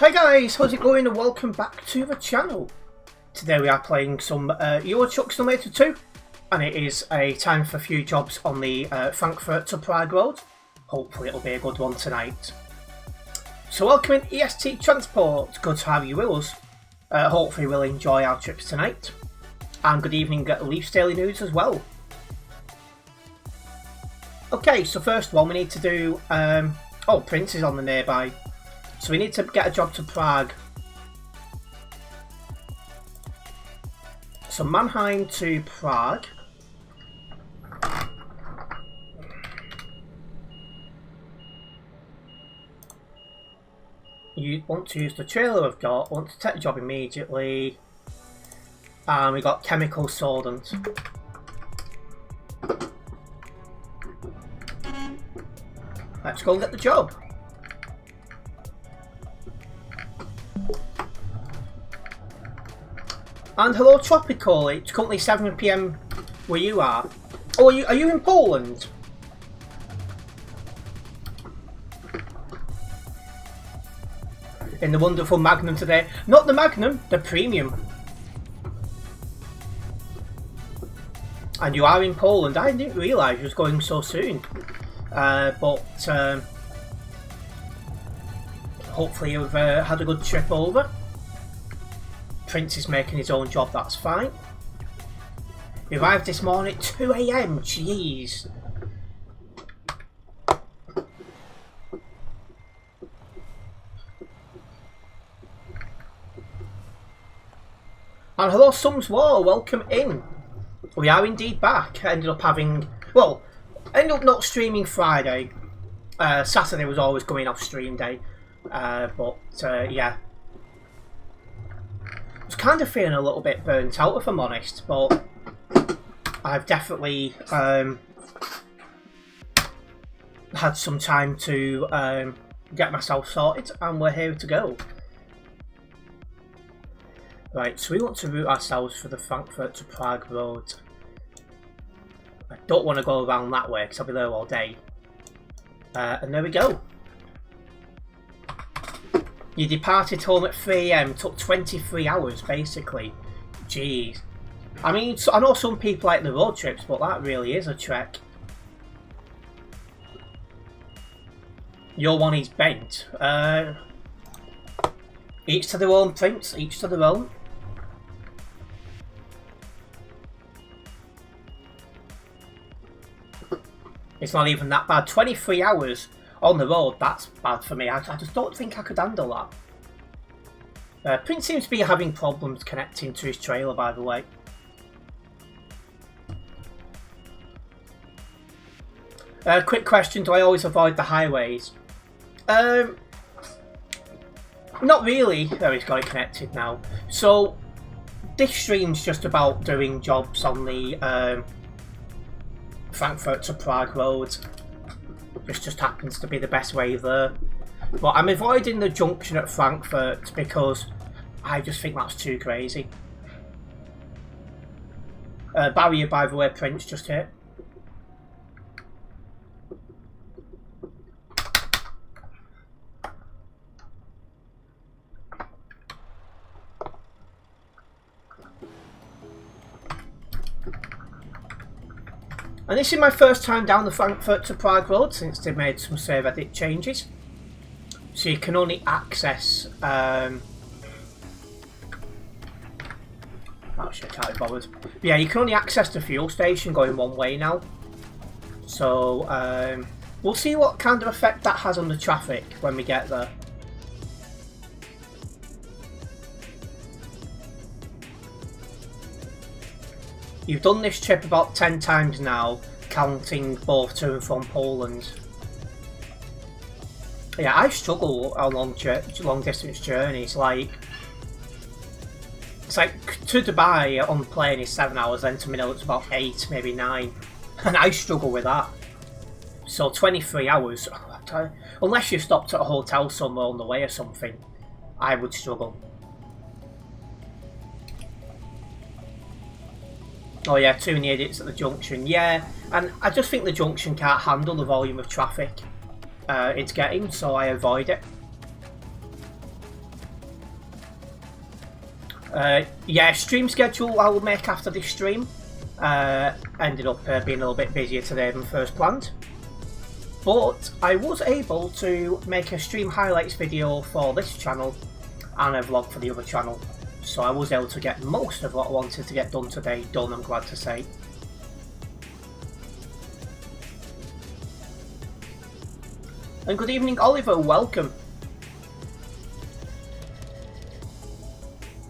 Hi guys, how's it going and welcome back to the channel. Today we are playing some Euro Truck Simulator 2 and it is a time for a few jobs on the Frankfurt to Prague road. Hopefully it'll be a good one tonight. So welcome in EST Transport, good to have you with us. Hopefully we'll enjoy our trips tonight. And good evening at Leafs Daily News as well. Okay, so first of all we need to do, Prince is on the nearby. So we need to get a job to Prague. So Mannheim to Prague. You want to use the trailer we've got, want to take the job immediately. And we got chemical soldant. Let's go and get the job. And hello Tropical, it's currently 7 PM where you are. Oh, are you in Poland? In the wonderful Magnum today. Not the Magnum, the Premium. And you are in Poland. I didn't realise you was going so soon. Hopefully you've had a good trip over. Prince is making his own job, that's fine. He arrived this morning at 2 AM, jeez. And hello Sums War, welcome in. We are indeed back. Ended up not streaming Friday. Saturday was always going off stream day. Yeah. I was kind of feeling a little bit burnt out if I'm honest, but I've definitely had some time to get myself sorted and we're here to go. Right, so we want to route ourselves for the Frankfurt to Prague road. I don't want to go around that way because I'll be there all day. And there we go. You departed home at 3 AM, took 23 hours basically. Jeez. I mean, I know some people like the road trips, but that really is a trek. Your one is bent. Each to their own, Prince, each to their own. It's not even that bad. 23 hours on the road, that's bad for me. I just don't think I could handle that. Prince seems to be having problems connecting to his trailer, by the way. Quick question, do I always avoid the highways? Not really. There, he's got it connected now. So, this stream's just about doing jobs on the Frankfurt to Prague road. This just happens to be the best way there. But I'm avoiding the junction at Frankfurt because I just think that's too crazy. Barrier, by the way, Prince just hit. And this is my first time down the Frankfurt to Prague road since they've made some save edit changes. So you can only access oh shit, I can't be bothered. But yeah, you can only access the fuel station going one way now. So we'll see what kind of effect that has on the traffic when we get there. You've done this trip about 10 times now, counting both to and from Poland. Yeah, I struggle on long distance journeys. It's like to Dubai on the plane is 7 hours, then to Manila it's about 8, maybe 9, and I struggle with that. So 23 hours, unless you stopped at a hotel somewhere on the way or something, I would struggle. Oh yeah, too many idiots at the junction. Yeah, and I just think the junction can't handle the volume of traffic it's getting, so I avoid it. Yeah, stream schedule I will make after this stream. Ended up being a little bit busier today than first planned. But I was able to make a stream highlights video for this channel and a vlog for the other channel. So I was able to get most of what I wanted to get done today done, I'm glad to say. And good evening, Oliver, welcome.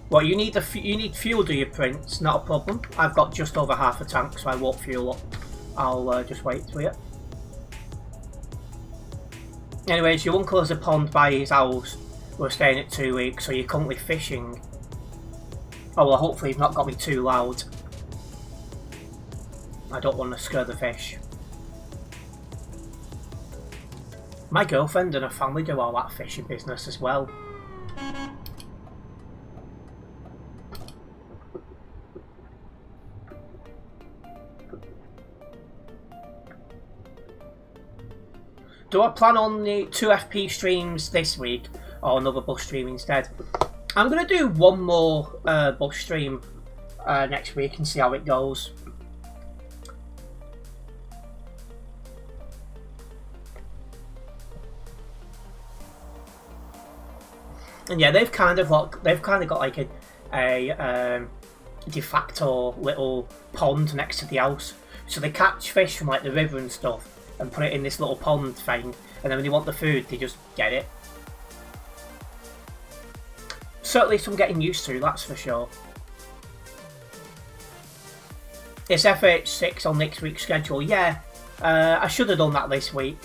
Well, you need fuel, do you, Prince? Not a problem. I've got just over half a tank, so I won't fuel up. I'll just wait for you. Anyways, your uncle has a pond by his house. We're staying at 2 weeks, so you're currently fishing. Oh well, hopefully you've not got me too loud. I don't want to scare the fish. My girlfriend and her family do all that fishing business as well. Do I plan on the 2FP streams this week or another bus stream instead? I'm going to do one more bus stream next week and see how it goes. And yeah, they've kind of got like a de facto little pond next to the house, so they catch fish from like the river and stuff and put it in this little pond thing, and then when they want the food they just get it. Certainly some getting used to, that's for sure. It's FH6 on next week's schedule. Yeah, I should have done that this week.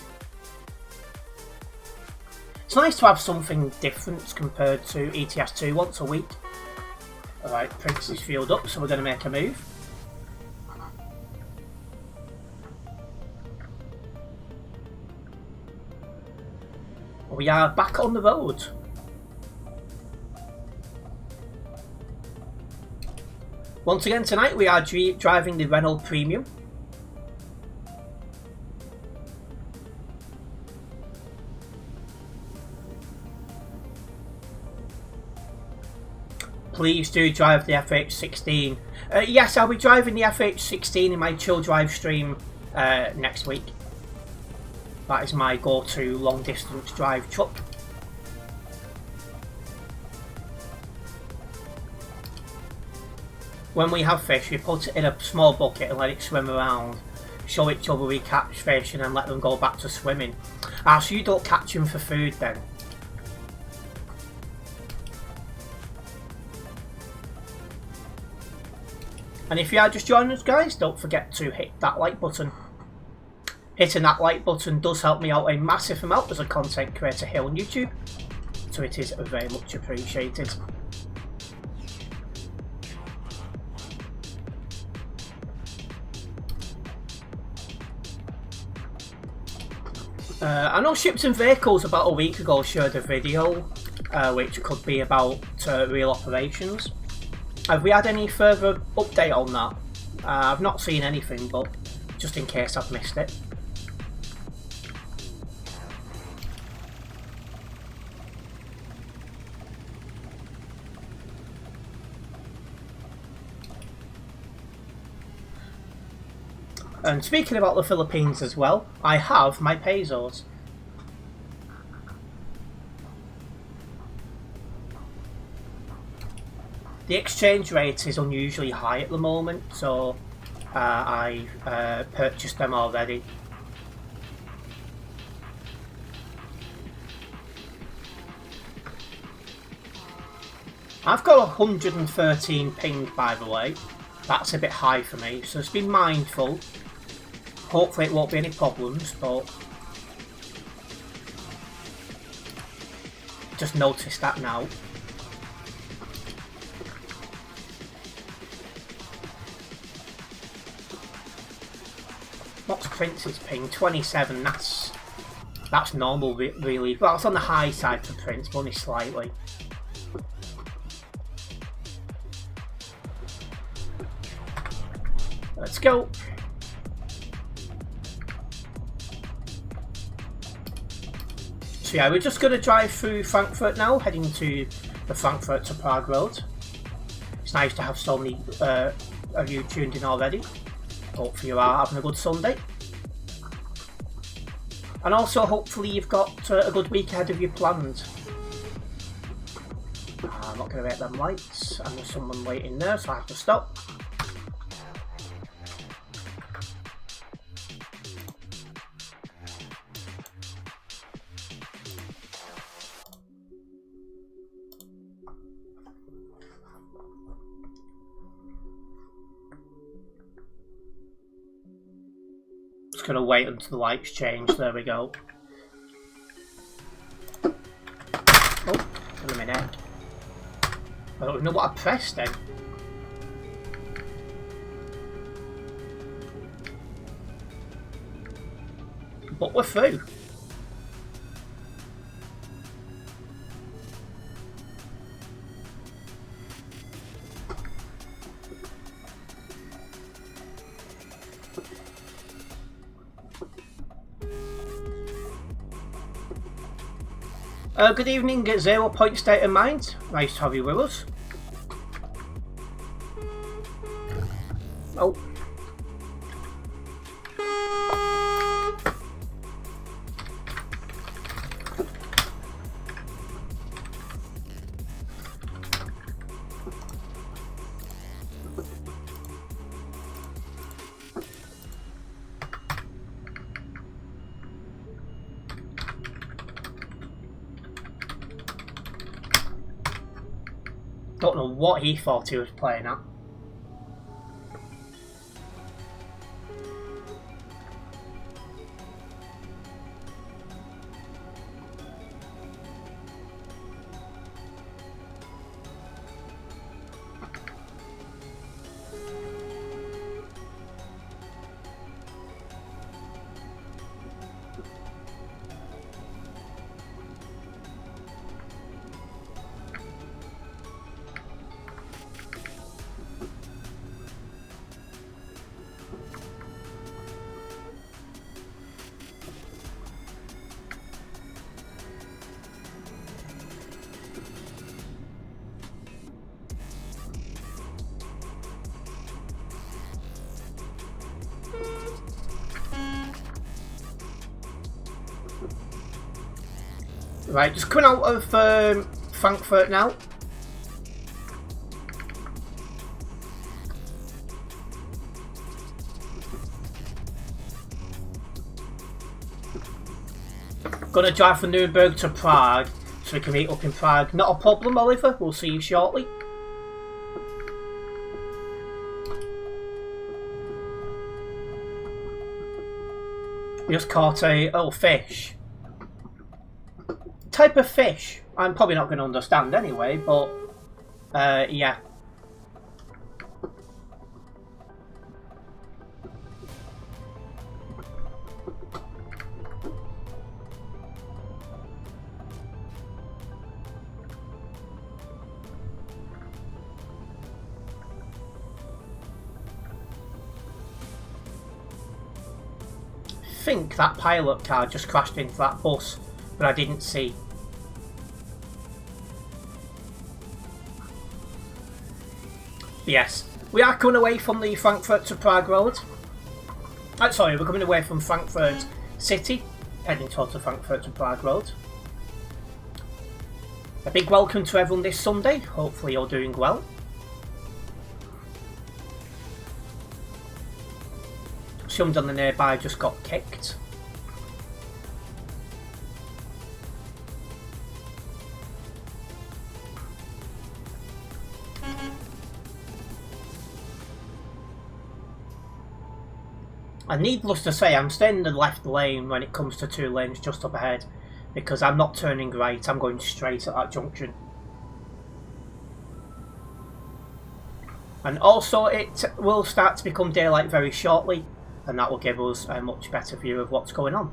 It's nice to have something different compared to ETS2 once a week. Alright, Prince is fueled up, so we're going to make a move. We are back on the road. Once again tonight we are driving the Renault Premium. Please do drive the FH16. Yes, I'll be driving the FH16 in my chill drive stream next week. That is my go-to long distance drive truck. When we have fish, we put it in a small bucket and let it swim around. Show each other we catch fish and then let them go back to swimming. Ah, so you don't catch them for food then? And if you are just joining us, guys, don't forget to hit that like button. Hitting that like button does help me out a massive amount as a content creator here on YouTube, so it is very much appreciated. I know Ships and Vehicles about a week ago shared a video which could be about real operations. Have we had any further update on that? I've not seen anything, but just in case I've missed it. And speaking about the Philippines as well, I have my pesos. The exchange rate is unusually high at the moment, so I purchased them already. I've got 113 ping, by the way. That's a bit high for me, so just be mindful. Hopefully it won't be any problems, but just noticed that now. What's Prince's ping? 27, that's normal really. Well, it's on the high side for Prince, but only slightly. Let's go. So yeah, we're just going to drive through Frankfurt now, heading to the Frankfurt to Prague road. It's nice to have so many of you tuned in already. Hopefully you are having a good Sunday. And also hopefully you've got a good week ahead of you planned. I'm not going to hit them lights, and there's someone waiting there, so I have to stop. Just going to wait until the lights change. There we go. Oh, wait a minute. I don't know what I pressed then. But we're through. Good evening, 0 Point State of Mind. Nice to have you with us. Oh. Don't know what he thought he was playing at. Right, just coming out of Frankfurt now. Gonna drive from Nuremberg to Prague, so we can meet up in Prague. Not a problem, Oliver. We'll see you shortly. We just caught a little fish. Type of fish I'm probably not going to understand anyway, but yeah. I think that pilot car just crashed into that bus, but I didn't see. Yes, we are coming away from the Frankfurt to Prague road. Sorry, we're coming away from Frankfurt City, heading towards the Frankfurt to Prague road. A big welcome to everyone this Sunday. Hopefully you're doing well. Someone on the nearby just got kicked. And needless to say, I'm staying in the left lane when it comes to 2 lanes just up ahead, because I'm not turning right, I'm going straight at that junction. And also it will start to become daylight very shortly, and that will give us a much better view of what's going on.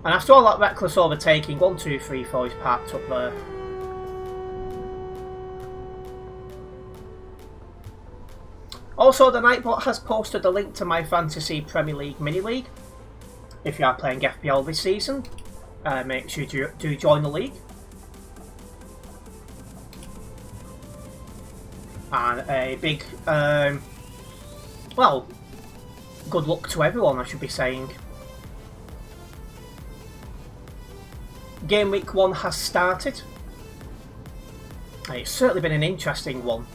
And after all that reckless overtaking, 1, 2, 3, 4 is parked up there. Also, the Nightbot has posted a link to my Fantasy Premier League Mini League. If you are playing FPL this season, make sure you do join the league. And a big, well, good luck to everyone, I should be saying. Game week 1 has started. It's certainly been an interesting one.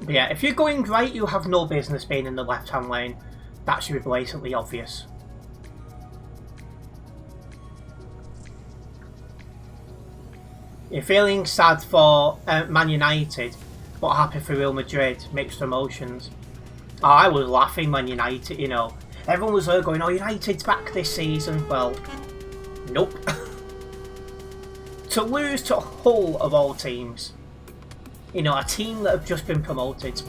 But yeah, if you're going right, you have no business being in the left-hand lane. That should be blatantly obvious. You're feeling sad for Man United, but happy for Real Madrid. Mixed emotions. Oh, I was laughing when United, you know. Everyone was there going, oh, United's back this season. Well, nope. To lose to Hull of all teams. You know, a team that have just been promoted.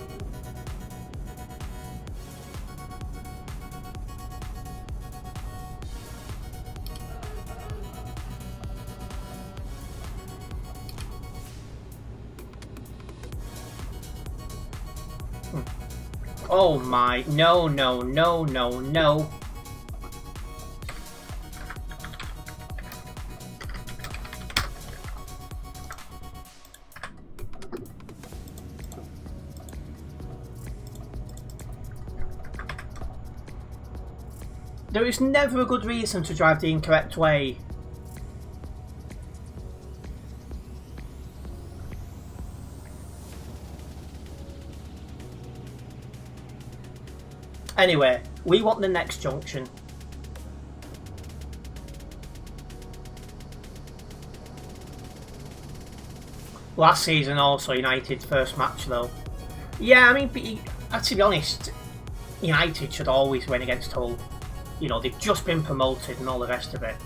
Oh my, no, no, no, no, no. There is never a good reason to drive the incorrect way. Anyway, we want the next junction. Last season also United's first match though. Yeah, I mean, to be honest, United should always win against Hull. You know, they've just been promoted and all the rest of it.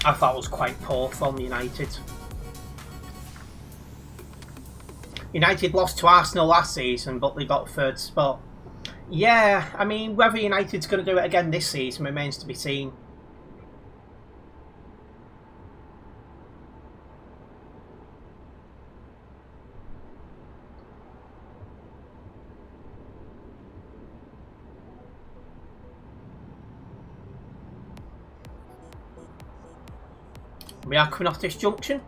I thought it was quite poor from United. United lost to Arsenal last season, but they got third spot. Yeah, I mean, whether United's going to do it again this season remains to be seen. We are coming off this junction.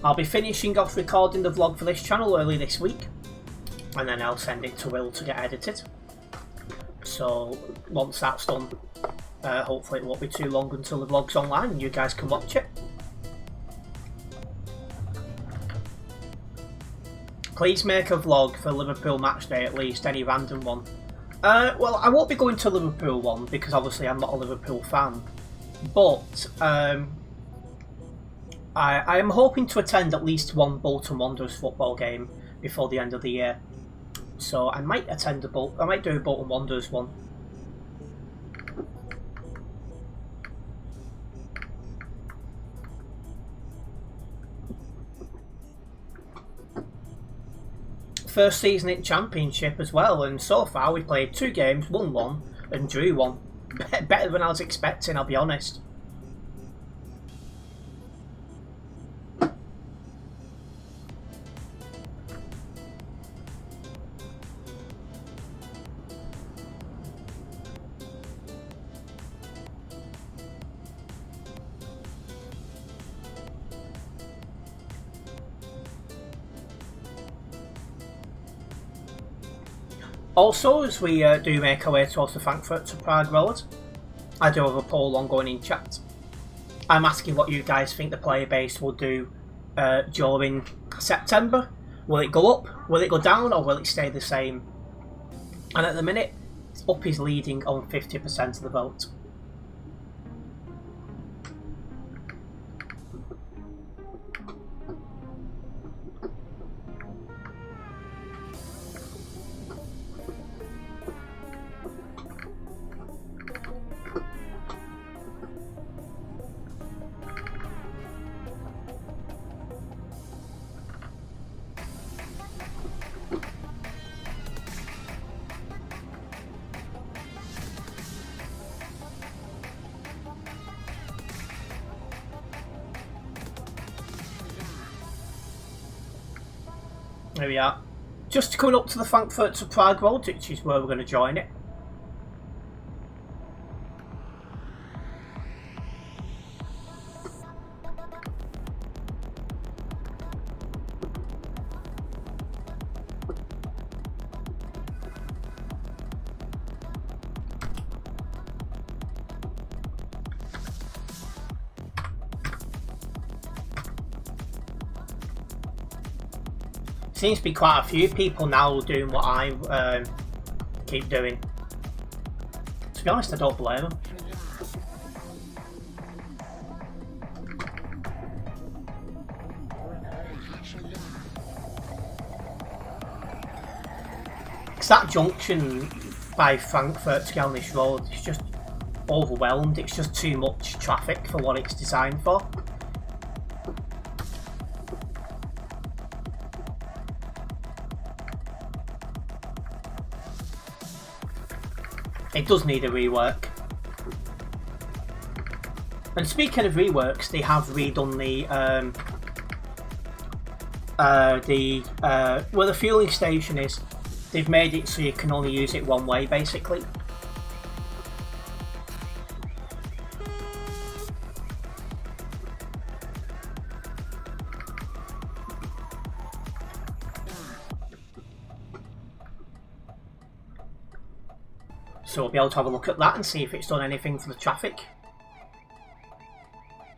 I'll be finishing off recording the vlog for this channel early this week, and then I'll send it to Will to get edited. So once that's done, hopefully it won't be too long until the vlog's online and you guys can watch it. Please make a vlog for Liverpool match day, at least, any random one. Well, I won't be going to Liverpool one because obviously I'm not a Liverpool fan, but I am hoping to attend at least one Bolton Wanderers football game before the end of the year. So I might attend I might do a Bolton Wanderers one. First season in Championship as well, and so far we played 2 games, won 1 and drew 1. Better than I was expecting, I'll be honest. Also, as we do make our way towards the Frankfurt to Prague road, I do have a poll ongoing in chat. I'm asking what you guys think the player base will do during September. Will it go up, will it go down, or will it stay the same? And at the minute, Up is leading on 50% of the vote. There we are. Just coming up to the Frankfurt to Prague road, which is where we're going to join it. Seems to be quite a few people now doing what I keep doing. To be honest, I don't blame them. Because that junction by Frankfurt to get on this road is just overwhelmed. It's just too much traffic for what it's designed for. It does need a rework. And speaking of reworks, they have redone where the fueling station is. They've made it so you can only use it one way, basically. So we'll be able to have a look at that and see if it's done anything for the traffic.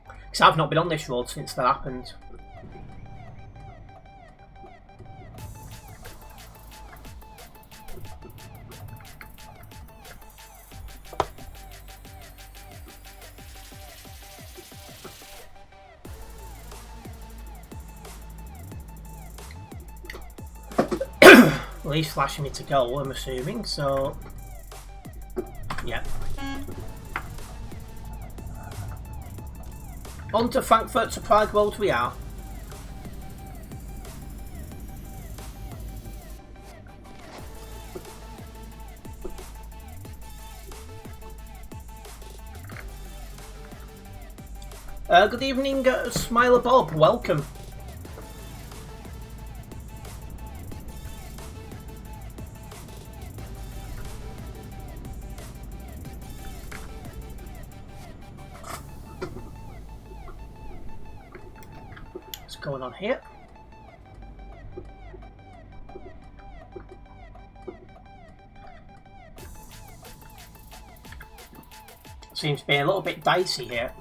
Because I've not been on this road since that happened. Well, he's flashing me to go, I'm assuming, so... Yeah. On to Frankfurt to Prague road we are. Good evening, Smiler Bob, welcome. Going on here. Seems to be a little bit dicey here.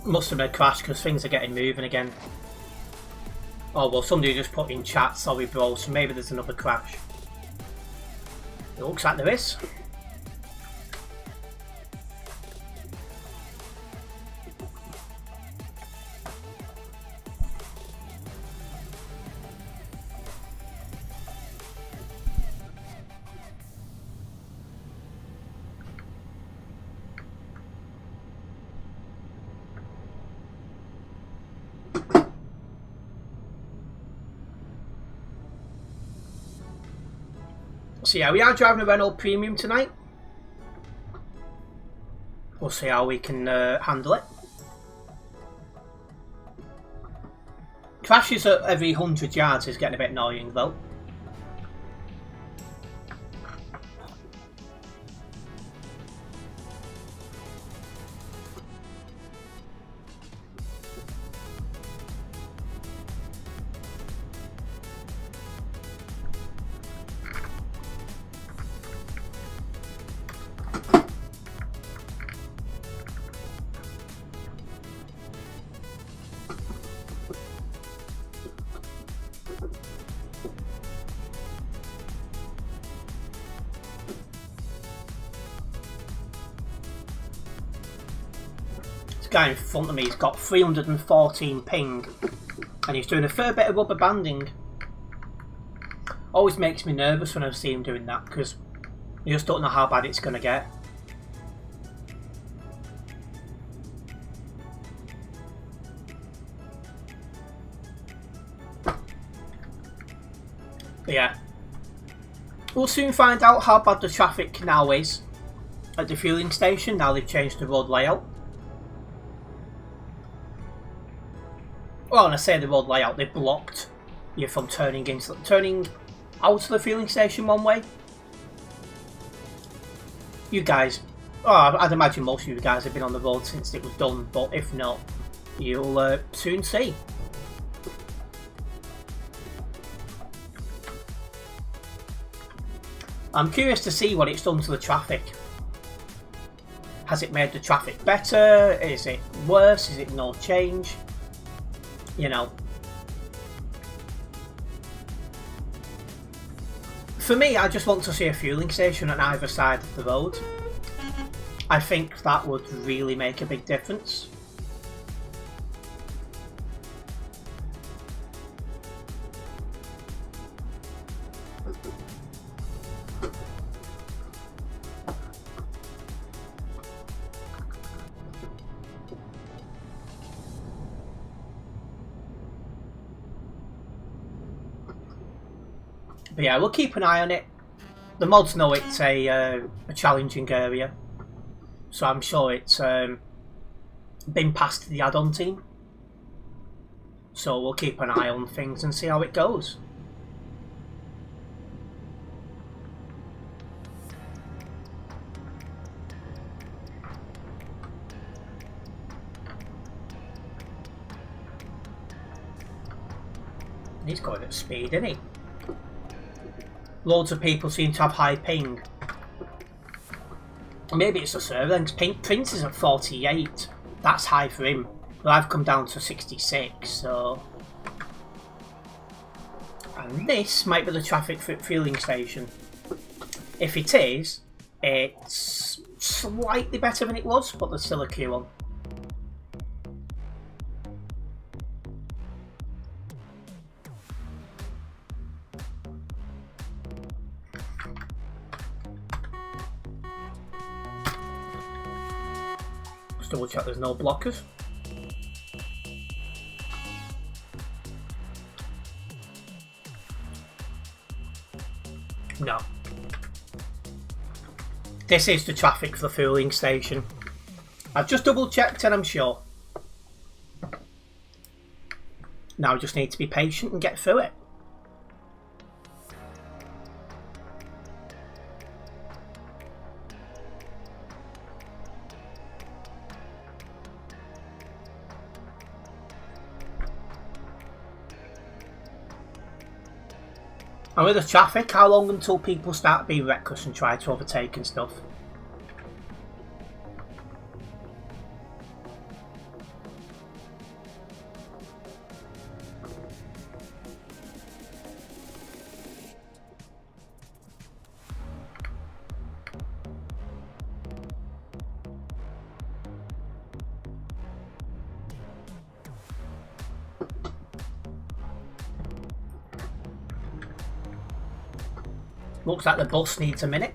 Must have been a crash because things are getting moving again. Oh well, somebody just put in chat, sorry bro, so maybe there's another crash. It looks like there is. So yeah, we are driving a Renault Premium tonight. We'll see how we can handle it. Crashes at every 100 yards is getting a bit annoying though. guy in front of me has got 314 ping, and he's doing a fair bit of rubber banding. Always makes me nervous when I see him doing that, because you just don't know how bad it's going to get. But yeah, we'll soon find out how bad the traffic now is at the fueling station, now they've changed the road layout. Well, when I say the road layout, they've blocked you from turning out of the fueling station one way. You guys, I'd imagine most of you guys have been on the road since it was done, but if not, you'll soon see. I'm curious to see what it's done to the traffic. Has it made the traffic better? Is it worse? Is it no change? You know. For me, I just want to see a fueling station on either side of the road. I think that would really make a big difference. But yeah, we'll keep an eye on it. The mods know it's a challenging area, so I'm sure it's been passed to the add-on team. So we'll keep an eye on things and see how it goes. He's going at speed, isn't he? Loads of people seem to have high ping. Maybe it's the server then, Prince is at 48. That's high for him. But I've come down to 66, so... And this might be the traffic fueling station. If it is, it's slightly better than it was, but there's still a queue on. Double check there's no blockers. No. This is the traffic for the fueling station. I've just double checked and I'm sure. Now I just need to be patient and get through it. And with the traffic, how long until people start being reckless and try to overtake and stuff? Looks like the bus needs a minute.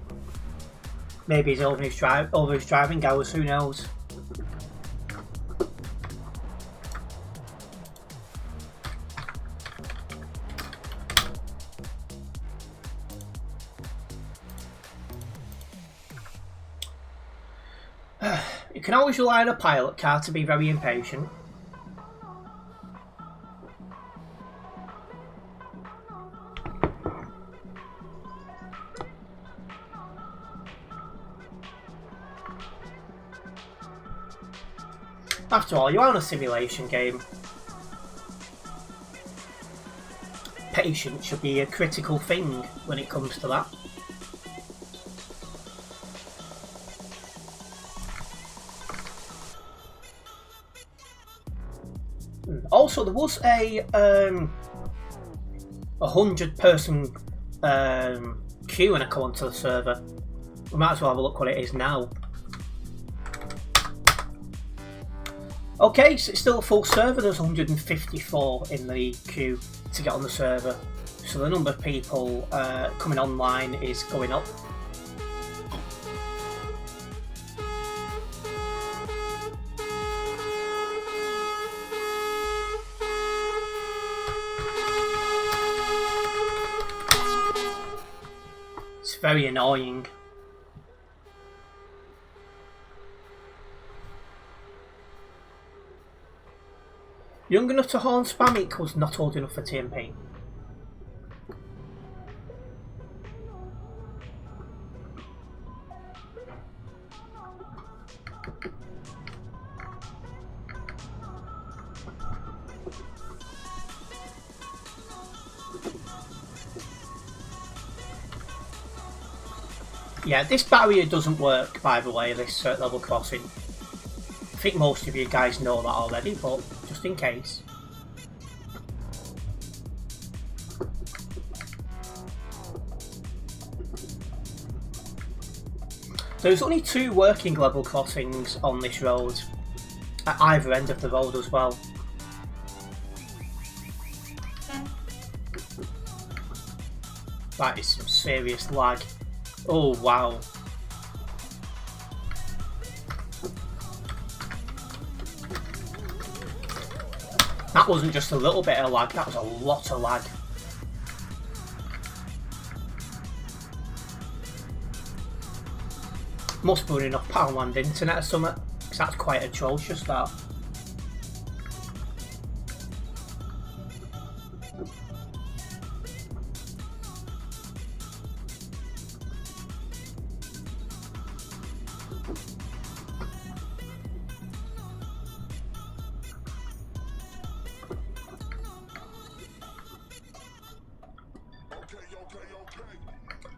Maybe he's over his driving hours, who knows? You can always rely on a pilot car to be very impatient. After all, you're on a simulation game. Patience should be a critical thing when it comes to that. Also, there was a 100-person queue when I come onto the server. We might as well have a look what it is now. Okay, so it's still a full server. There's 154 in the queue to get on the server. So the number of people coming online is going up. It's very annoying. Young enough to horn spam equals not old enough for TMP. Yeah, this barrier doesn't work, by the way, this level crossing. I think most of you guys know that already, but just in case. There's only 2 working level crossings on this road, at either end of the road as well. That is some serious lag. Oh wow. That wasn't just a little bit of lag, that was a lot of lag. Must be enough Poundland internet or something, because that's quite atrocious that.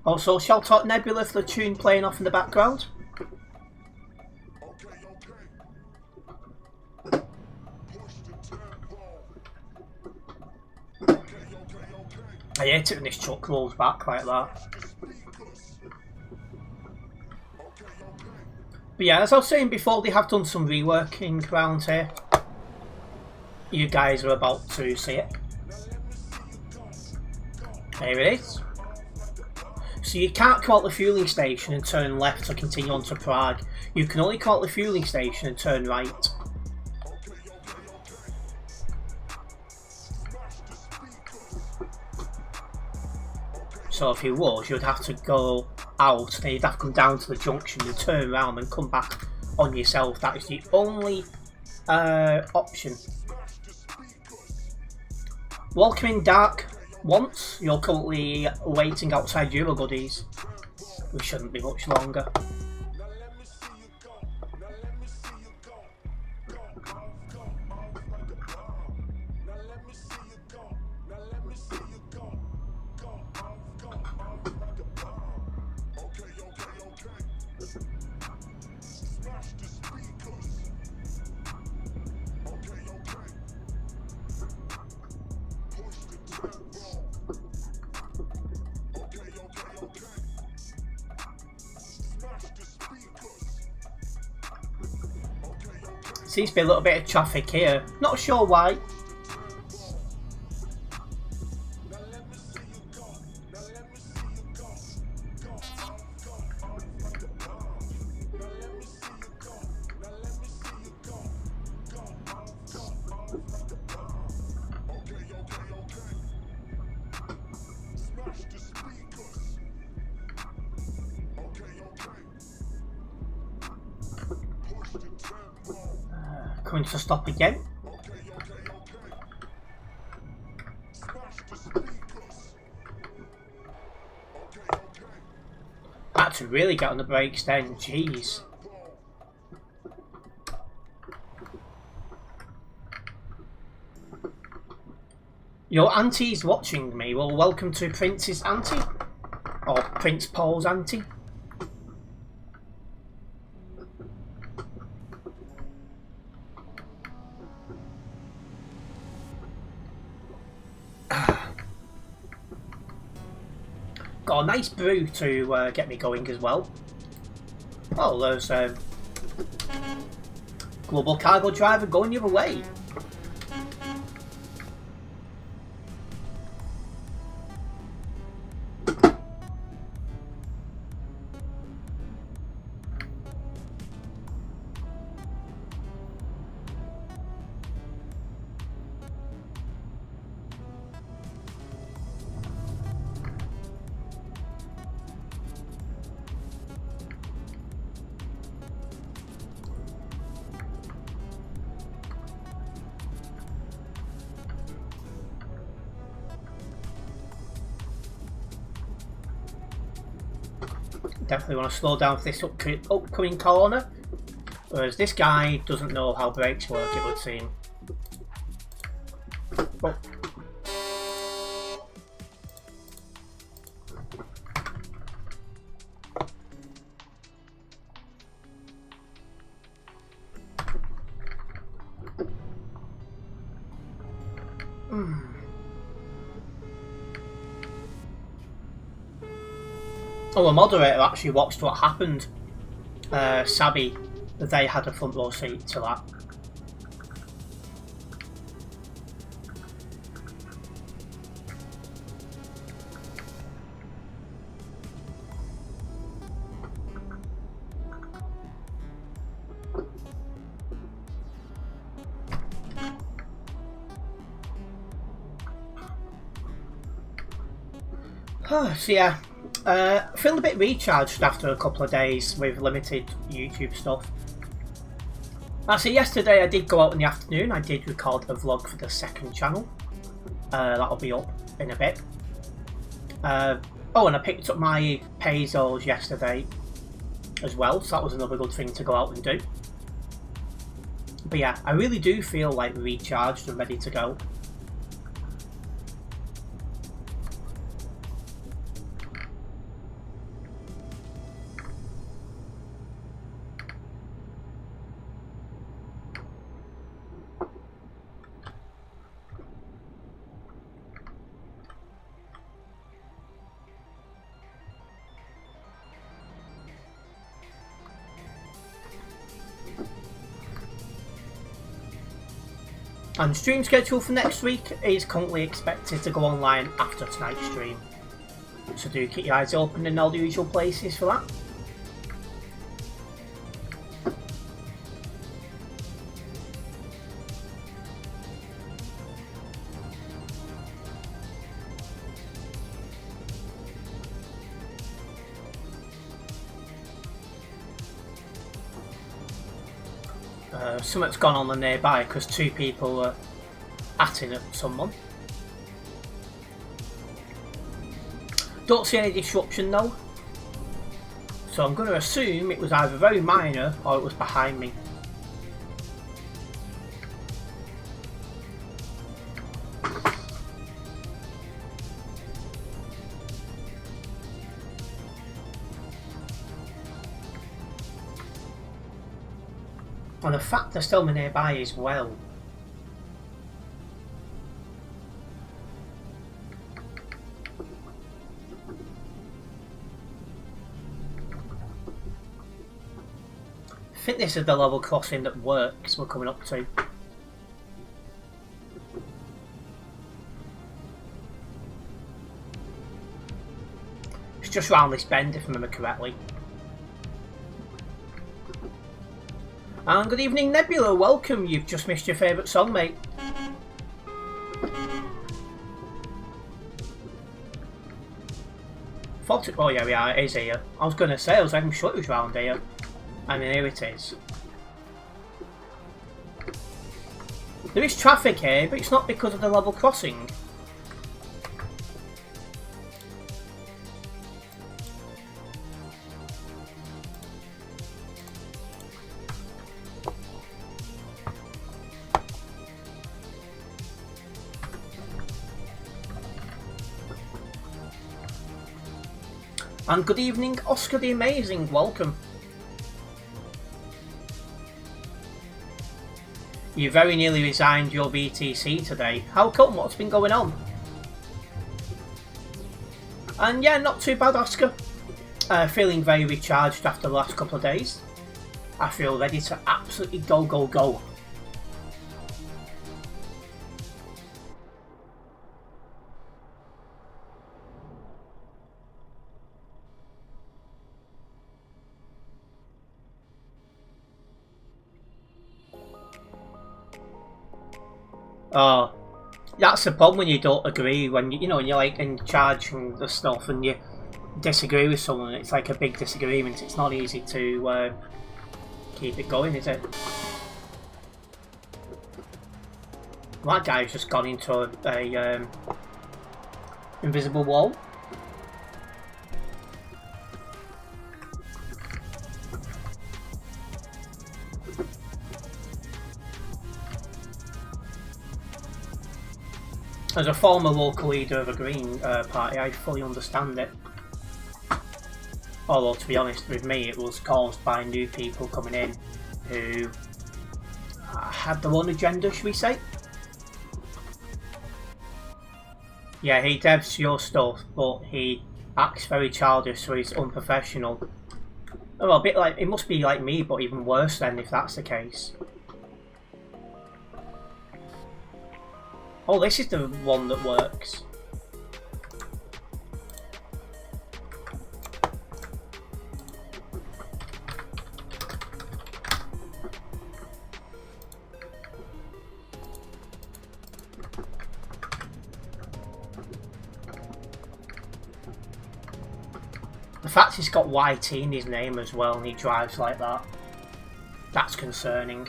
Also, shout out Nebula for the tune playing off in the background. I hate it when this truck rolls back like that. But yeah, as I was saying before, they have done some reworking around here. You guys are about to see it. There it is. So you can't come out the fueling station and turn left to continue on to Prague. You can only come out the fueling station and turn right. So if you was, you'd have to go out, then you'd have to come down to the junction and turn around and come back on yourself. That is the only option. Welcoming Dark once. You're currently waiting outside Euro Goodies. We shouldn't be much longer. Seems to be a little bit of traffic here. Not sure why. Coming to stop again. Had to really get on the brakes then, jeez. Your auntie's watching me. Well, welcome to Prince's auntie. Or Prince Paul's auntie. Got a nice brew to get me going as well. Oh, there's global cargo driver going the other way. Definitely want to slow down for this upcoming corner, whereas this guy doesn't know how brakes work, it would seem. Oh. Oh, the moderator actually watched what happened. Savvy, they had a front row seat to that. So yeah. Feeling a bit recharged after a couple of days with limited YouTube stuff. So yesterday I did go out in the afternoon. I did record a vlog for the second channel. That'll be up in a bit. Oh, and I picked up my pesos yesterday as well, so that was another good thing to go out and do. But yeah, I really do feel like recharged and ready to go. And stream schedule for next week is currently expected to go online after tonight's stream. So do keep your eyes open in all the usual places for that. Something's gone on the nearby because two people are atting at someone. Don't see any disruption though, so I'm going to assume it was either very minor or it was behind me. And the fact they're still nearby as well. I think this is the level crossing that works we're coming up to. It's just round this bend if I remember correctly. And good evening Nebula, welcome, you've just missed your favourite song mate. Oh yeah, yeah, it is here. I was going to say, I'm sure it was round here. I mean, here it is. There is traffic here, but it's not because of the level crossing. And good evening, Oscar the Amazing, welcome. You very nearly resigned your VTC today. How come? What's been going on? And yeah, not too bad, Oscar. Feeling very recharged after the last couple of days. I feel ready to absolutely go, go, go. Oh, that's the problem when you don't agree, when you know, when you're like in charge and the stuff and you disagree with someone. It's like a big disagreement. It's not easy to keep it going, is it? That guy's just gone into a invisible wall. As a former local leader of a Green party, I fully understand it. Although, to be honest with me, it was caused by new people coming in who had their own agenda, should we say? Yeah, he devs your stuff, but he acts very childish, so he's unprofessional. Well, a bit like, it must be like me, but even worse then, if that's the case. Oh, this is the one that works. The fact he's got YT in his name as well and he drives like that, that's concerning.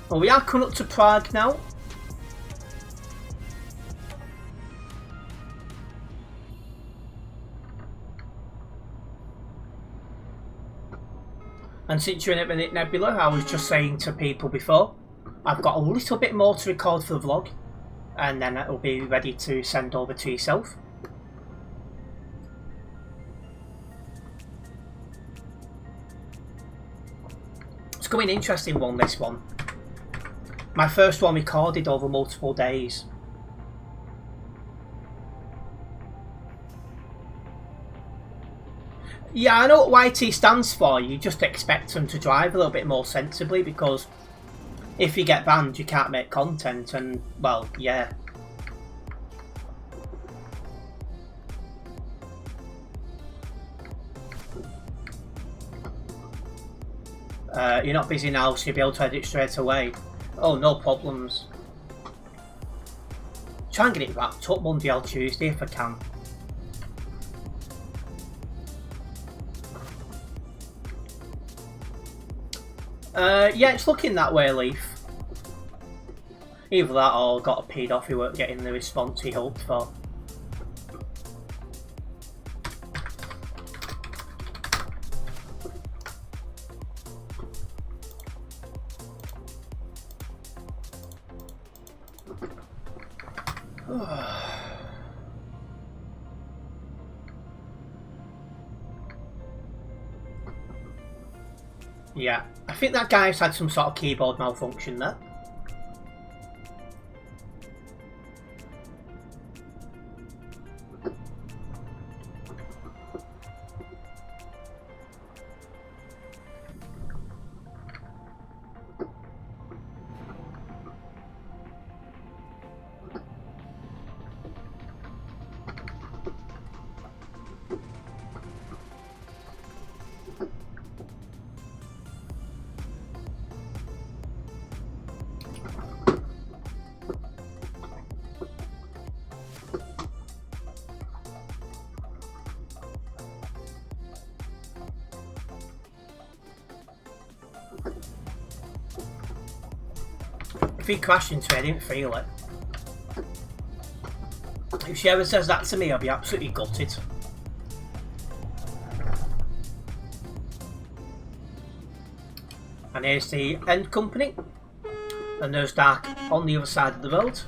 Well, we are coming up to Prague now. And since you're in Infinite Nebula, I was just saying to people before, I've got a little bit more to record for the vlog, and then it'll be ready to send over to yourself. It's going to be an interesting one, this one. My first one recorded over multiple days. Yeah, I know what YT stands for. You just expect them to drive a little bit more sensibly, because if you get banned, you can't make content, and, well, yeah. You're not busy now, so you'll be able to edit straight away. Oh, no problems. Try and get it wrapped up Monday or Tuesday if I can. Yeah, it's looking that way, Leaf. Either that or got peed off, he weren't getting the response he hoped for. Yeah, I think that guy's had some sort of keyboard malfunction there. If he crashed into me, I didn't feel it. If she ever says that to me, I'll be absolutely gutted. And here's the end company. And there's Dark on the other side of the road.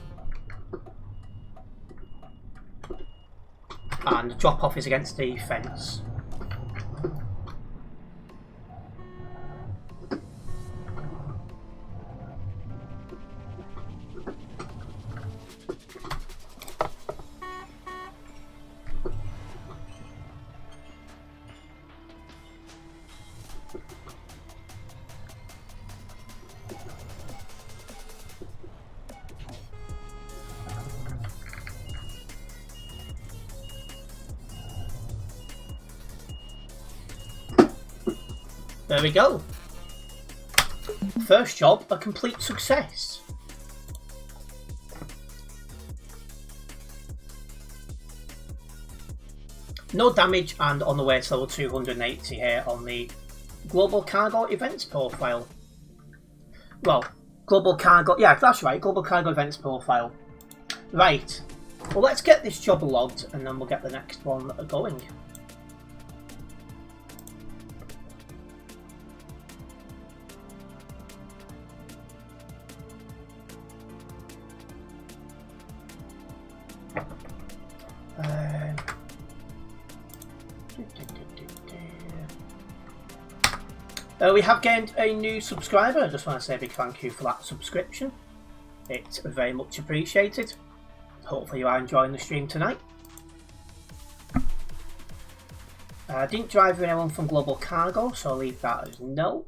And the drop off is against the fence. There we go. First job, a complete success. No damage and on the way to level 280 here on the Global Cargo Events profile. Well, Global Cargo, yeah, that's right, Global Cargo Events profile. Right, well let's get this job logged and then we'll get the next one going. We have gained a new subscriber. I just want to say a big thank you for that subscription. It's very much appreciated. Hopefully you are enjoying the stream tonight. I didn't drive with anyone from Global Cargo, so I'll leave that as no.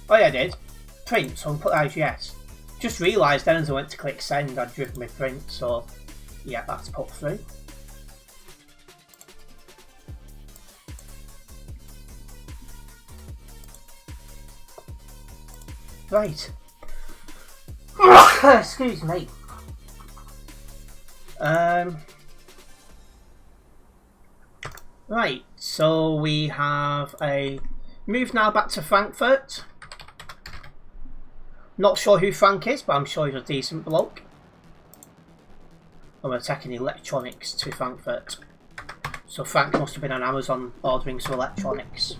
Oh yeah, I did. Print, so I'll put that as yes. Just realised then as I went to click send, I'd driven my print, so yeah, that's put through. Right. Excuse me. Right, so we have a move now back to Frankfurt. Not sure who Frank is, but I'm sure he's a decent bloke. And we're taking electronics to Frankfurt. So Frank must have been on Amazon ordering some electronics.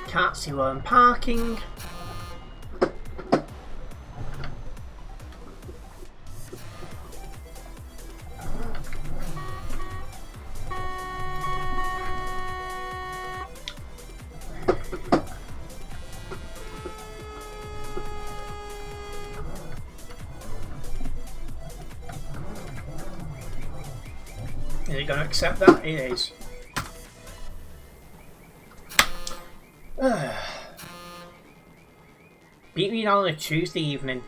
Can't see where I'm parking. Is it going to accept that? It is. Beat me down on a Tuesday evening.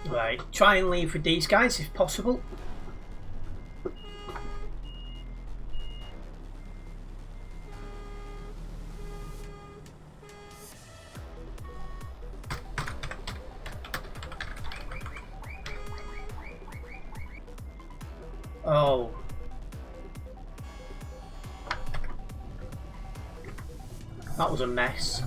Right, try and leave with these guys if possible. Oh. That was a mess.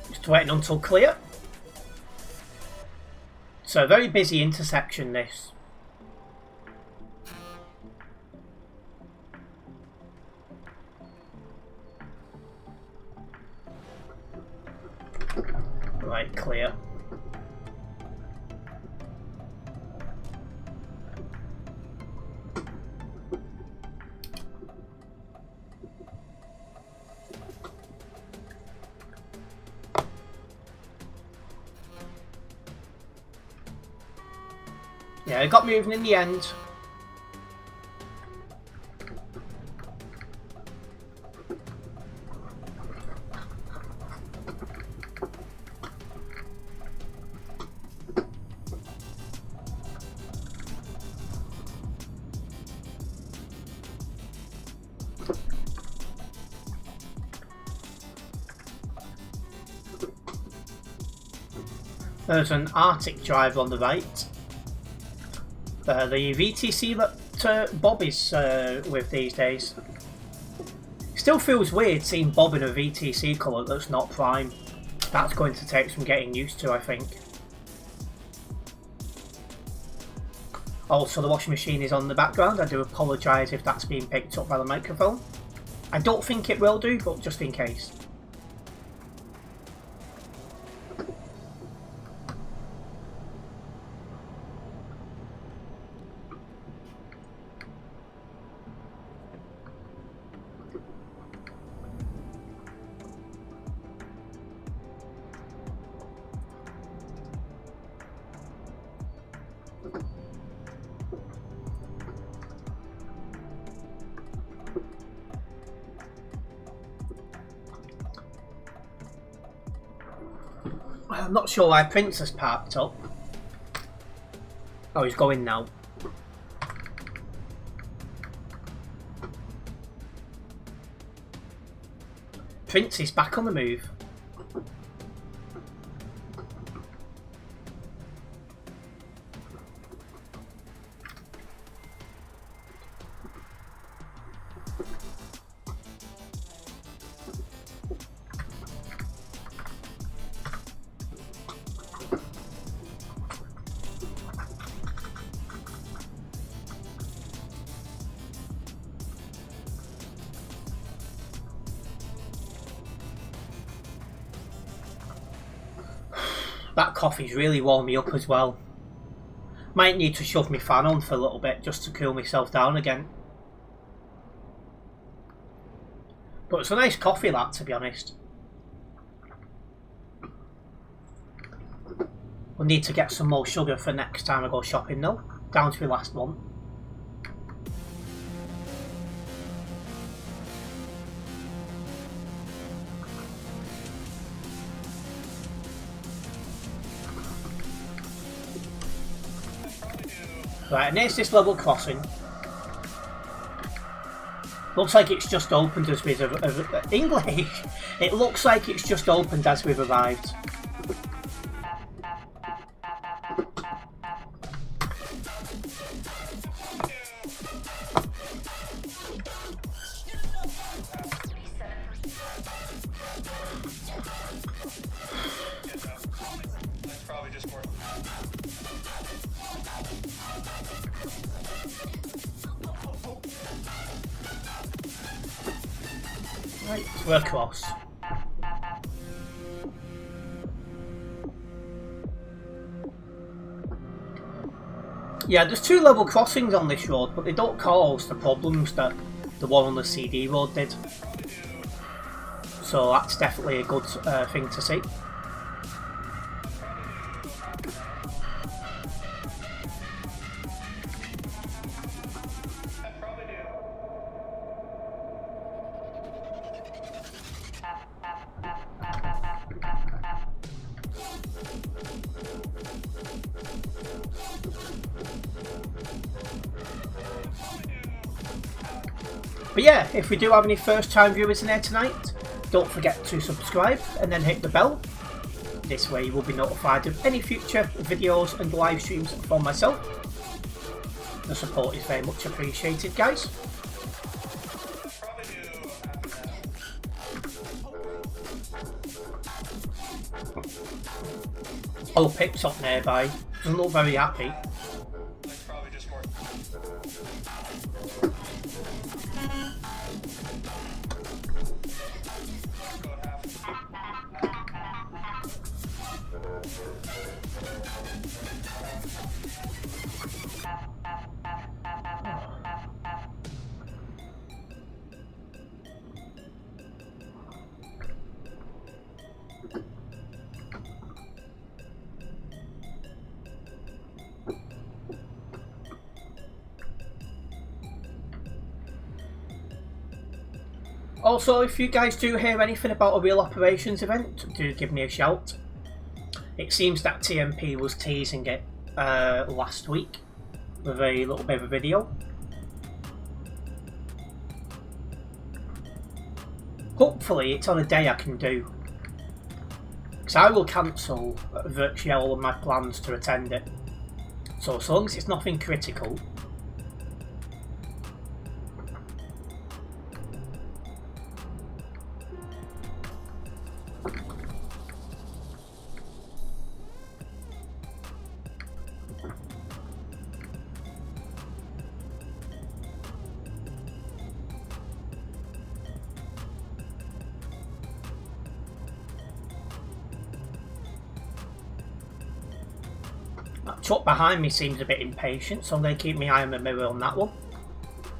Just waiting until clear. So a very busy intersection this. Right, clear. Yeah, it got moving in the end. There's an Arctic driver on the right. The VTC that Bob is with these days. Still feels weird seeing Bob in a VTC colour that's not Prime. That's going to take some getting used to, I think. Also, the washing machine is on the background. I do apologise if that's being picked up by the microphone. I don't think it will do, but just in case. I'm not sure why Prince has parked up. Oh, he's going now. Prince is back on the move. That coffee's really warmed me up as well. Might need to shove my fan on for a little bit just to cool myself down again. But it's a nice coffee, that, to be honest. We'll need to get some more sugar for next time I go shopping though. Down to my last one. Right, and here's this level crossing. Looks like it's just opened as we've English. It looks like it's just opened as we've arrived. Right, we're across. Yeah, there's 2 level crossings on this road, but they don't cause the problems that the one on the CD road did. So that's definitely a good thing to see. But yeah, if we do have any first time viewers in here tonight, don't forget to subscribe and then hit the bell. This way you will be notified of any future videos and live streams from myself. The support is very much appreciated, guys. Oh, Pip's up nearby. Doesn't look very happy. Also, if you guys do hear anything about a Real Operations event, do give me a shout. It seems that TMP was teasing it last week with a little bit of a video. Hopefully it's on a day I can do, because I will cancel virtually all of my plans to attend it. So as long as it's nothing critical. truck behind me seems a bit impatient, so I'm going to keep my eye on the mirror on that one.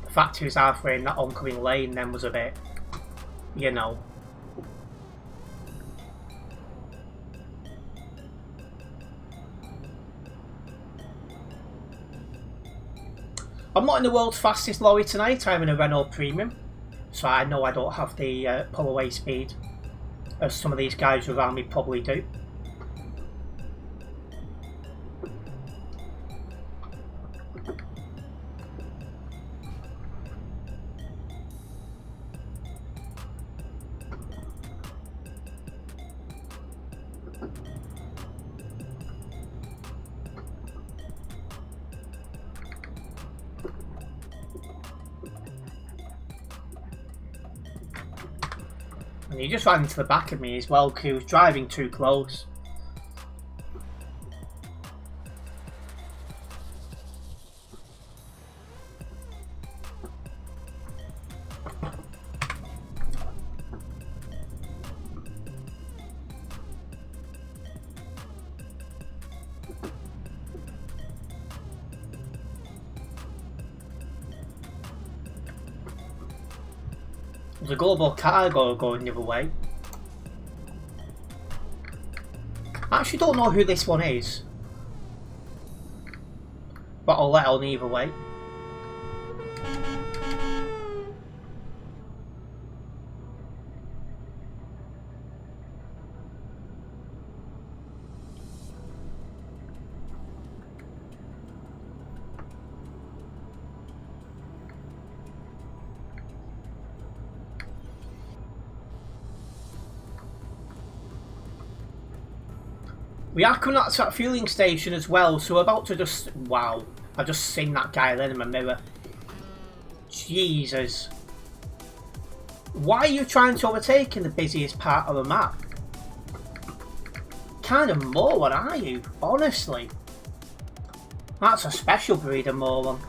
The fact he was halfway in that oncoming lane then was a bit, you know. I'm not in the world's fastest lorry tonight, I'm in a Renault Premium, so I know I don't have the pull away speed as some of these guys around me probably do. And he just ran into the back of me as well because he was driving too close. There's a global cargo going the other way. I actually don't know who this one is, but I'll let on either way. We are coming out to that fueling station as well, so we're about to just... Wow, I've just seen that guy then in my mirror. Jesus. Why are you trying to overtake in the busiest part of the map? Kind of moron are you, honestly? That's a special breed of moron.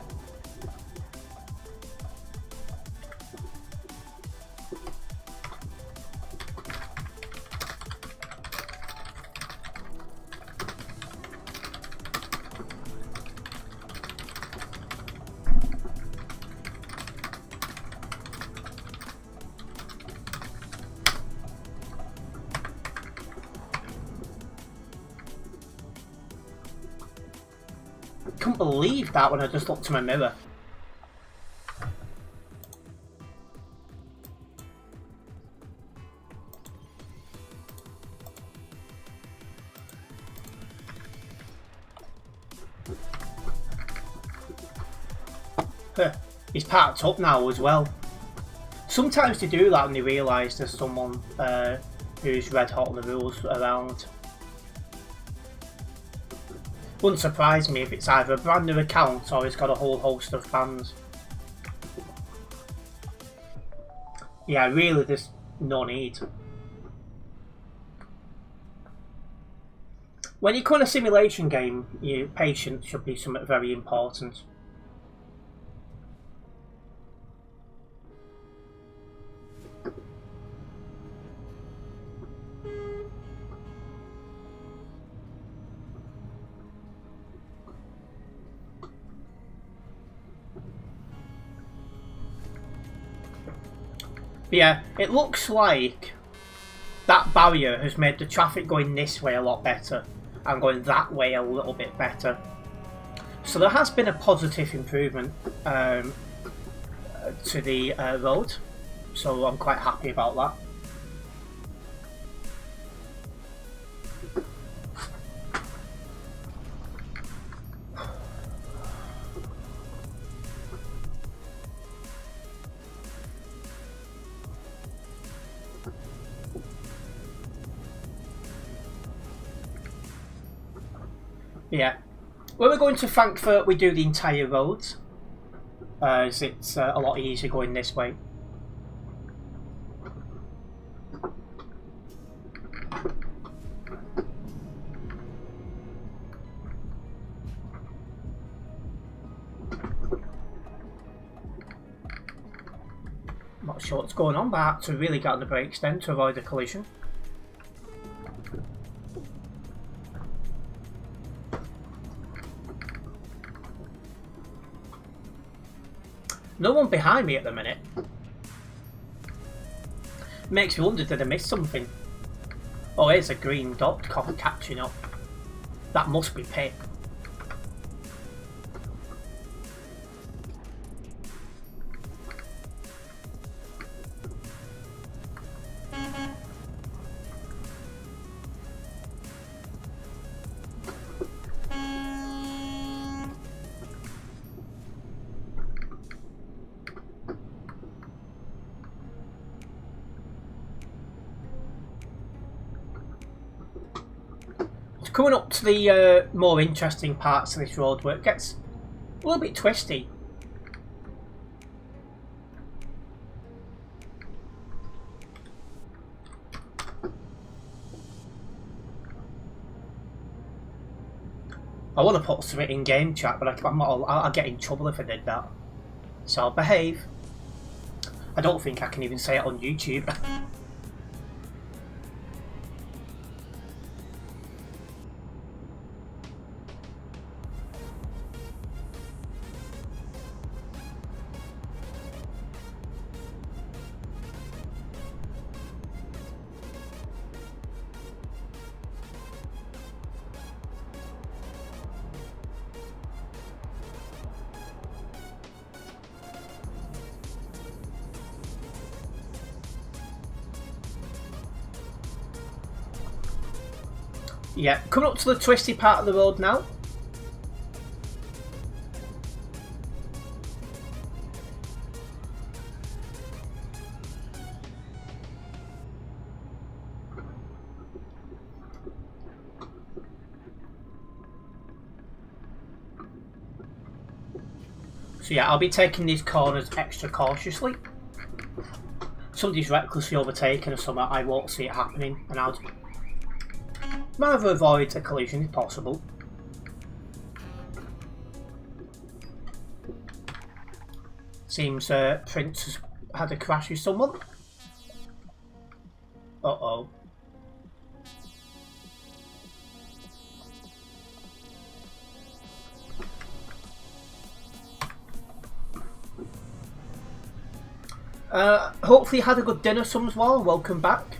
I couldn't believe that when I just looked to my mirror. He's parked up now as well. Sometimes they do that when they realise there's someone who's red hot on the rules around. Wouldn't surprise me if it's either a brand new account or it's got a whole host of fans. Yeah, really, there's no need. When you come in a simulation game, your patience should be something very important. Yeah, it looks like that barrier has made the traffic going this way a lot better and going that way a little bit better. So there has been a positive improvement to the road, so I'm quite happy about that. Yeah, when we're going to Frankfurt we do the entire road, as it's a lot easier going this way. Not sure what's going on, but I had to really get on the brakes then to avoid a collision. No one behind me at the minute. Makes me wonder, did I miss something? Oh, here's a green dot catching up. That must be Pip. Coming up to the more interesting parts of this road where it gets a little bit twisty. I want to put something in game chat, but I'll get in trouble if I did that. So I'll behave. I don't think I can even say it on YouTube. Yeah, coming up to the twisty part of the road now. So yeah, I'll be taking these corners extra cautiously. Somebody's recklessly overtaken or something, I won't see it happening, and I'll rather avoid a collision if possible. Seems Prince has had a crash with someone. Uh-oh. Hopefully you had a good dinner, Sumswall. Welcome back.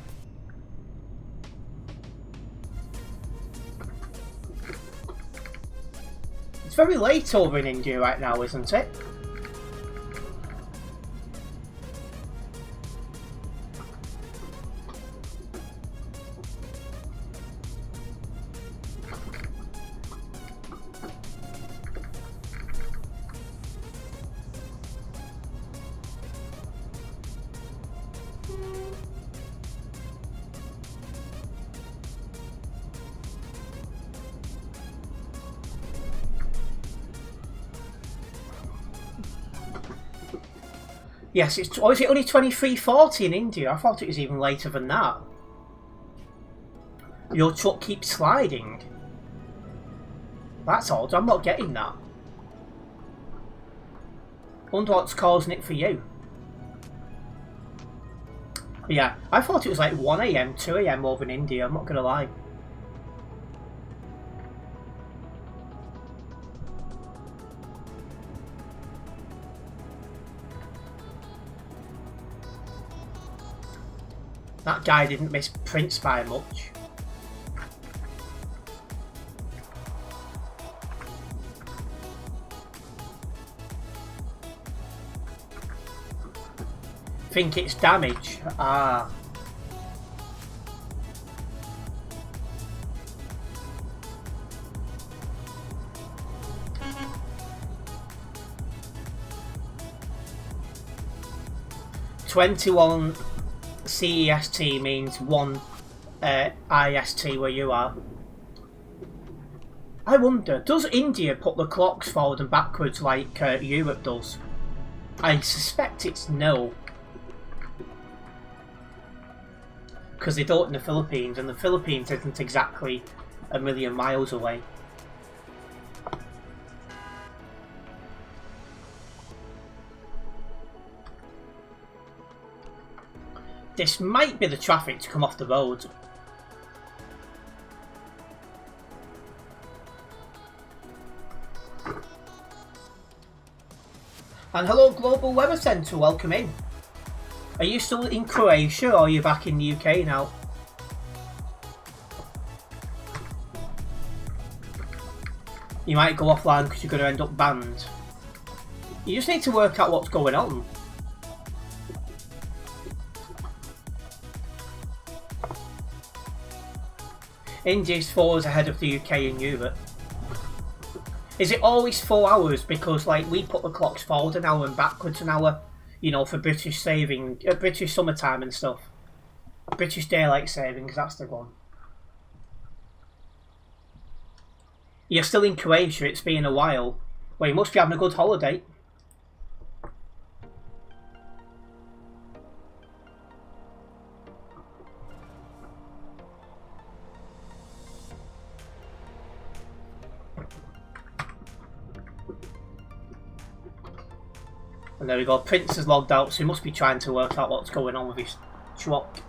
It's very late over in India right now, isn't it? Yes, it's is it only 23:40 in India? I thought it was even later than that. Your truck keeps sliding. That's odd, I'm not getting that. Wonder what's causing it for you. But yeah, I thought it was like 1 AM, 2 AM over in India, I'm not gonna lie. That guy didn't miss Prince by much. Think it's damage. Ah. "21 CEST means 1 IST where you are." I wonder, does India put the clocks forward and backwards like Europe does? I suspect it's no. Because they don't in the Philippines, and the Philippines isn't exactly a million miles away. This might be the traffic to come off the road. And hello Global Weather Centre, welcome in. Are you still in Croatia or are you back in the UK now? You might go offline because you're going to end up banned. You just need to work out what's going on. India's 4 hours ahead of the UK and Europe. Is it always 4 hours? Because like we put the clocks forward an hour and backwards an hour, you know, for British saving, British summertime and stuff. British daylight savings, that's the one. You're still in Croatia, it's been a while. Well, you must be having a good holiday. And there we go, Prince has logged out, so he must be trying to work out what's going on with his truck.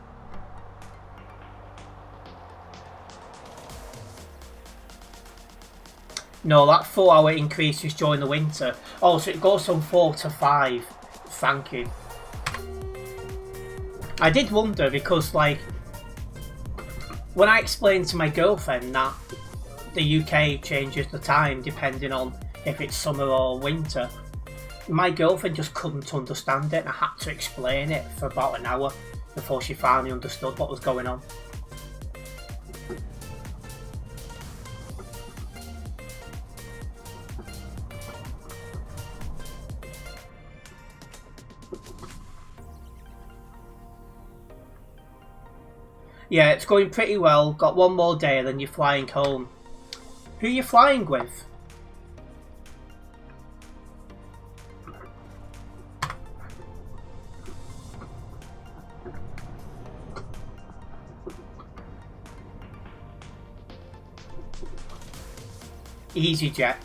No, that 4 hour increases during the winter. Oh, so it goes from 4 to 5. Thank you. I did wonder because, like, when I explained to my girlfriend that the UK changes the time depending on if it's summer or winter, my girlfriend just couldn't understand it and I had to explain it for about an hour before she finally understood what was going on. Yeah, it's going pretty well. Got one more day and then you're flying home. Who are you flying with? EasyJet.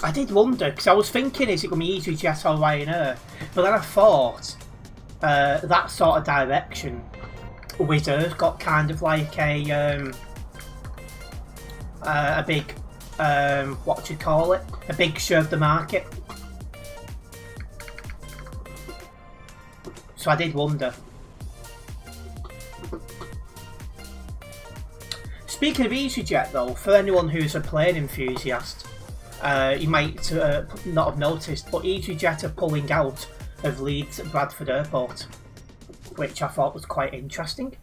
I did wonder because I was thinking, is it going to be EasyJet or Ryanair? But then I thought that sort of direction, Wizz Air's got kind of like a big what do you call it? A big share of the market. So I did wonder. Speaking of EasyJet though, for anyone who's a plane enthusiast, you might not have noticed, but EasyJet are pulling out of Leeds at Bradford Airport, which I thought was quite interesting.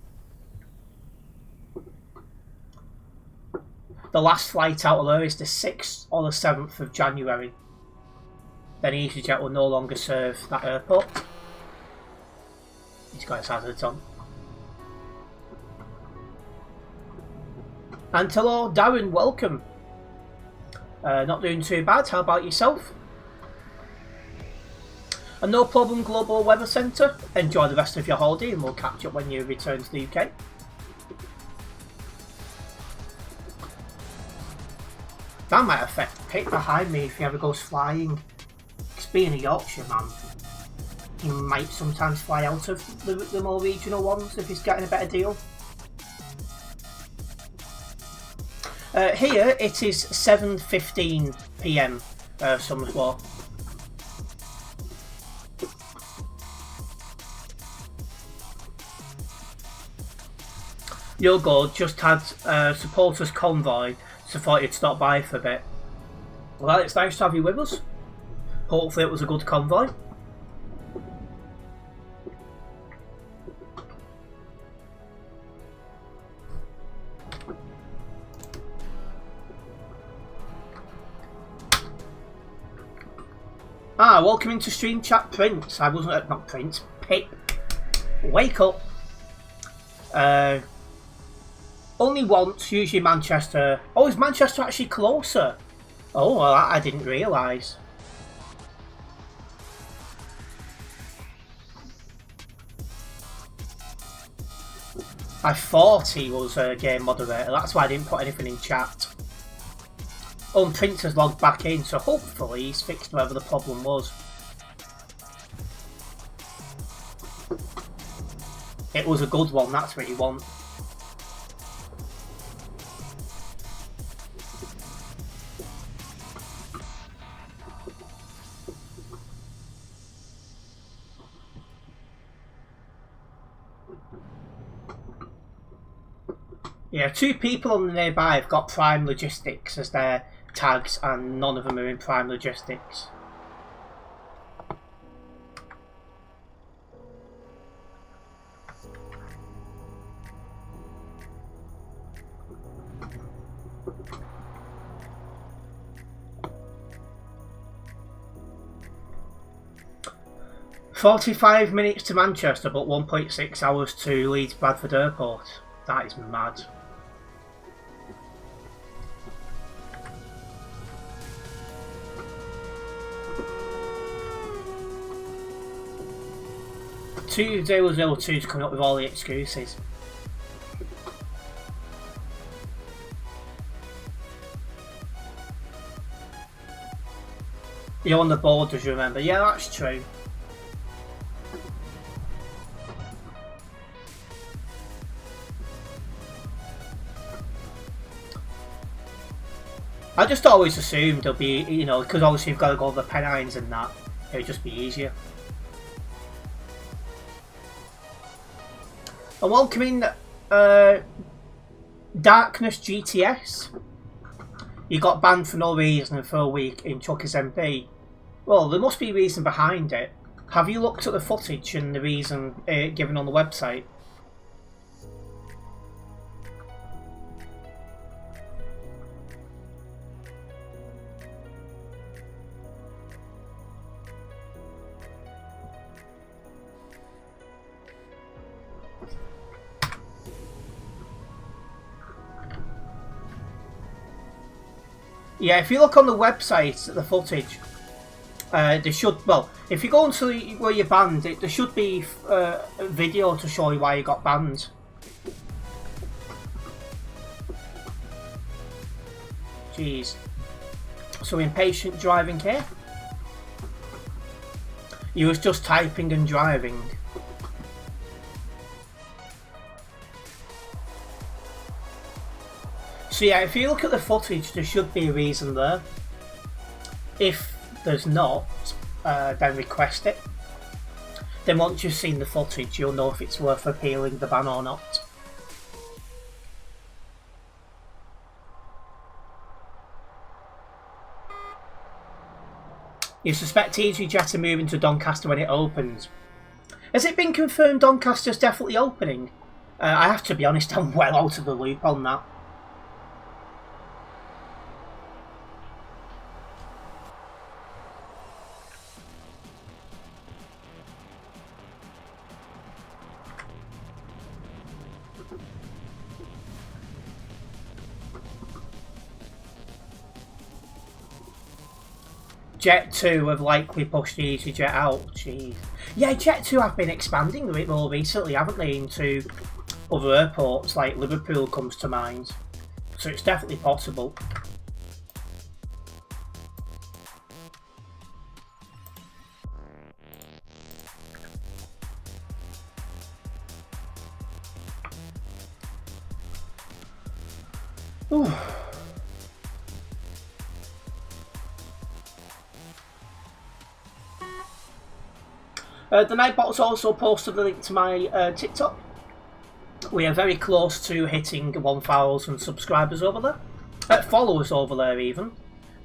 The last flight out of there is the 6th or the 7th of January. Then EasyJet will no longer serve that airport. He's got his hazards on. And hello Darren, welcome. Not doing too bad, how about yourself? And no problem Global Weather Centre. Enjoy the rest of your holiday and we'll catch up when you return to the UK. That might affect the pit behind me if he ever goes flying. Because being a Yorkshire man, he might sometimes fly out of the more regional ones if he's getting a better deal. Here it is 7:15 PM, Somersworth. You're good, just had supporters convoy, so thought you'd stop by for a bit. Well, it's nice to have you with us. Hopefully it was a good convoy. Ah, welcome into stream chat, Prince. I wasn't, not Prince, Pip. Wake up. Only once, usually Manchester. Oh, is Manchester actually closer? Oh, well, I didn't realise. I thought he was a game moderator, that's why I didn't put anything in chat. Oh, and Prince has logged back in, so hopefully he's fixed whatever the problem was. It was a good one, that's what you want. Yeah, 2 people on the nearby have got Prime Logistics as their tags, and none of them are in Prime Logistics. "45 minutes to Manchester, but 1.6 hours to Leeds Bradford Airport. That is mad." "2002's coming up with all the excuses. You're on the borders, remember? Yeah, that's true. I just always assumed there'll be, you know, because obviously you've got to go over the Pennines and that, it'll just be easier. And welcoming Darkness GTS. You got banned for no reason for a week in Chucky's MP. Well, there must be a reason behind it. Have you looked at the footage and the reason given on the website? Yeah, if you look on the website at the footage, there should, well, if you go into where you're banned, there should be a video to show you why you got banned. Jeez. So impatient driving here? You was just typing and driving. So yeah, if you look at the footage, there should be a reason there. If there's not, then request it. Then once you've seen the footage, you'll know if it's worth appealing the ban or not. You suspect EasyJet are moving to Doncaster when it opens. Has it been confirmed Doncaster's definitely opening? I have to be honest, I'm well out of the loop on that. Jet 2 have likely pushed EasyJet out. Jeez. Yeah, Jet 2 have been expanding a bit more recently, haven't they, into other airports, like Liverpool comes to mind. So it's definitely possible. Ooh. The Nightbot's also posted a link to my TikTok. We are very close to hitting 1,000 subscribers over there. Followers over there even.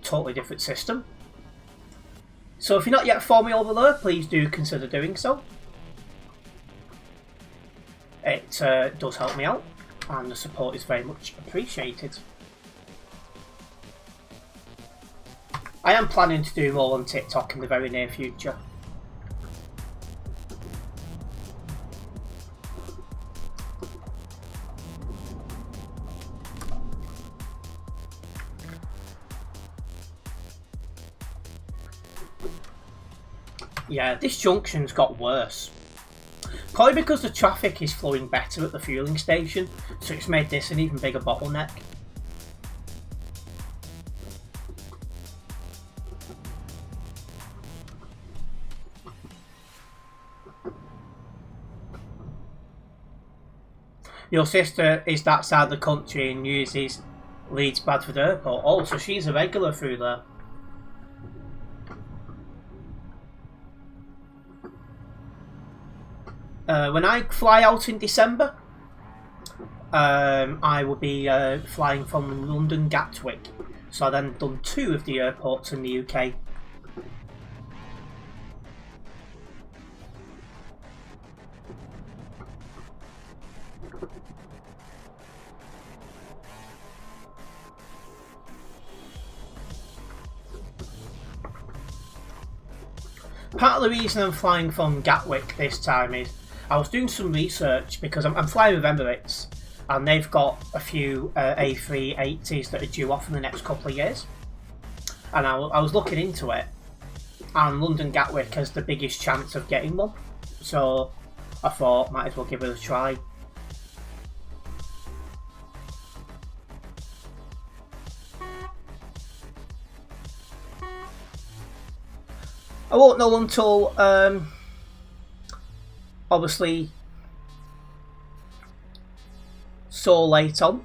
Totally different system. So if you're not yet following me over there, please do consider doing so. It does help me out, and the support is very much appreciated. I am planning to do more on TikTok in the very near future. Yeah, this junction's got worse. Probably because the traffic is flowing better at the fueling station, so it's made this an even bigger bottleneck. Your sister is that side of the country and uses Leeds Bradford Airport. Oh, so she's a regular through there. When I fly out in December, I would be flying from London Gatwick. So I then done 2 of the airports in the UK. Part of the reason I'm flying from Gatwick this time is I was doing some research because I'm flying with Emirates and they've got a few A380s that are due off in the next couple of years. And I was looking into it, and London Gatwick has the biggest chance of getting one. So I thought might as well give it a try. I won't know until, obviously, so late on.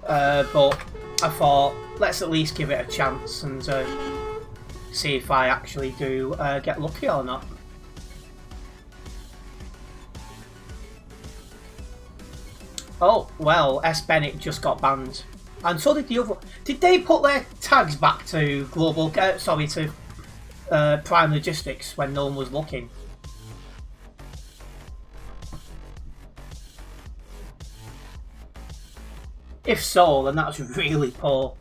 But I thought, let's at least give it a chance and see if I actually do get lucky or not. Oh, well, S. Bennett just got banned. And so did the other. Did they put their tags back to global? Sorry, to Prime Logistics when no one was looking? If so, then that's really poor.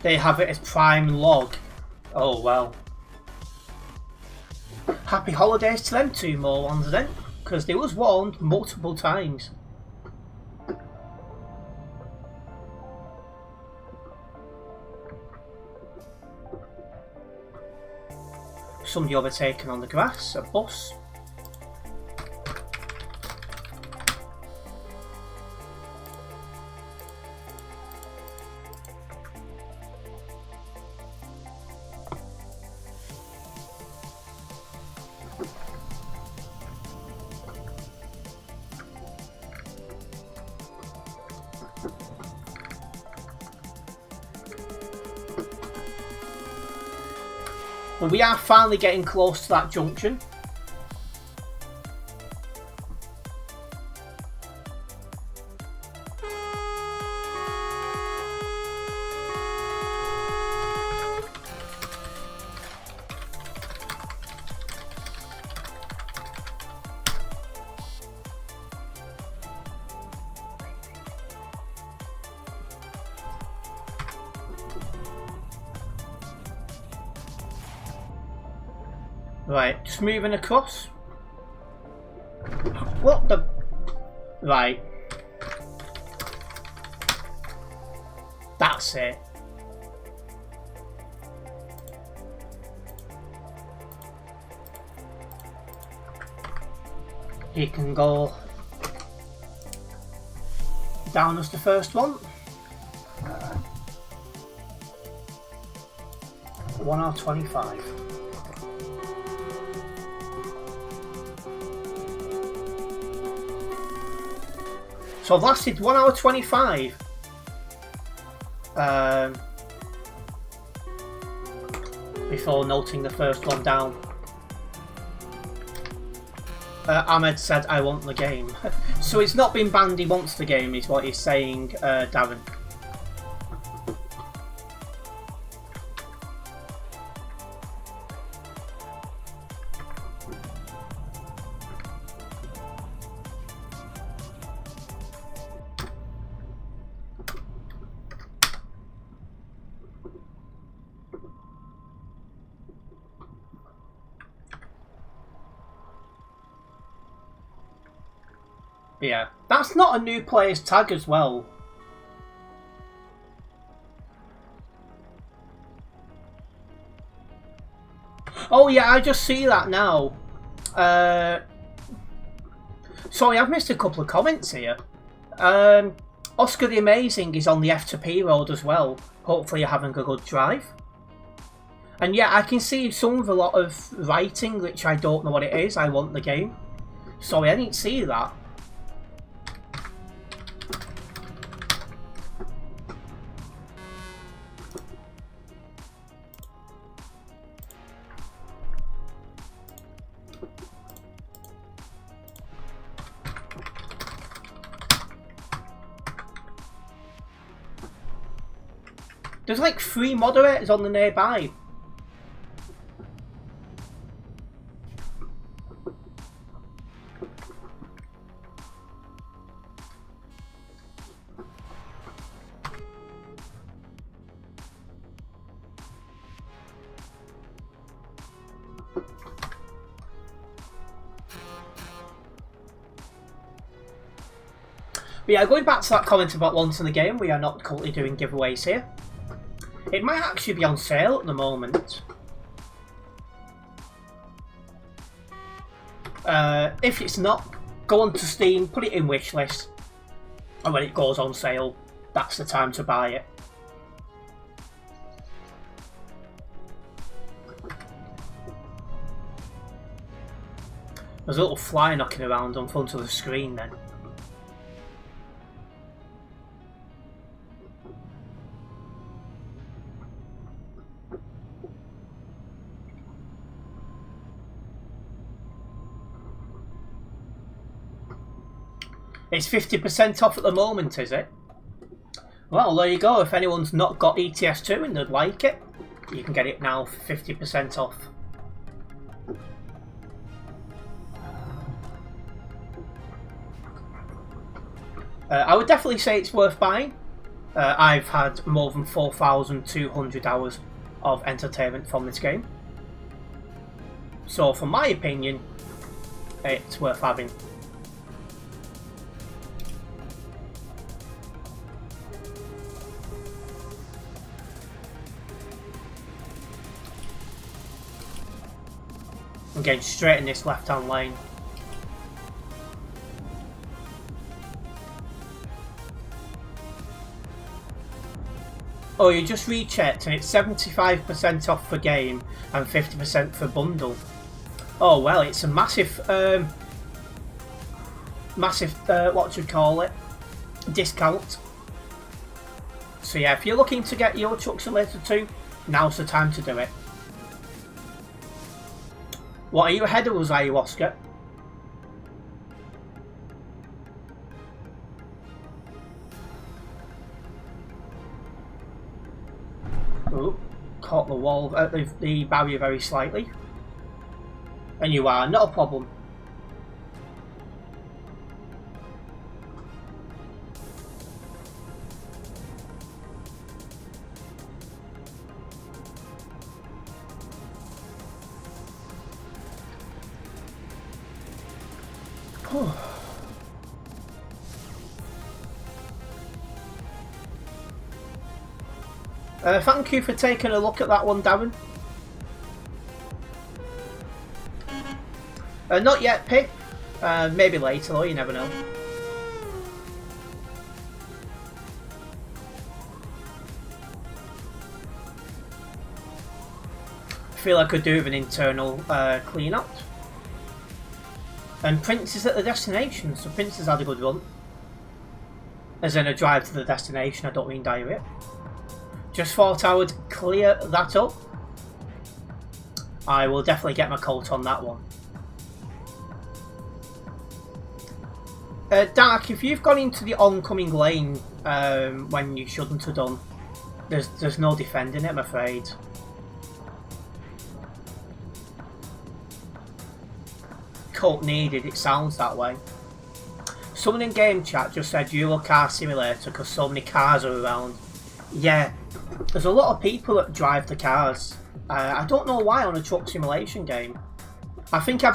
They have it as prime log. Oh well. Happy holidays to them 2 more ones then, because they was warned multiple times. Somebody overtaken on the grass, a bus. But we are finally getting close to that junction. Right, just moving across. What the? Right. That's it. He can go down as the first one. 1 hour 25. So I've lasted 1 hour 25. Before noting the first one down. Ahmed said, I want the game. So it's not been banned, he wants the game, is what he's saying, Darren. Yeah, that's not a new player's tag as well. Oh yeah, I just see that now. Sorry, I've missed a couple of comments here. Oscar the Amazing is on the F2P road as well. Hopefully you're having a good drive. And yeah, I can see some of a lot of writing which I don't know what it is. I want the game. Sorry, I didn't see that. There's like 3 moderators on the nearby. But yeah, going back to that comment about launching the game, we are not currently doing giveaways here. It might actually be on sale at the moment. If it's not, go onto Steam, put it in wishlist, and when it goes on sale, that's the time to buy it. There's a little fly knocking around on front of the screen then. It's 50% off at the moment, is it? Well, there you go. If anyone's not got ETS2 and they'd like it, you can get it now for 50% off. I would definitely say it's worth buying. I've had more than 4,200 hours of entertainment from this game. So, from my opinion, it's worth having. I'm getting straight in this left-hand lane. Oh, you just rechecked and it's 75% off for game and 50% for bundle. Oh well, it's a massive, what do you call it, discount. So yeah, if you're looking to get Euro Truck Simulator 2, now's the time to do it. What, are you ahead of us, are you, Oscar? Oh, caught the wall, the barrier very slightly. And you are, not a problem. Thank you for taking a look at that one, Darren. Not yet, Pip. Maybe later, though, you never know. I feel I could do with an internal clean up. And Prince is at the destination, so Prince has had a good run. As in a drive to the destination, I don't mean diarrhea. Just thought I would clear that up. I will definitely get my coat on that one. Dark, if you've gone into the oncoming lane when you shouldn't have done, there's no defending it, I'm afraid. Coat needed, it sounds that way. Someone in game chat just said Euro Car Simulator because so many cars are around. Yeah, there's a lot of people that drive the cars. I don't know why on a truck simulation game. I think in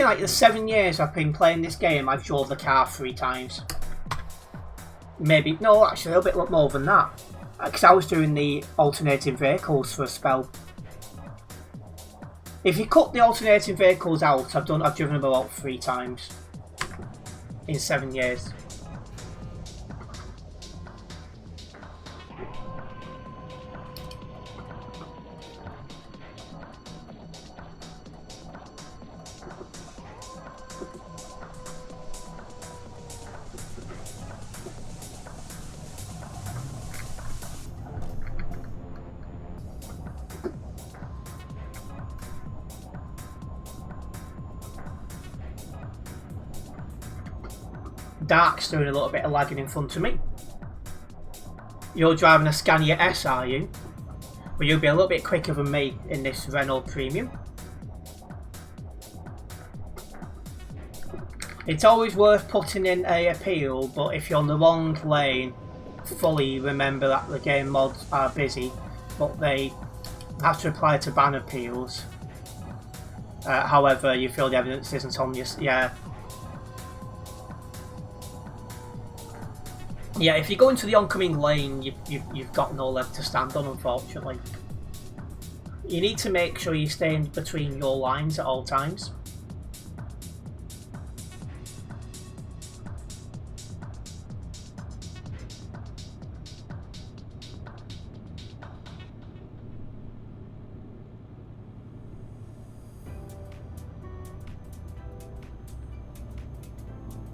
like the 7 years I've been playing this game, I've drove the car 3 times. Maybe, no, actually a little bit more than that. Because I was doing the alternating vehicles for a spell. If you cut the alternating vehicles out, I've driven them about 3 times in 7 years. Dark's doing a little bit of lagging in front of me. You're driving a Scania S, are you? But you'll be a little bit quicker than me in this Renault Premium. It's always worth putting in a appeal, but if you're on the wrong lane, fully remember that the game mods are busy, but they have to apply to ban appeals. However, you feel the evidence isn't on your... Yeah, if you go into the oncoming lane, you've got no leg to stand on, unfortunately. You need to make sure you stay in between your lines at all times.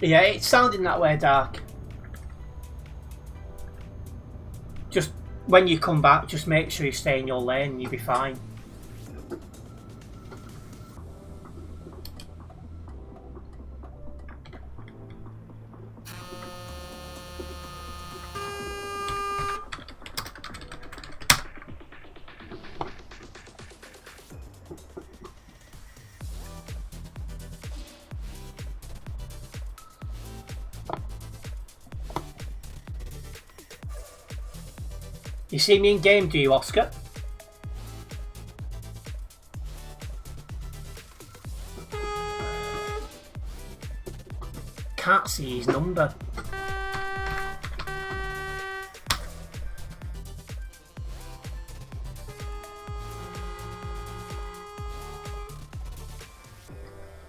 Yeah, it's sounding that way, Dark. Just when you come back, just make sure you stay in your lane and you'll be fine. You see me in game, do you, Oscar? Can't see his number.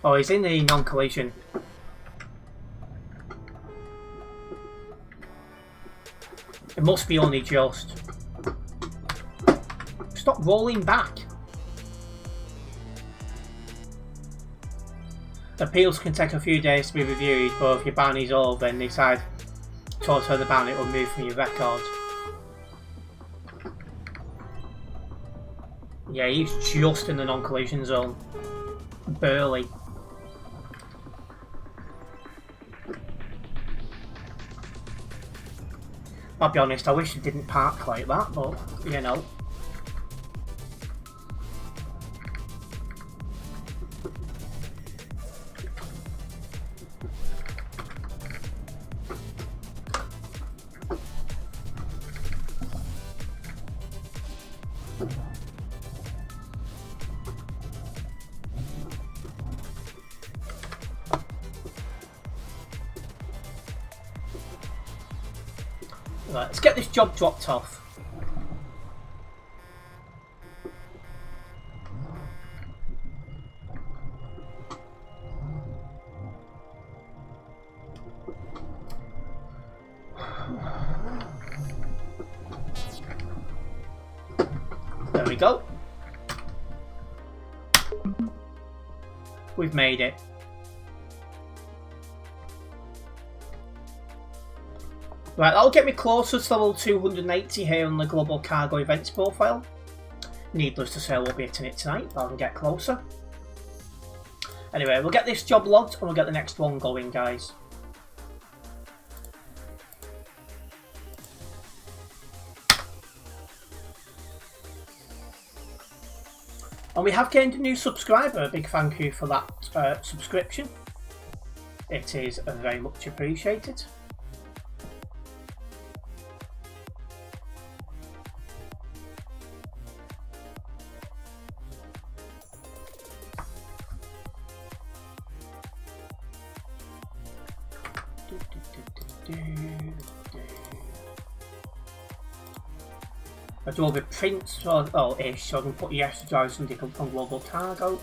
Oh, he's in the non-collision. It must be only just. Stop rolling back. Appeals can take a few days to be reviewed, but if your ban is over and decide to alter the ban, it will move from your record. Yeah, he's just in the non-collision zone. Barely. I'll be honest, I wish he didn't park like that, but, you know. Right, let's get this job dropped off. There we go. We've made it. Right, that'll get me closer to level 280 here on the Global Cargo Events profile. Needless to say, I won't be hitting it tonight, but I can get closer. Anyway, we'll get this job logged and we'll get the next one going, guys. And we have gained a new subscriber. A big thank you for that subscription. It is very much appreciated. I do all the prints, oh, ish, so I can put yes to drive something on Global Cargo.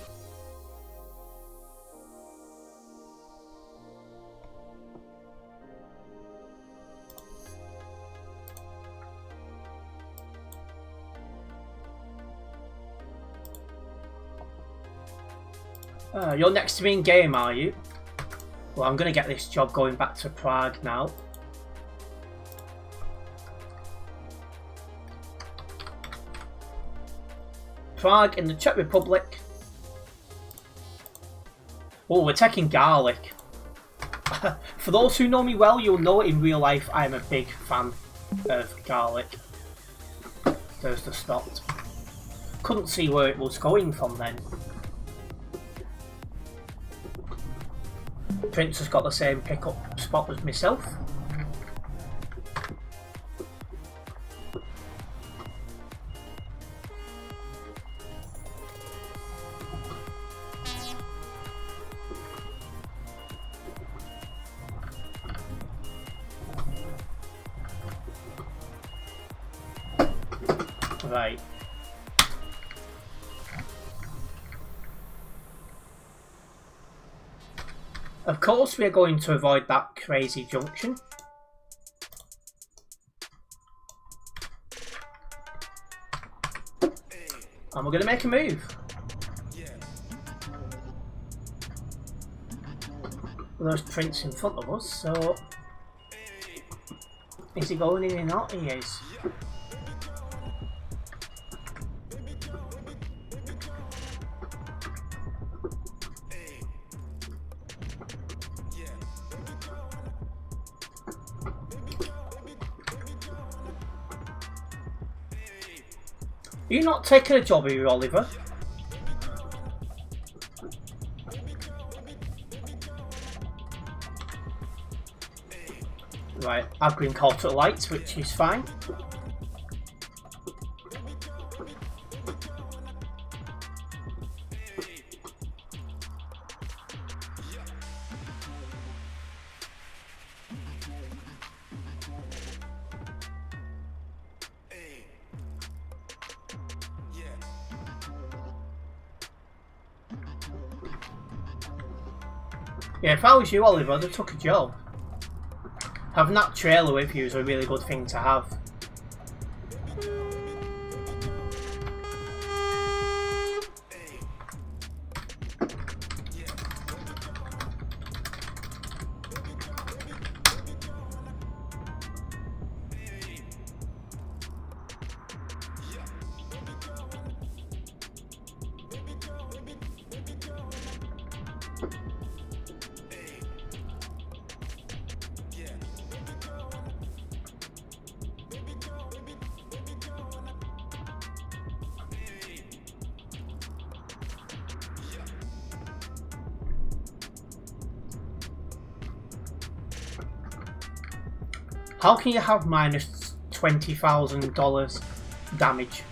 You're next to me in game, are you? Well, I'm going to get this job going back to Prague now. Prague in the Czech Republic. Oh, we're taking garlic. For those who know me well, you'll know in real life I'm a big fan of garlic. There's the stopped. Couldn't see where it was going from then. Prince has got the same pickup spot as myself. Right. Of course we're going to avoid that crazy junction. And we're going to make a move. Well, there's Prince in front of us, so... Is he going in or not? He is. Are you not taking a job here, Oliver? Right, I've been called to the lights, which is fine. Yeah, if I was you, Oliver, I'd have took a job. Having that trailer with you is a really good thing to have. How can you have minus $20,000 damage?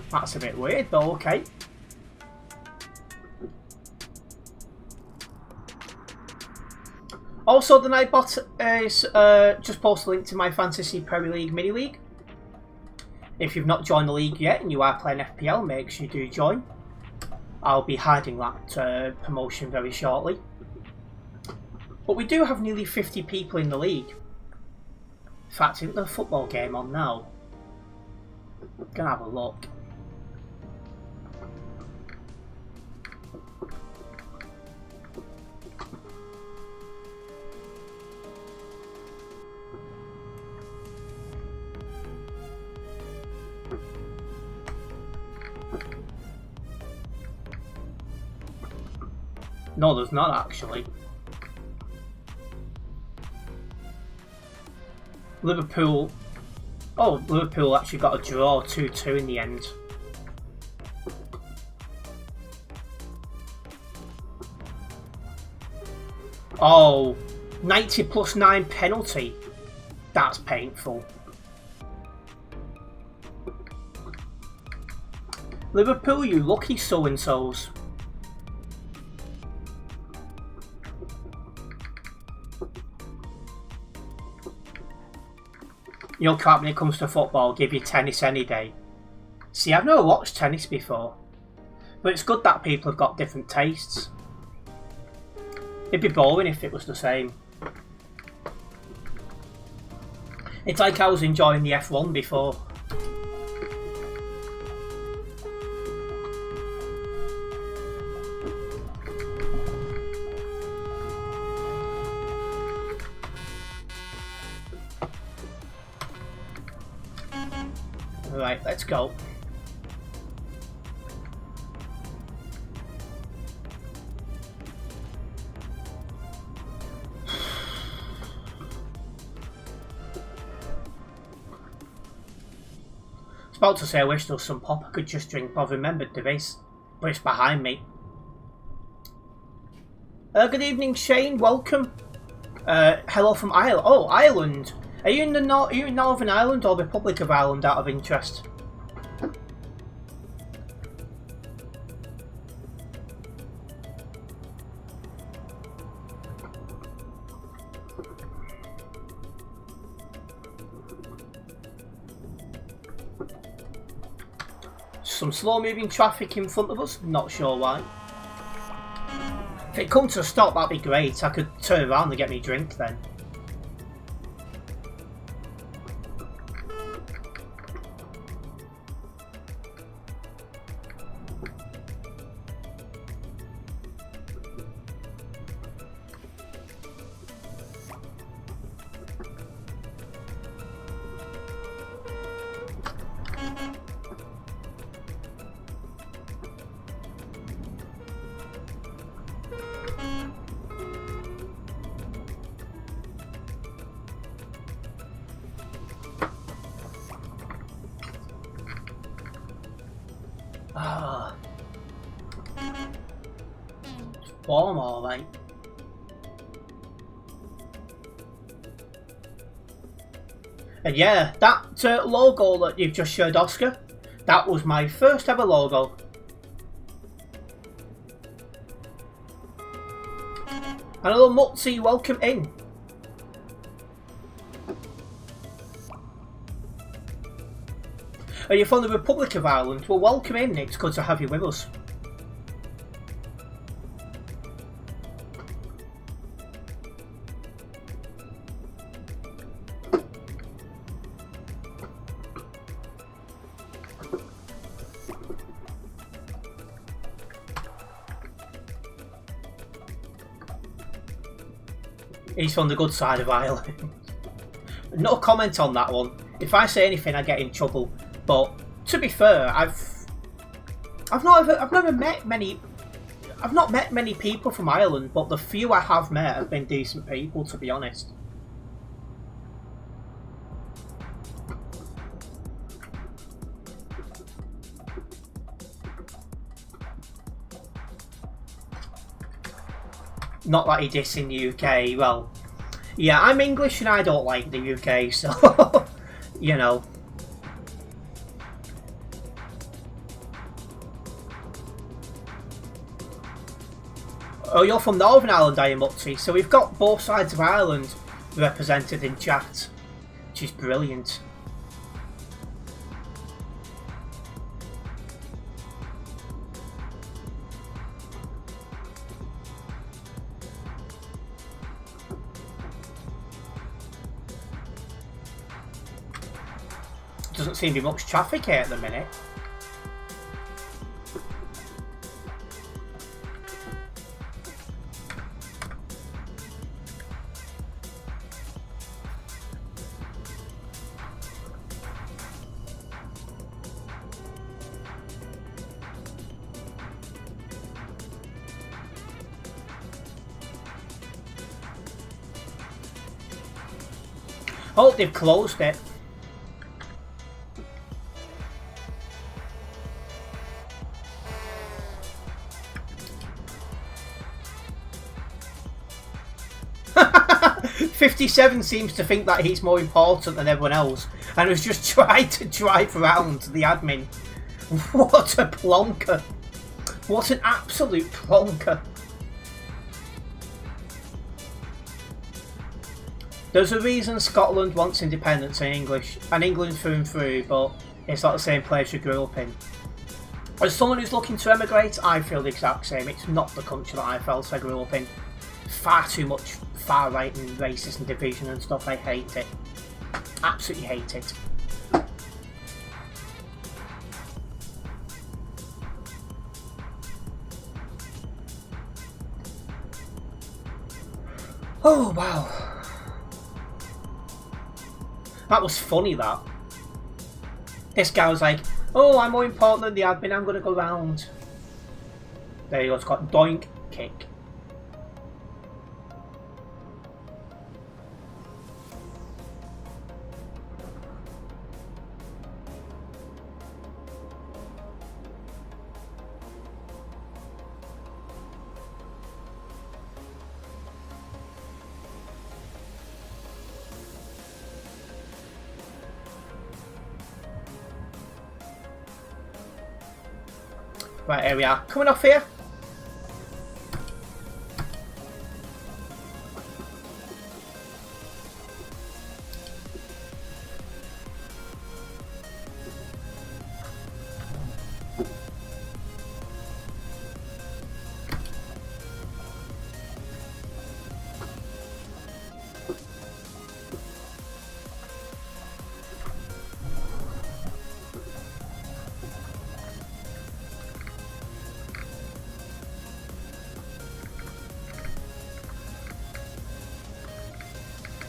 That's a bit weird, but okay. Also, the Nightbot is just post a link to my Fantasy Premier League mini league. If you've not joined the league yet and you are playing FPL, make sure you do join. I'll be hiding that promotion very shortly. But we do have nearly 50 people in the league. In fact, isn't there a football game on now? I'm gonna have a look. No, there's not actually. Liverpool. Oh, Liverpool actually got a draw 2-2 in the end. Oh, 90 plus 9 penalty. That's painful. Liverpool, you lucky so-and-sos. You know, Carp, when it comes to football, give you tennis any day. See, I've never watched tennis before. But it's good that people have got different tastes. It'd be boring if it was the same. It's like I was enjoying the F1 before. Right, let's go. About to say I wish there was some pop I could just drink, but I've remembered there is. But it's behind me. Good evening, Shane. Welcome. Hello from Ireland. Oh, Ireland. Are you in Northern Ireland or Republic of Ireland out of interest? Some slow moving traffic in front of us, not sure why. If it comes to a stop, that'd be great. I could turn around and get me a drink then. Warm, alright. And yeah, that logo that you've just showed, Oscar, that was my first ever logo. Hello, Mutzi, welcome in. Are you from the Republic of Ireland? Well, welcome in, it's good to have you with us. He's from the good side of Ireland. No comment on that one. If I say anything, I get in trouble. But to be fair, I've never met many. I've not met many people from Ireland, but the few I have met have been decent people, to be honest. Not that he dissing the UK. Well, yeah, I'm English and I don't like the UK, so you know. Oh, you're from Northern Ireland, are you, Mutzi? So we've got both sides of Ireland represented in chat, which is brilliant. Doesn't seem to be much traffic here at the minute. Oh, they've closed it. '57 seems to think that he's more important than everyone else and has just tried to drive around the admin. What a plonker. What an absolute plonker. There's a reason Scotland wants independence in English, and England through and through, but it's not the same place you grew up in. As someone who's looking to emigrate, I feel the exact same. It's not the country that I felt I grew up in. Far too much far right and racist and division and stuff. I hate it. Absolutely hate it. Oh wow. That was funny, that. This guy was like, oh, I'm more important than the admin, I'm going to go round. There he goes, got doink, kick. Right, here we are. Coming off here.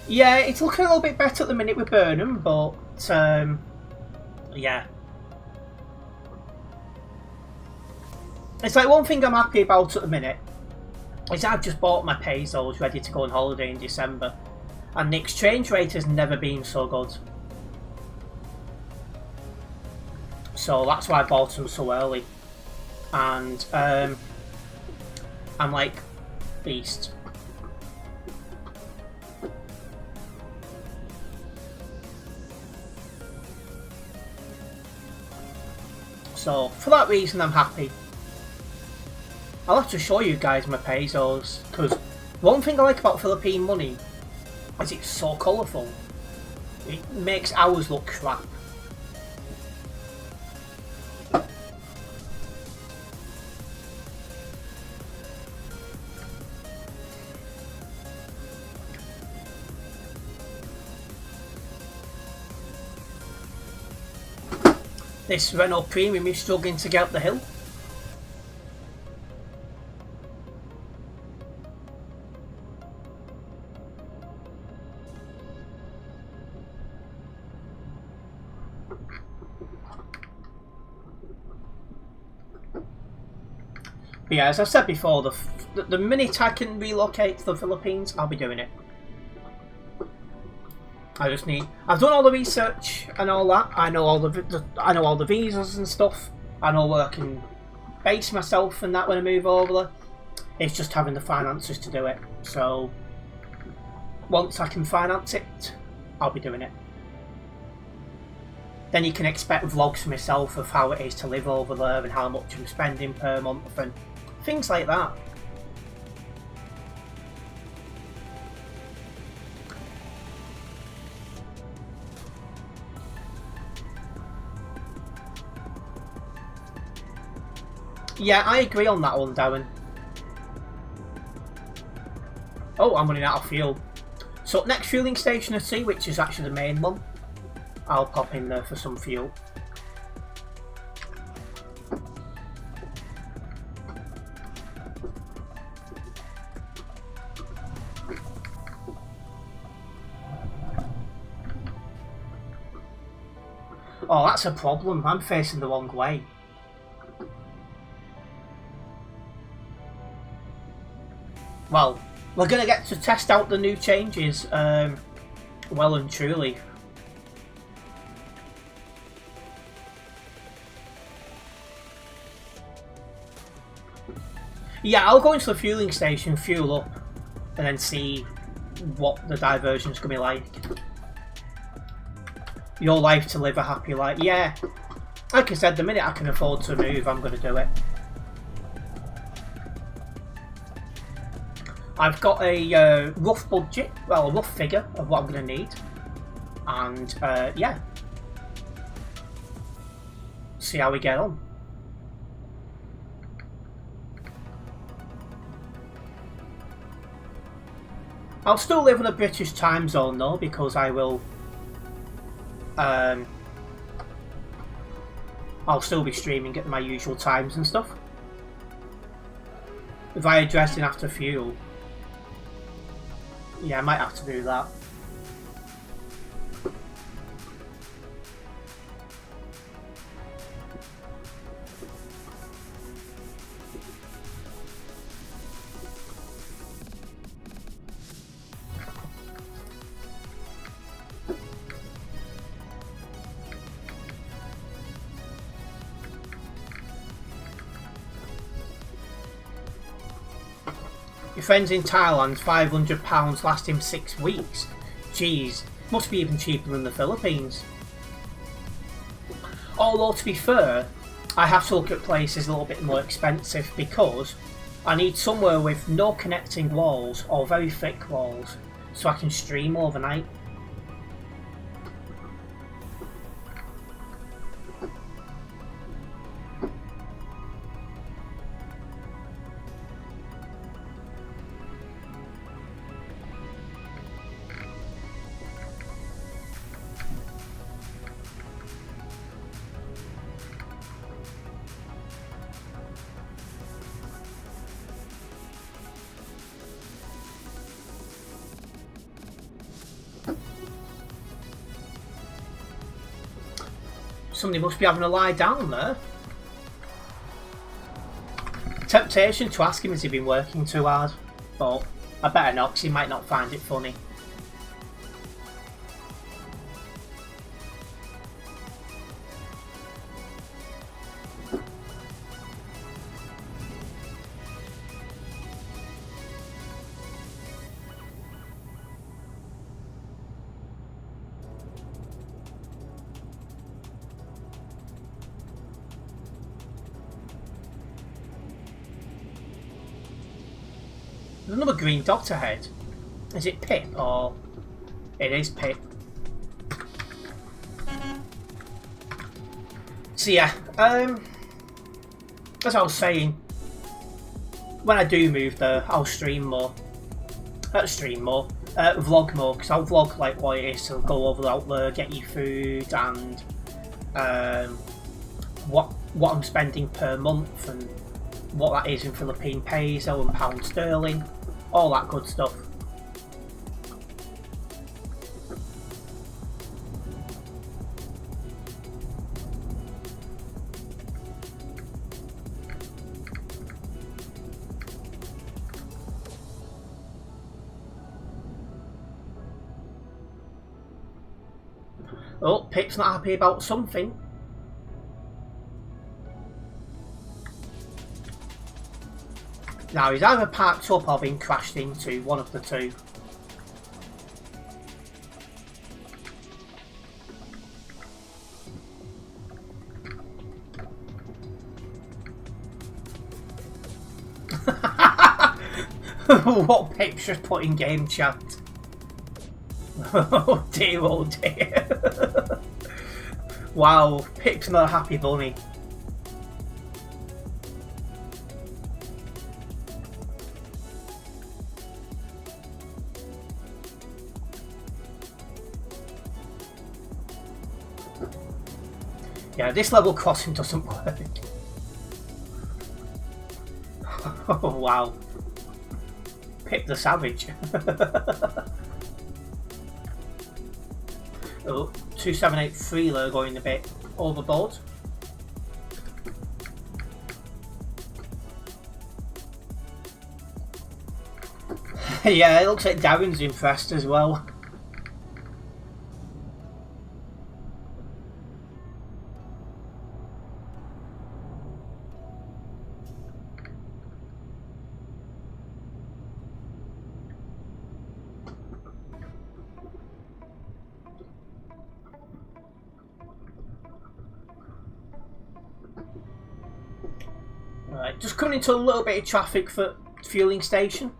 Yeah, it's looking a little bit better at the minute with Burnham, but yeah. It's like one thing I'm happy about at the minute is I've just bought my pesos ready to go on holiday in December, and the exchange rate has never been so good. So that's why I bought them so early, and I'm like beast. So for that reason I'm happy. I'll have to show you guys my pesos, because one thing I like about Philippine money is it's so colourful. It makes ours look crap. This Renault Premium is struggling to get up the hill. But yeah, as I said before, the minute I can relocate to the Philippines, I'll be doing it. I've done all the research and all that. I know all the visas and stuff. I know where I can base myself and that when I move over there. It's just having the finances to do it. So once I can finance it, I'll be doing it. Then you can expect vlogs for myself of how it is to live over there and how much I'm spending per month and things like that. Yeah, I agree on that one, Darren. Oh, I'm running out of fuel. So next fueling station I see, which is actually the main one, I'll pop in there for some fuel. Oh, that's a problem. I'm facing the wrong way. Well, we're going to get to test out the new changes well and truly. Yeah, I'll go into the fueling station, fuel up, and then see what the diversion's going to be like. Your life to live a happy life. Yeah, like I said, the minute I can afford to move, I'm going to do it. I've got a rough budget, well, a rough figure of what I'm going to need, and yeah, see how we get on. I'll still live in a British time zone though, because I will. I'll still be streaming at my usual times and stuff. If I address in after fuel. Yeah, I might have to do that. Your friend's in Thailand, £500 last him 6 weeks. Jeez, must be even cheaper than the Philippines. Although to be fair, I have to look at places a little bit more expensive because I need somewhere with no connecting walls or very thick walls so I can stream overnight. Somebody must be having a lie down there. Temptation to ask him has he been working too hard, but I better not because he might not find it funny. There's another green dot ahead. Is it Pip or... It is Pip. So yeah, as I was saying, when I do move there, I'll stream more. Vlog more, because I'll vlog like what it is, so go over out there, get you food and what I'm spending per month and what that is in Philippine peso and pound sterling, all that good stuff. Oh, Pip's not happy about something. Now, he's either parked up or been crashed into, one of the two. What Pip's just put in game chat. Oh dear. Wow, Pip's not a happy bunny. Yeah, this level crossing doesn't work. Oh wow. Pip the Savage. Oh, 2783 there going a bit overboard. Yeah, it looks like Darren's impressed as well. Right, just coming into a little bit of traffic for fueling station.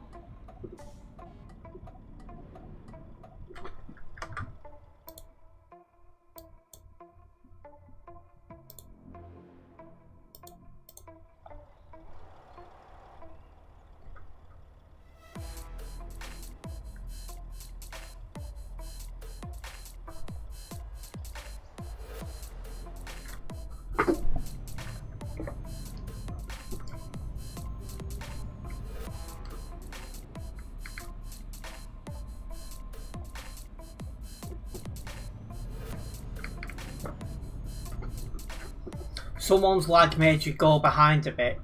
Someone's lag made you go behind a bit.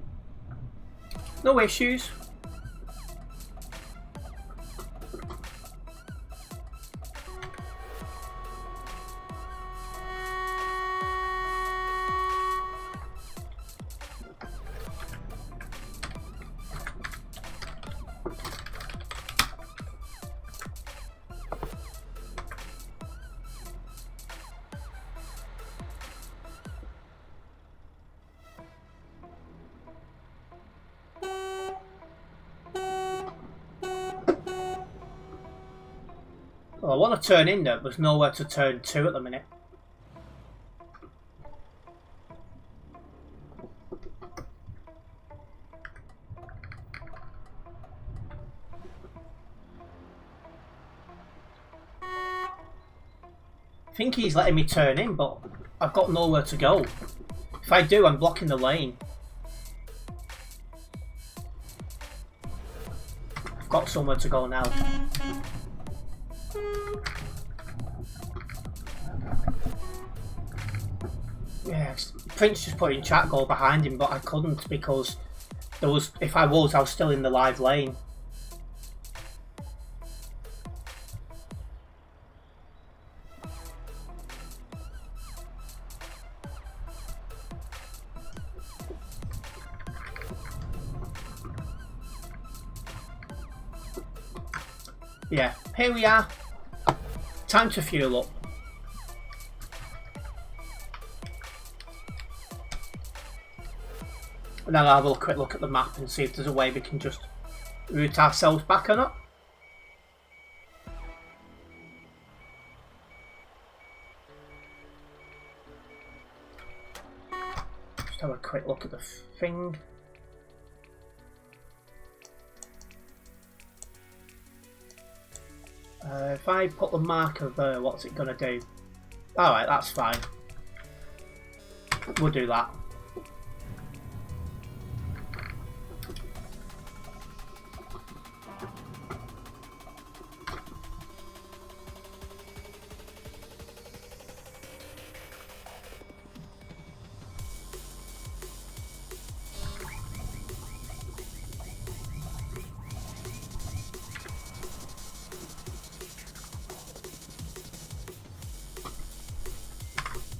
No issues. Well, I want to turn in there, but there's nowhere to turn to at the minute. I think he's letting me turn in, but I've got nowhere to go. If I do, I'm blocking the lane. I've got somewhere to go now. Yes, Prince just put in chat go behind him, but I couldn't because there was. If I was still in the live lane. Yeah, here we are. Time to fuel up. And then I'll have a quick look at the map and see if there's a way we can just route ourselves back or not. Just have a quick look at the thing. If I put the marker there, what's it going to do? Alright, that's fine. We'll do that.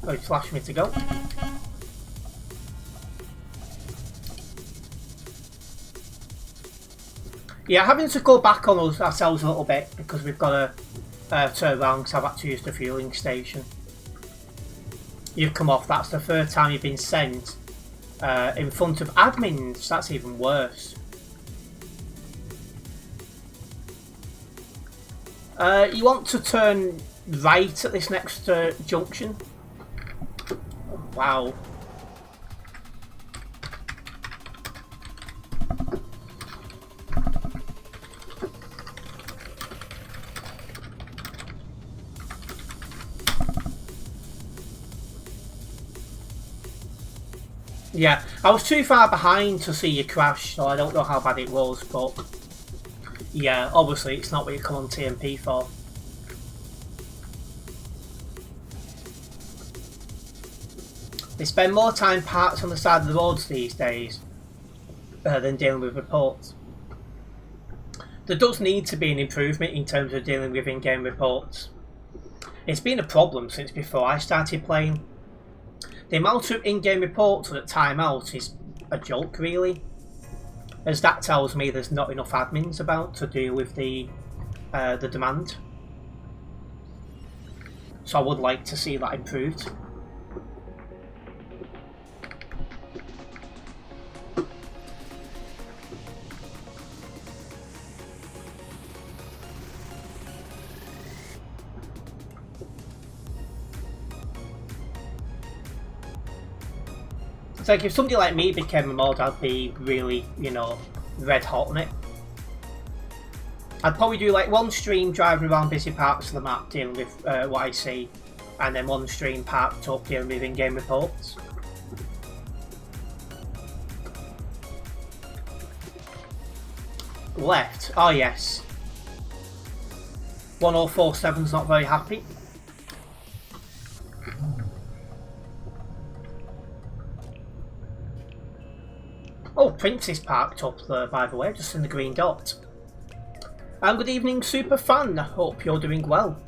Oh, he's flashing me to go. Yeah, having to go back on ourselves a little bit because we've got to turn around because I've had to use the fueling station. You've come off, that's the third time you've been sent in front of admins. That's even worse. You want to turn right at this next junction. Wow. Yeah, I was too far behind to see you crash, so I don't know how bad it was, but yeah, obviously it's not what you come on TMP for. They spend more time parked on the side of the roads these days than dealing with reports. There does need to be an improvement in terms of dealing with in-game reports. It's been a problem since before I started playing. The amount of in-game reports at timeout is a joke, really, as that tells me there's not enough admins about to deal with the demand. So I would like to see that improved. It's like if somebody like me became a mod, I'd be really, you know, red hot on it. I'd probably do like one stream driving around busy parts of the map dealing with what I see, and then one stream parked up dealing with in-game reports. Left, oh yes. 1047's not very happy. Oh, Prince is parked up there, by the way, just in the green dot. And good evening, super fan. I hope you're doing well.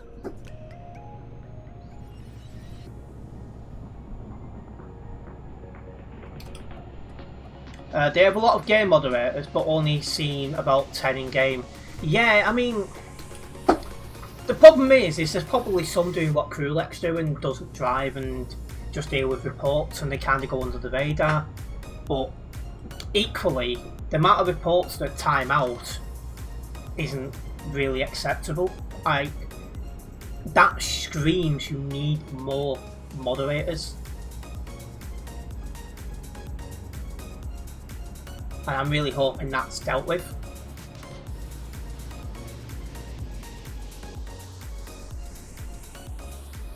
They have a lot of game moderators, but only seen about 10 in game. Yeah, I mean, the problem is there's probably some doing what Krulek's do and doesn't drive and just deal with reports, and they kind of go under the radar. But equally, the amount of reports that time out isn't really acceptable. that screams you need more moderators. And I'm really hoping that's dealt with.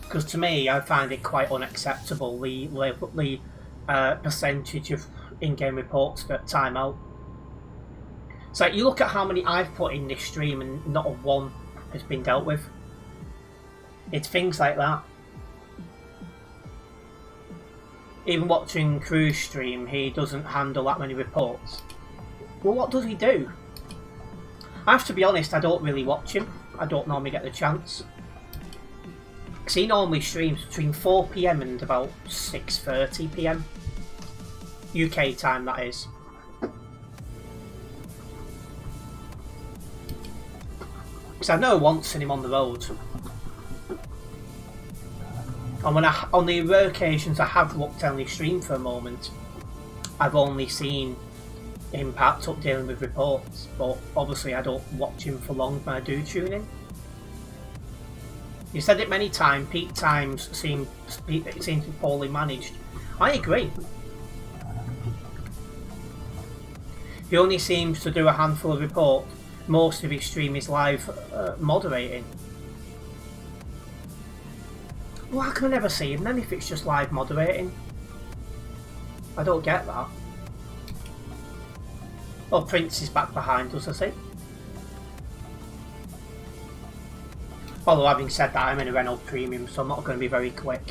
Because to me, I find it quite unacceptable, the percentage of in-game reports that time out. So you look at how many I've put in this stream and not a one has been dealt with. It's things like that. Even watching Crew's stream, he doesn't handle that many reports. Well, what does he do? I have to be honest, I don't really watch him. I don't normally get the chance. Because he normally streams between 4 PM and about 6:30 PM. UK time, that is. Because I've never once seen him on the road. And on the rare occasions I have looked on his stream for a moment, I've only seen him packed up dealing with reports. But obviously I don't watch him for long when I do tune in. You said it many times, peak times seem to be poorly managed. I agree. He only seems to do a handful of reports. Most of his stream is live moderating. Well, how can I never see him then if it's just live moderating? I don't get that. Oh, Prince is back behind us, I see. Although having said that, I'm in a Renault Premium, so I'm not going to be very quick.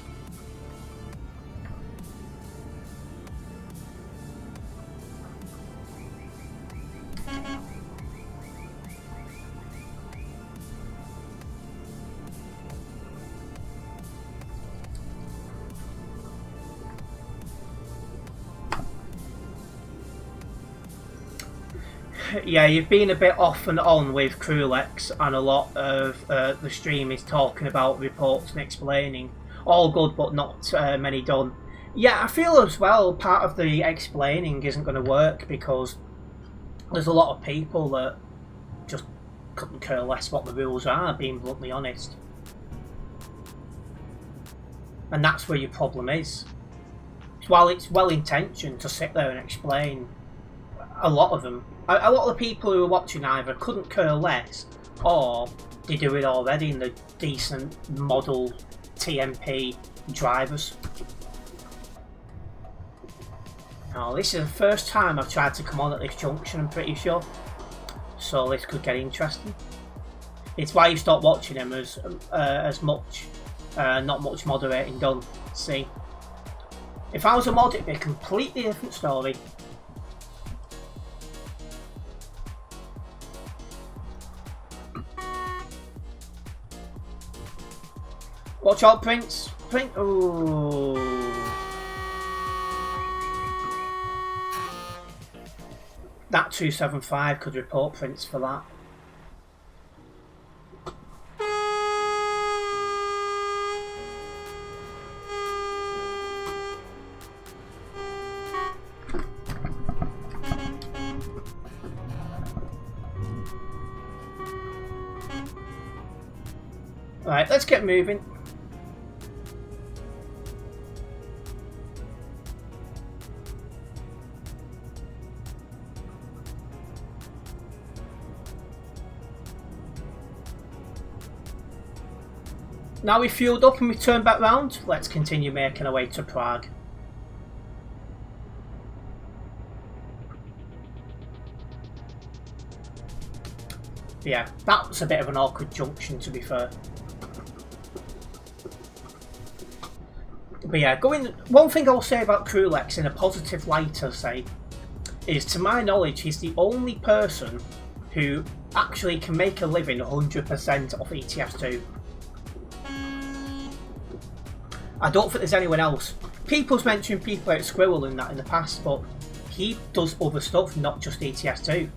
Yeah, you've been a bit off and on with Crewlex, and a lot of the stream is talking about reports and explaining. All good, but not many done. Yeah, I feel as well part of the explaining isn't going to work because there's a lot of people that just couldn't care less what the rules are, being bluntly honest. And that's where your problem is. While it's well intentioned to sit there and explain, a lot of the people who are watching either couldn't care less, or they do it already in the decent model TMP drivers. Now, this is the first time I've tried to come on at this junction, I'm pretty sure. So this could get interesting. It's why you stop watching them as much. Not much moderating done. See, if I was a mod, it'd be a completely different story. Watch out, Prince. Ooh. That 275 could report Prince for that. Right, let's get moving. Now we've fueled up and we turn back round, let's continue making our way to Prague. Yeah, that was a bit of an awkward junction, to be fair. But yeah, one thing I'll say about Crewlex in a positive light, I'll say, is to my knowledge he's the only person who actually can make a living 100% off ETS2. I don't think there's anyone else. People's mentioned people like Squirrel and that in the past, but he does other stuff, not just ETS2.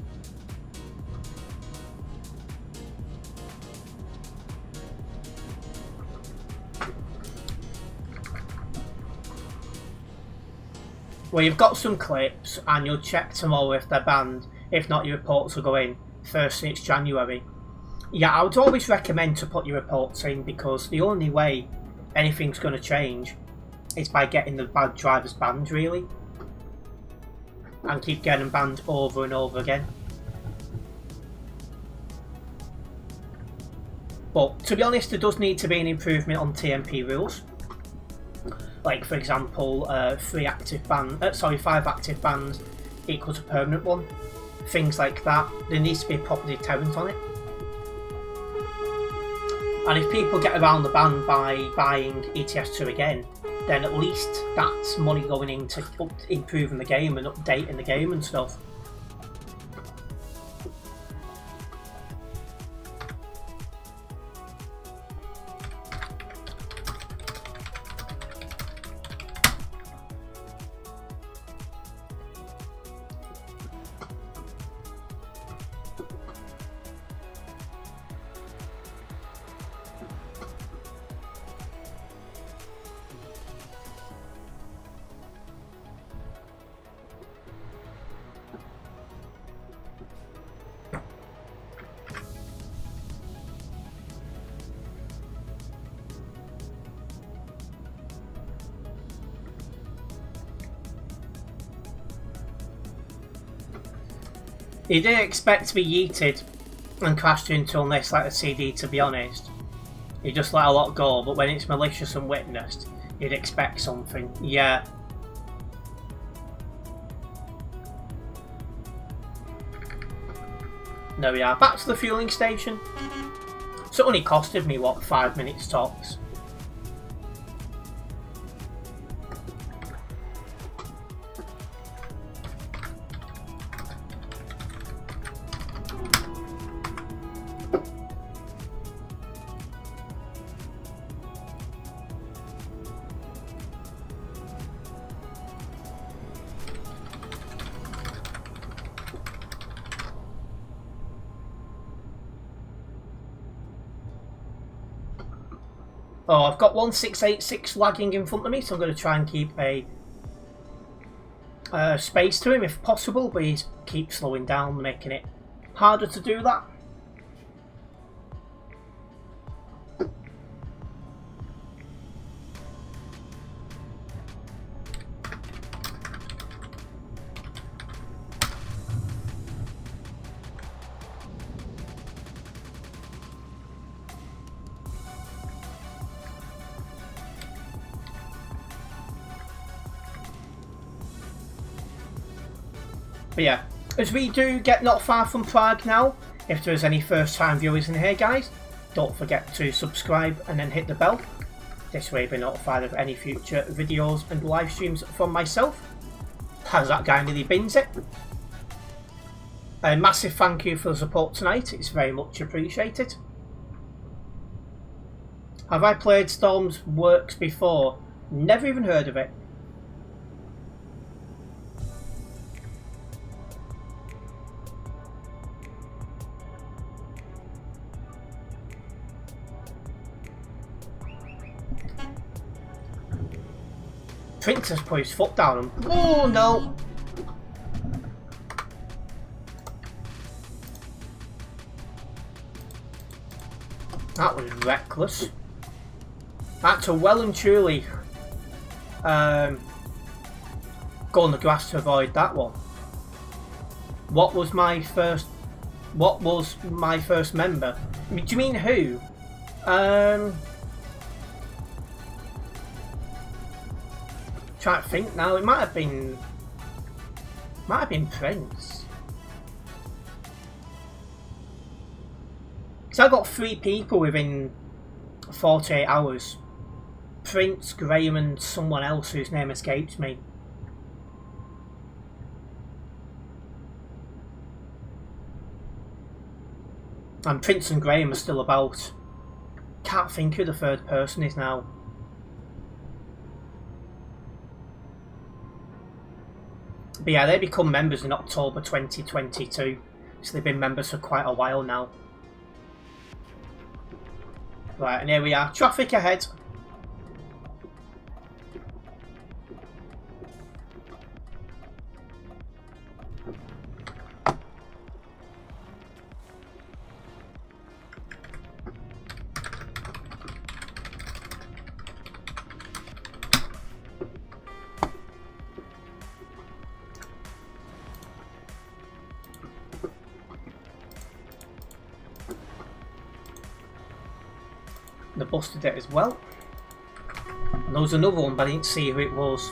Well, you've got some clips and you'll check tomorrow if they're banned. If not, your reports will go in. First thing it's January. Yeah, I would always recommend to put your reports in, because the only way anything's going to change is by getting the bad drivers banned, really. And keep getting them banned over and over again. But to be honest, there does need to be an improvement on TMP rules. Like, for example, 5 active bans equals a permanent one. Things like that. There needs to be a proper deterrent on it. And if people get around the ban by buying ETS2 again, then at least that's money going into improving the game and updating the game and stuff. You didn't expect to be yeeted and crashed into unless like a CD, to be honest. You just let a lot go, but when it's malicious and witnessed, you'd expect something. Yeah. There we are, back to the fueling station. So it only costed me, what, 5 minutes tops. Oh, I've got 1686 lagging in front of me, so I'm going to try and keep a space to him if possible, but he keeps slowing down, making it harder to do that. But yeah, as we do get not far from Prague now, if there's any first time viewers in here, guys, don't forget to subscribe and then hit the bell. This way you'll be notified of any future videos and live streams from myself. How's that guy nearly bins it? A massive thank you for the support tonight, it's very much appreciated. Have I played Storm's Works before? Never even heard of it. Prince has put his foot down and... Oh no! That was reckless. Had to well and truly go on the grass to avoid that one. What was my first member? I mean, do you mean who? Trying to think now. It might have been Prince. So I got 3 people within 48 hours. Prince, Graham and someone else whose name escapes me. And Prince and Graham are still about. Can't think who the third person is now. But yeah, they become members in October 2022. So they've been members for quite a while now. Right, and here we are. Traffic ahead. They busted it as well. And there was another one, but I didn't see who it was.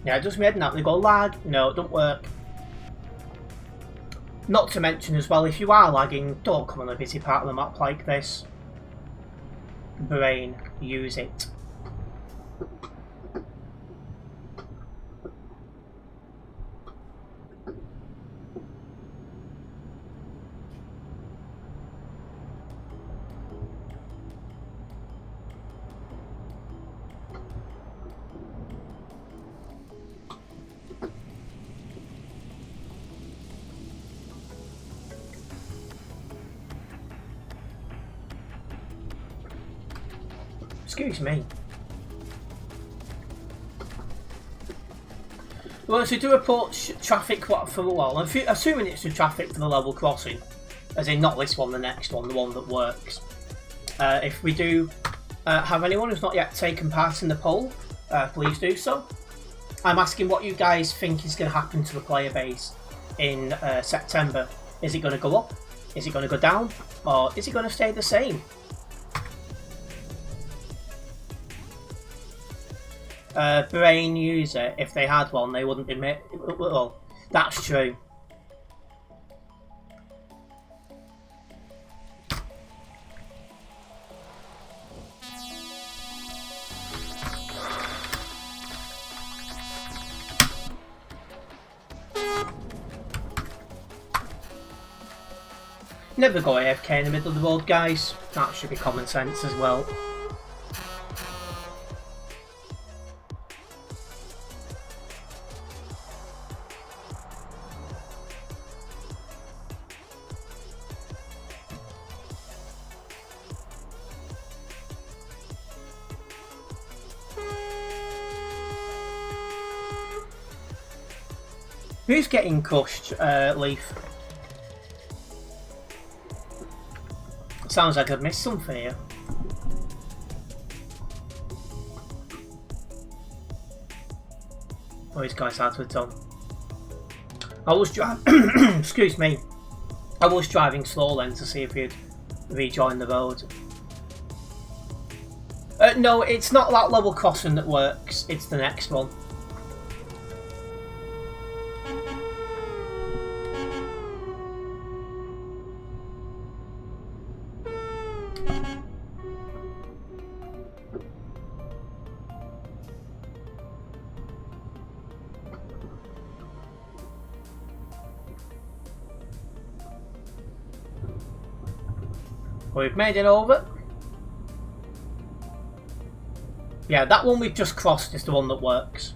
Yeah, it does me head now. They go lag. No, it don't work. Not to mention as well, if you are lagging, don't come on a busy part of the map like this. Brain, use it. Excuse me. Well, so do report traffic for the wall. I'm assuming it's the traffic for the level crossing, as in not this one, the next one, the one that works. If we do have anyone who's not yet taken part in the poll, please do so. I'm asking what you guys think is going to happen to the player base in September. Is it going to go up? Is it going to go down? Or is it going to stay the same? Brain user, if they had one, they wouldn't be made. Well, that's true. Never go AFK in the middle of the road, guys. That should be common sense as well. Who's getting crushed, Leaf? Sounds like I've missed something here. Oh, these guys had it on. I was driving. Excuse me. I was driving slow then to see if he'd rejoin the road. No, it's not that level crossing that works. It's the next one. We've made it over. Yeah, that one we've just crossed is the one that works.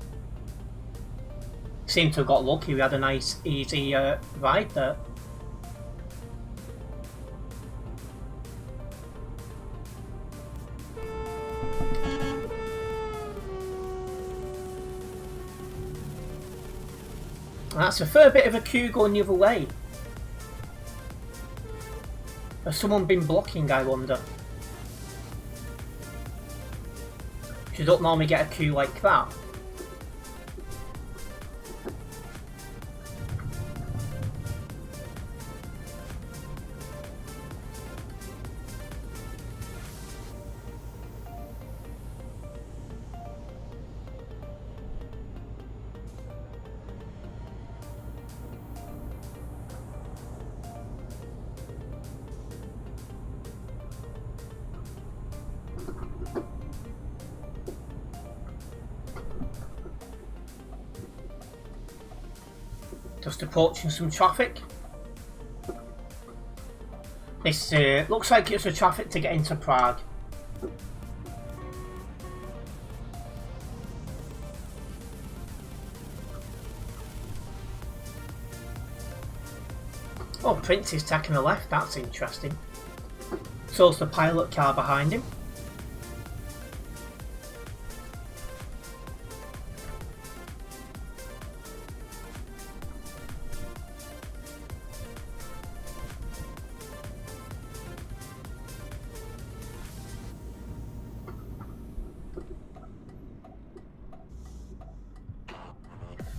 Seemed to have got lucky, we had a nice easy ride there. That's a fair bit of a queue going the other way. Has someone been blocking, I wonder? You don't normally get a queue like that. Just approaching some traffic. This looks like it's the traffic to get into Prague. Oh, Prince is taking a left, that's interesting. So's the pilot car behind him.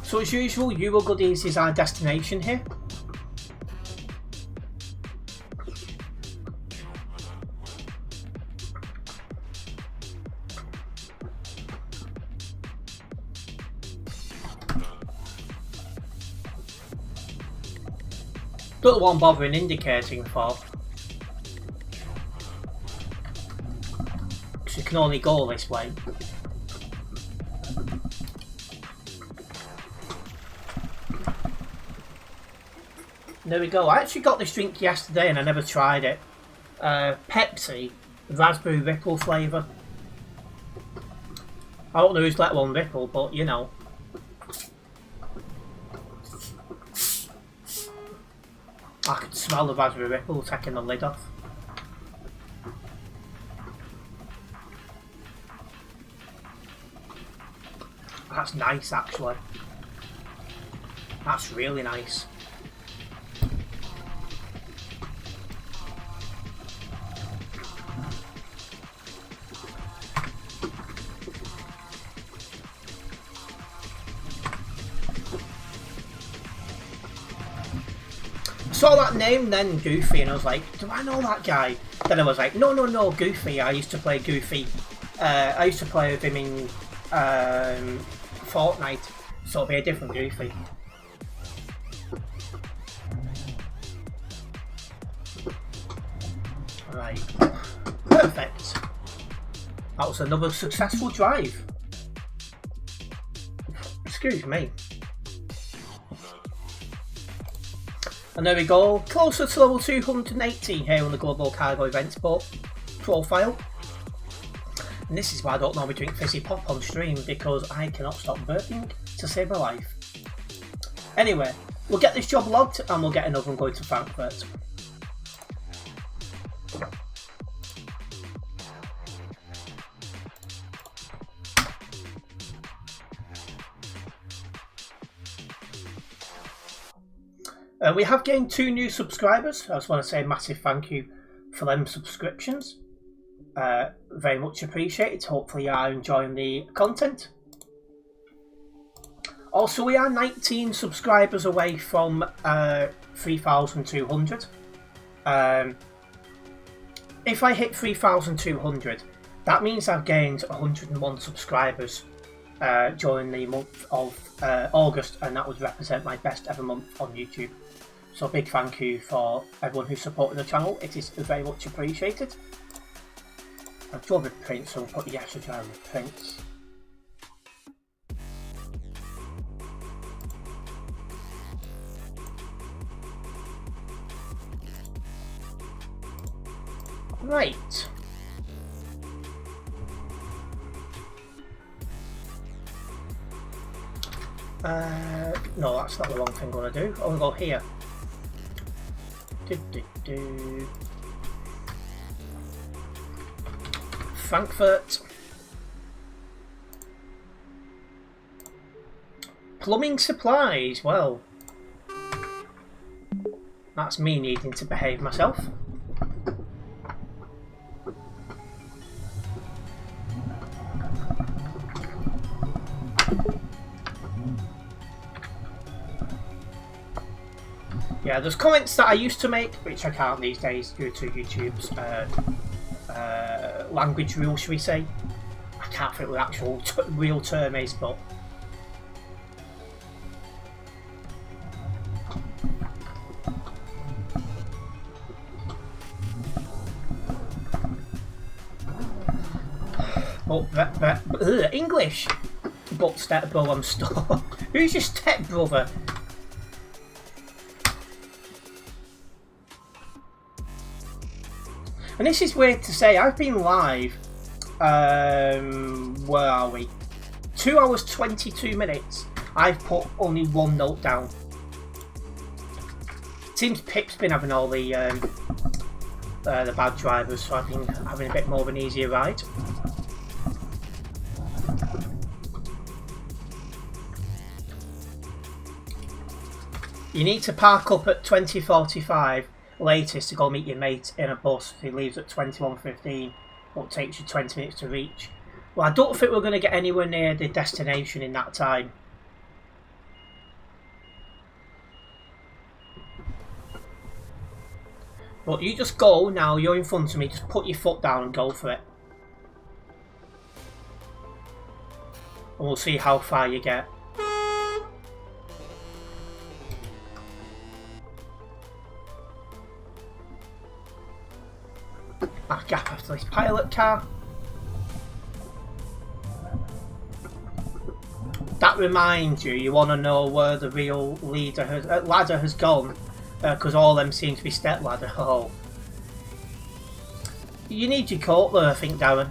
So as usual, Eurogoodies is our destination here. Don't know what I'm bothering indicating for. Because you can only go this way. There we go. I actually got this drink yesterday and I never tried it. Pepsi, raspberry ripple flavour. I don't know who's let one ripple, but you know. I could smell the raspberry ripple taking the lid off. That's nice actually. That's really nice. Saw that name then, Goofy, and I was like, do I know that guy? Then I was like, no, Goofy. I used to play Goofy. I used to play with him in Fortnite, so it'll be a different Goofy. Right, perfect. That was another successful drive. Excuse me. And there we go, closer to level 218 here on the Global Cargo Events profile. And this is why I don't normally drink fizzy pop on stream, because I cannot stop burping to save my life. Anyway, we'll get this job logged and we'll get another one going to Frankfurt. We have gained 2 new subscribers. I just want to say a massive thank you for them subscriptions. Very much appreciated. Hopefully you are enjoying the content. Also, we are 19 subscribers away from 3,200. If I hit 3,200, that means I've gained 101 subscribers during the month of August, and that would represent my best ever month on YouTube. So a big thank you for everyone who supported the channel. It is very much appreciated. I've drawn with Prince, so I'll put yes to draw with Prince. Right. No, that's not the wrong thing I'm going to do. I'm going to go here. Frankfurt. Plumbing supplies, well, that's me needing to behave myself. Yeah, there's comments that I used to make, which I can't these days due to YouTube's language rule, shall we say. I can't think what the actual real term is, but... Oh, English! But stepbrother, I'm stuck. Who's your stepbrother? And this is weird to say, I've been live, where are we? 2 hours 22 minutes. I've put only 1 note down. Seems Pip's been having all the bad drivers, so I think having a bit more of an easier ride. You need to park up at 20:45 latest to go meet your mate in a bus. He leaves at 21:15, but takes you 20 minutes to reach. Well, I don't think we're going to get anywhere near the destination in that time. But you just go now, you're in front of me, just put your foot down and go for it. And we'll see how far you get. Back gap after this pilot car. That reminds you, you want to know where the real ladder has gone, because all of them seem to be step ladder. Oh, you need your coat there, I think, Darren.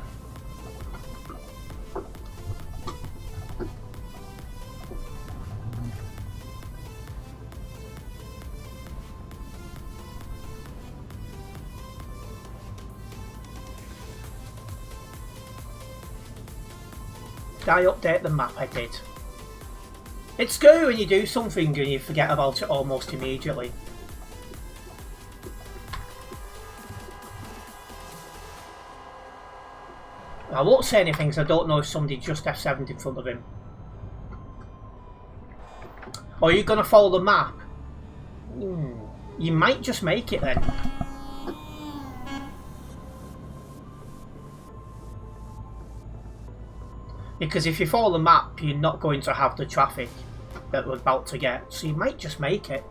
Did I update the map? I did. It's scary when you do something and you forget about it almost immediately. I won't say anything because I don't know if somebody just F7'd in front of him. Or are you going to follow the map? You might just make it then. Because if you follow the map, you're not going to have the traffic that we're about to get. So you might just make it.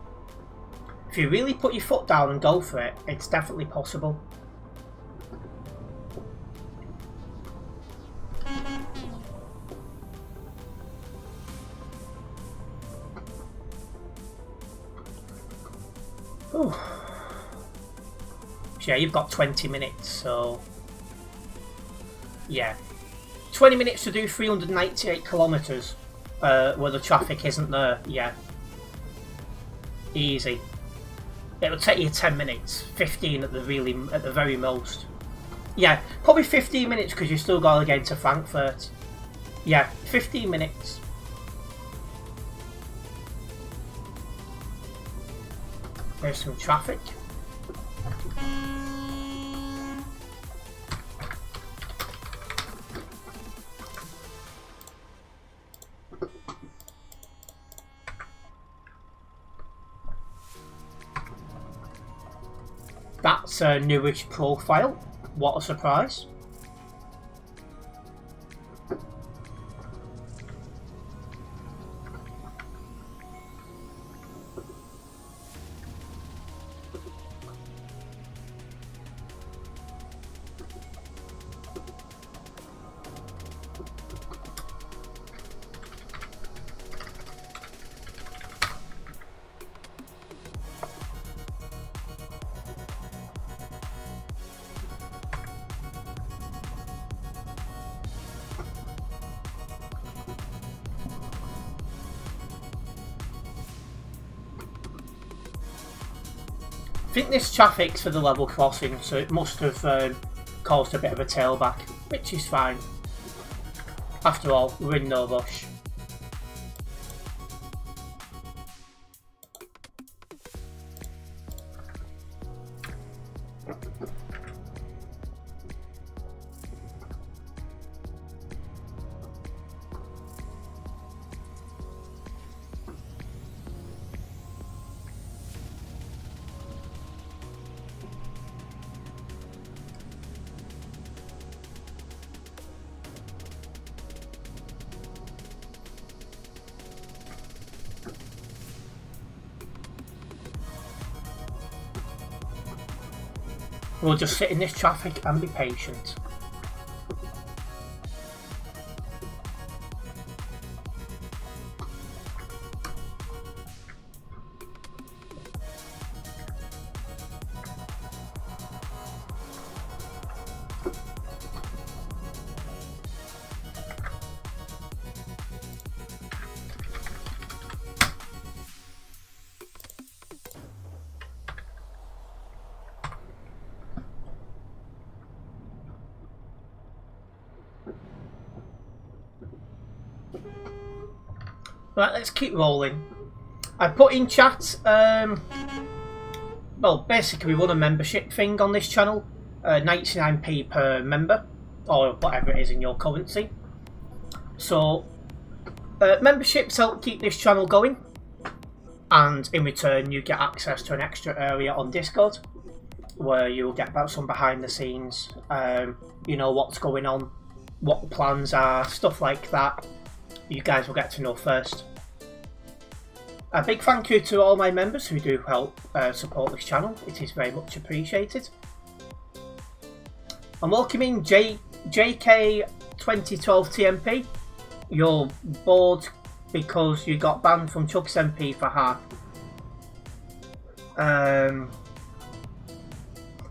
If you really put your foot down and go for it, it's definitely possible. Ooh. So yeah, you've got 20 minutes, so... yeah. 20 minutes to do 398 kilometres where the traffic isn't there. Yeah. Easy. It will take you 10 minutes. 15 at the very most. Yeah, probably 15 minutes because you still got to get into Frankfurt. Yeah, 15 minutes. There's some traffic. That's a newish profile. What a surprise. I think this traffic's for the level crossing, so it must have caused a bit of a tailback, which is fine. After all, we're in no rush. We'll just sit in this traffic and be patient. Right, let's keep rolling. I put in chat, well, basically we run a membership thing on this channel. 99p per member, or whatever it is in your currency. So, memberships help keep this channel going. And in return, you get access to an extra area on Discord, where you'll get about some behind the scenes, you know, what's going on, what the plans are, stuff like that. You guys will get to know first. A big thank you to all my members who do help support this channel. It is very much appreciated. I'm welcoming JK 2012 TMP. You're bored because you got banned from Chuck's MP for half.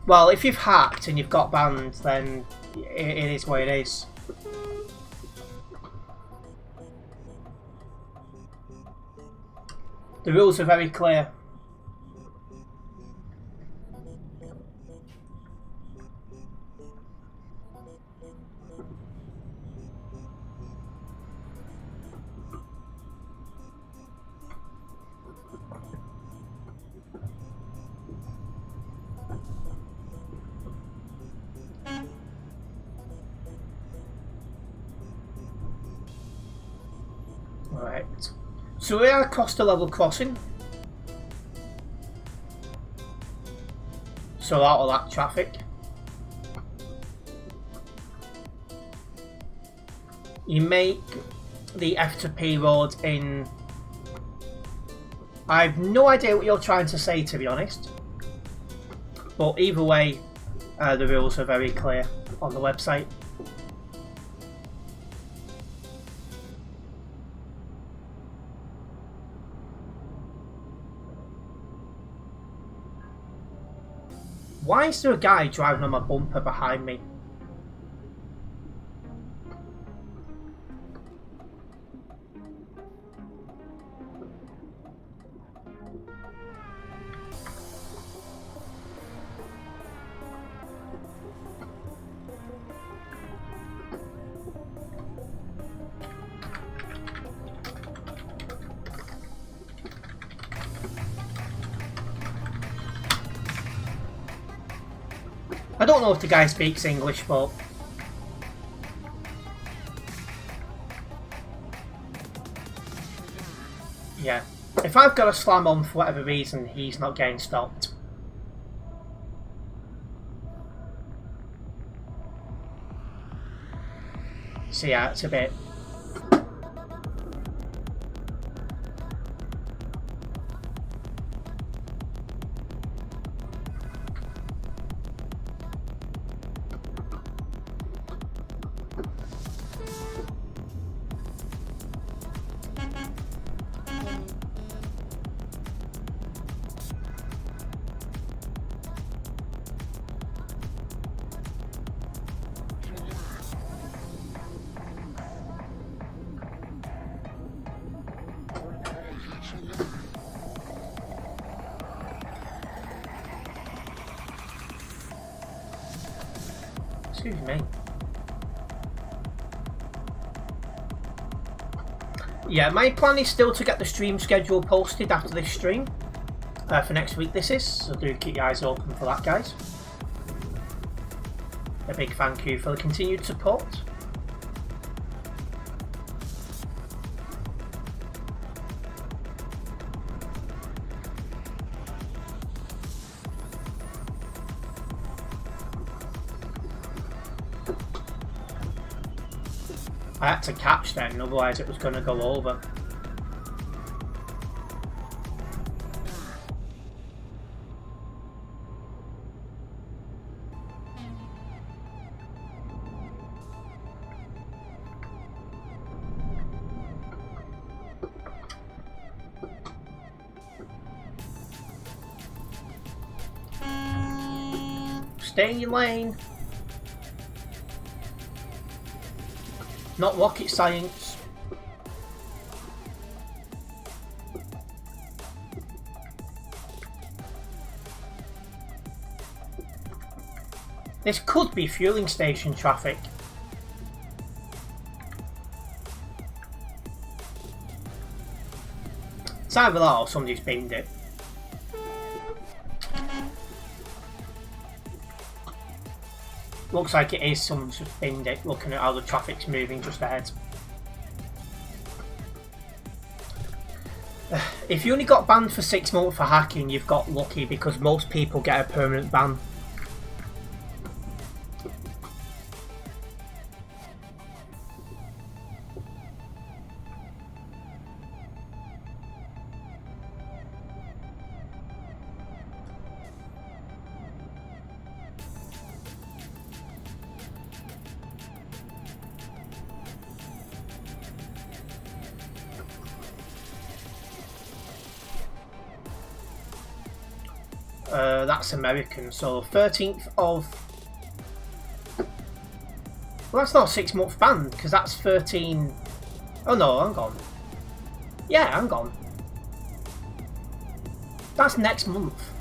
Well, if you've hacked and you've got banned, then it is what it is. The rules are very clear. Right. So we are across the level crossing. So out of that traffic. You make the F to P road in... I've no idea what you're trying to say, to be honest. But either way, the rules are very clear on the website. Why is there a guy driving on my bumper behind me? I don't know if the guy speaks English, but... yeah. If I've got a slam on for whatever reason, he's not getting stopped. So yeah, it's a bit... excuse me. Yeah, my plan is still to get the stream schedule posted after this stream. For next week this is, so do keep your eyes open for that, guys. A big thank you for the continued support. I had to catch then, otherwise it was going to go over. Stay in your lane. Not rocket science. This could be fueling station traffic. It's either that or somebody's binned it. Looks like it is someone's just binned it, looking at how the traffic's moving just ahead. If you only got banned for 6 months for hacking, you've got lucky because most people get a permanent ban. That's American, so 13th of... Well, that's not a 6 month ban, because that's 13... Oh no, hang on. Yeah, hang on. That's next month.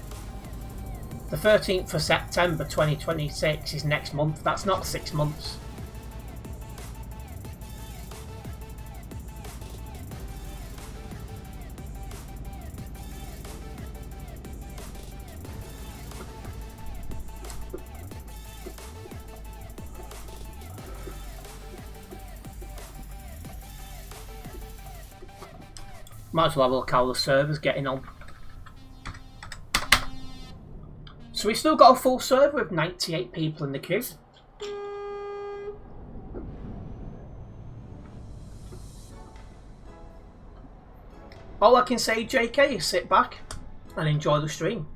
The 13th of September 2026 is next month, that's not 6 months. Might as well have a look how the server's getting on. So we've still got a full server with 98 people in the queue. All I can say, JK, is sit back and enjoy the stream.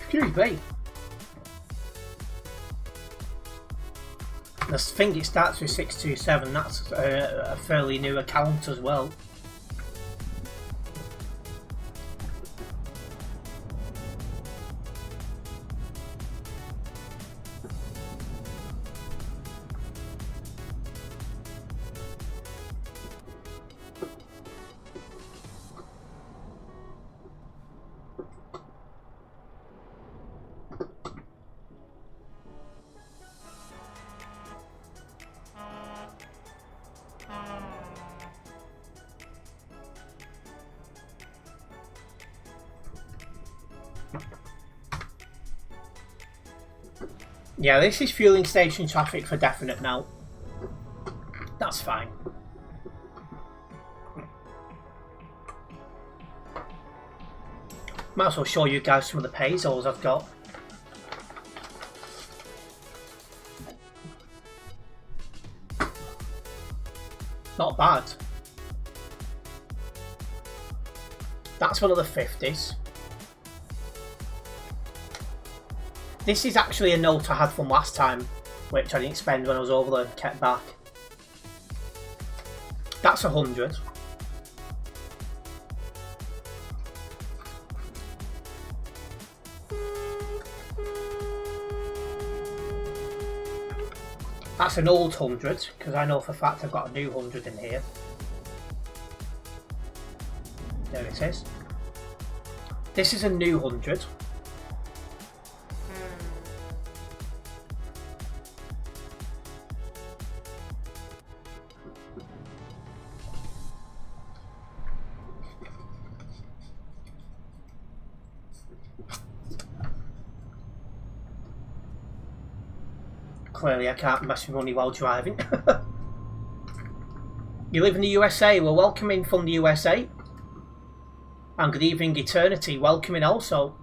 Excuse me. The thing it starts with 627, that's a fairly new account as well. Yeah, this is fueling station traffic for definite now. That's fine. Might as well show you guys some of the pesos I've got. Not bad. That's one of the 50s. This is actually a note I had from last time, which I didn't spend when I was over there, kept back. That's 100. That's an old 100, because I know for a fact I've got a new 100 in here. There it is. This is a new 100. Clearly I can't mess with money while driving. You live in the USA, well welcome in from the USA. And good evening Eternity, welcome in also.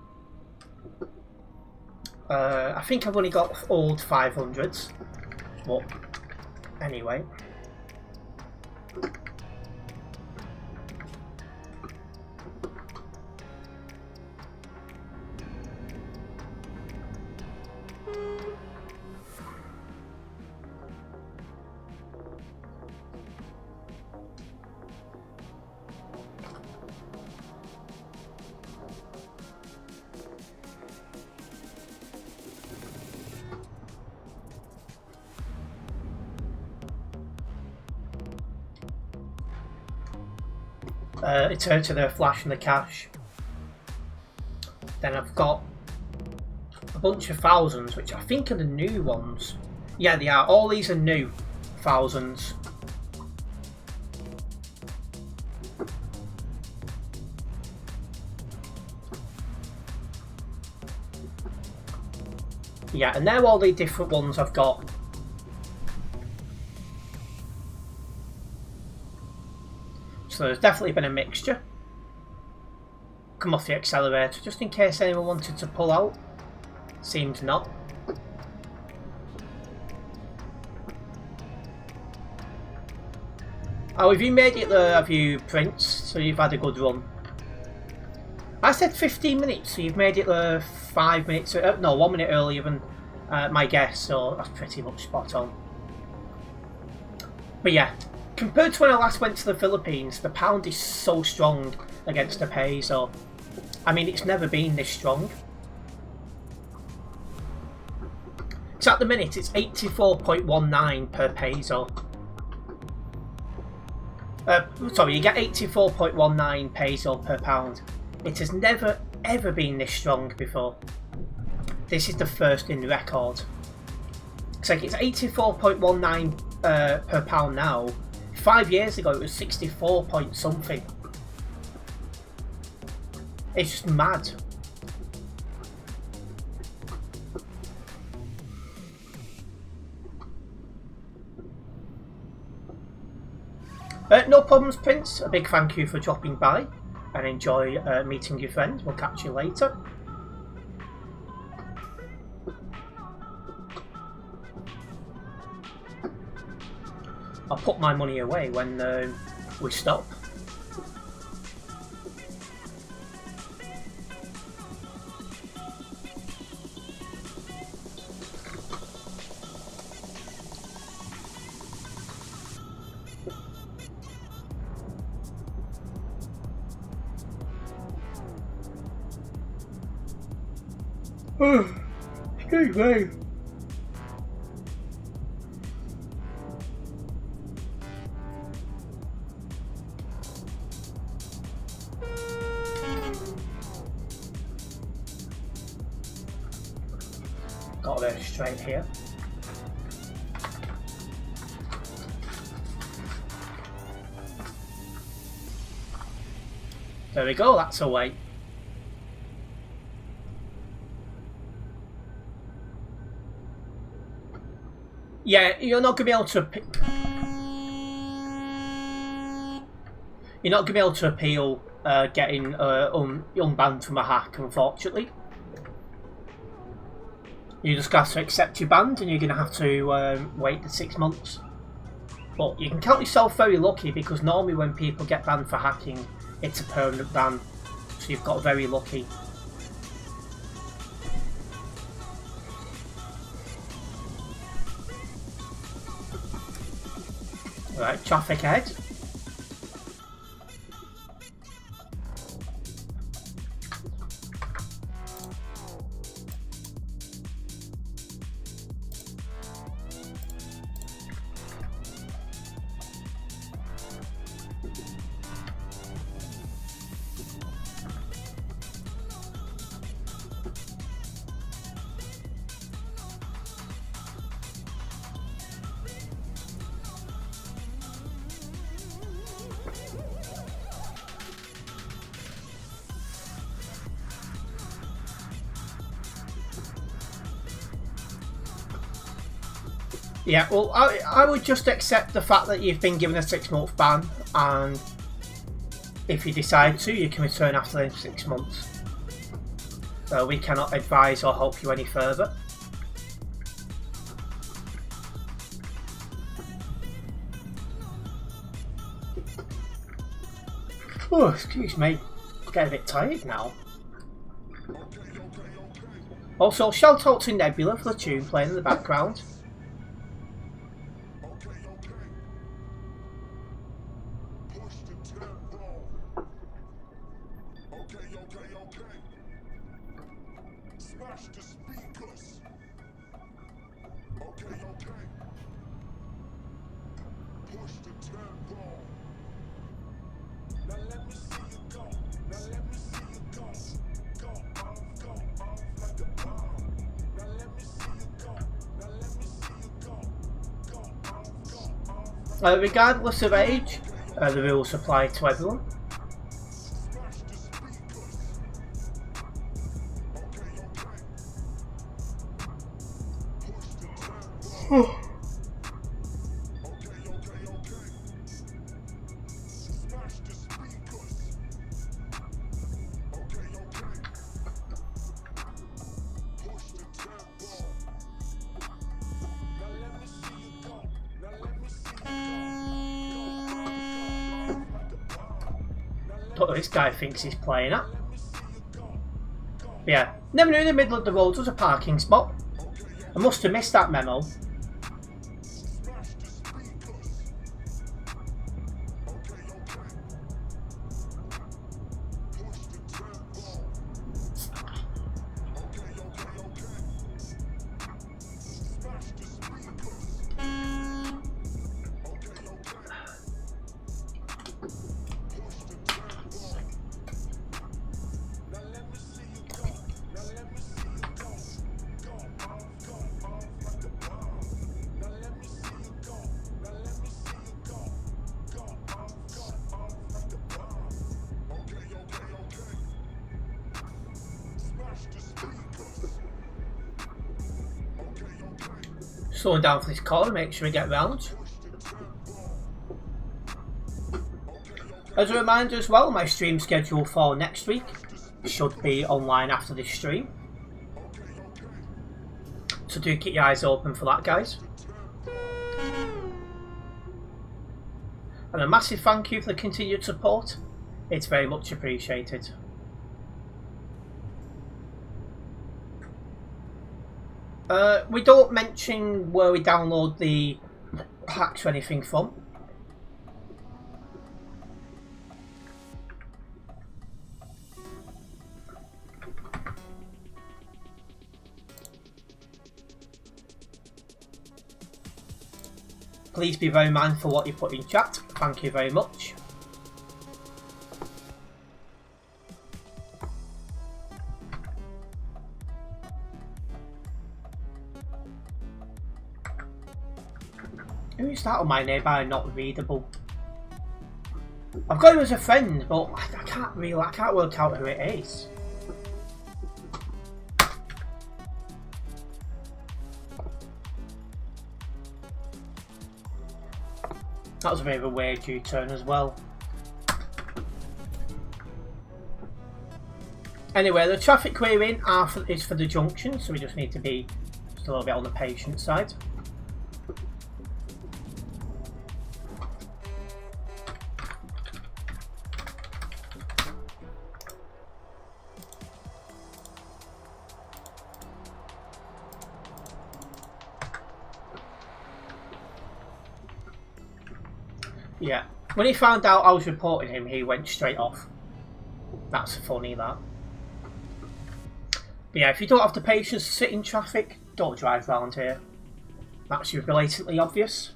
I think I've only got old 500s. But anyway. Eternity, the Flash and the Cash. Then I've got a bunch of thousands, which I think are the new ones. Yeah, they are. All these are new thousands. Yeah, and they're all the different ones I've got. So there's definitely been a mixture. Come off the accelerator, just in case anyone wanted to pull out. Seems not. Oh, have you made it there, have you, Prince? So you've had a good run. I said 15 minutes, so you've made it there 5 minutes, no, 1 minute earlier than my guess, so that's pretty much spot on. But yeah, compared to when I last went to the Philippines, the pound is so strong against the peso. I mean, it's never been this strong. So at the minute, it's 84.19 per peso. Sorry, you get 84.19 peso per pound. It has never ever been this strong before. This is the first in record. It's like it's 84.19 per pound now. 5 years ago it was 64 point something. It's just mad. No problems, Prince. A big thank you for dropping by and enjoy meeting your friends. We'll catch you later. I'll put my money away when we stop. Excuse me. Got to go straight here. There we go, that's away. Yeah, you're not gonna be able to. You're not gonna be able to appeal getting unbanned from a hack, unfortunately. You just have to accept your ban, and you're gonna have to wait the 6 months. But you can count yourself very lucky because normally when people get banned for hacking, it's a permanent ban. So you've got very lucky. Right, traffic ahead. Yeah, well, I would just accept the fact that you've been given a 6-month ban, and if you decide to, you can return after the 6 months. So we cannot advise or help you any further. Oh, excuse me. I'm getting a bit tired now. Also, shout out to Nebula for the tune playing in the background. Regardless of age, the rules apply to everyone. Don't know, this guy thinks he's playing at. Yeah, never knew in the middle of the road was a parking spot. I must have missed that memo. Slowing down for this corner, make sure we get round. As a reminder as well, my stream schedule for next week should be online after this stream. So do keep your eyes open for that, guys. And a massive thank you for the continued support. It's very much appreciated. We don't mention where we download the packs or anything from. Please be very mindful what you put in chat. Thank you very much. Who is that on my nearby not readable? I've got him as a friend, but I can't work out who it is. That was a bit of a weird U-turn as well. Anyway, the traffic we're in is for the junction, so we just need to be just a little bit on the patient side. Yeah, when he found out I was reporting him, he went straight off. That's funny, that. But yeah, if you don't have the patience to sit in traffic, don't drive round here. That's blatantly obvious.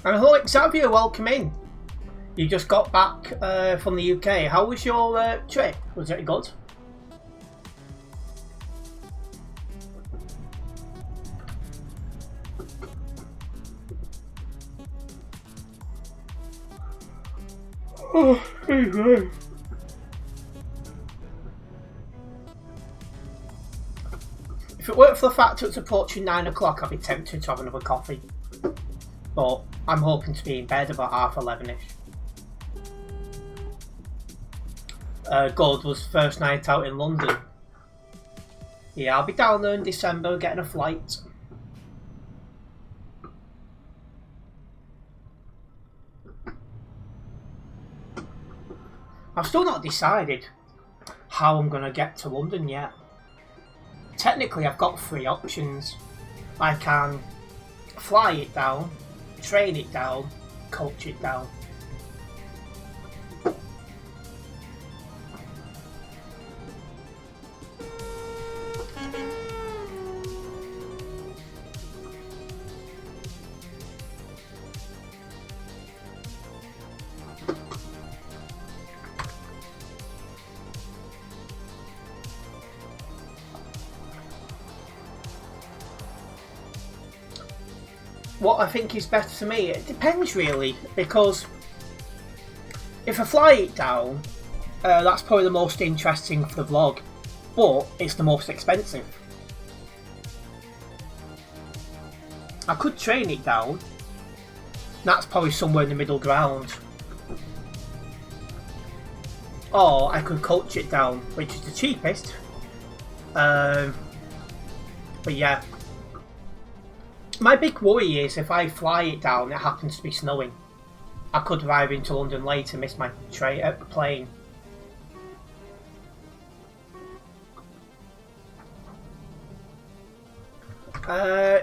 And hello Xavier, welcome in. You just got back from the UK. How was your trip? Was it good? Oh, hey. If it weren't for the fact that it's approaching 9 o'clock, I'd be tempted to have another coffee. But I'm hoping to be in bed about 11:30ish. Gold was first night out in London. Yeah, I'll be down there in December getting a flight. I've still not decided how I'm going to get to London yet. Technically I've got 3 options. I can fly it down, train it down, coach it down. What I think is better to me, it depends really, because if I fly it down, that's probably the most interesting for the vlog, but it's the most expensive. I could train it down, that's probably somewhere in the middle ground. Or I could coach it down, which is the cheapest. But yeah. My big worry is if I fly it down, it happens to be snowing. I could arrive into London late and miss my plane.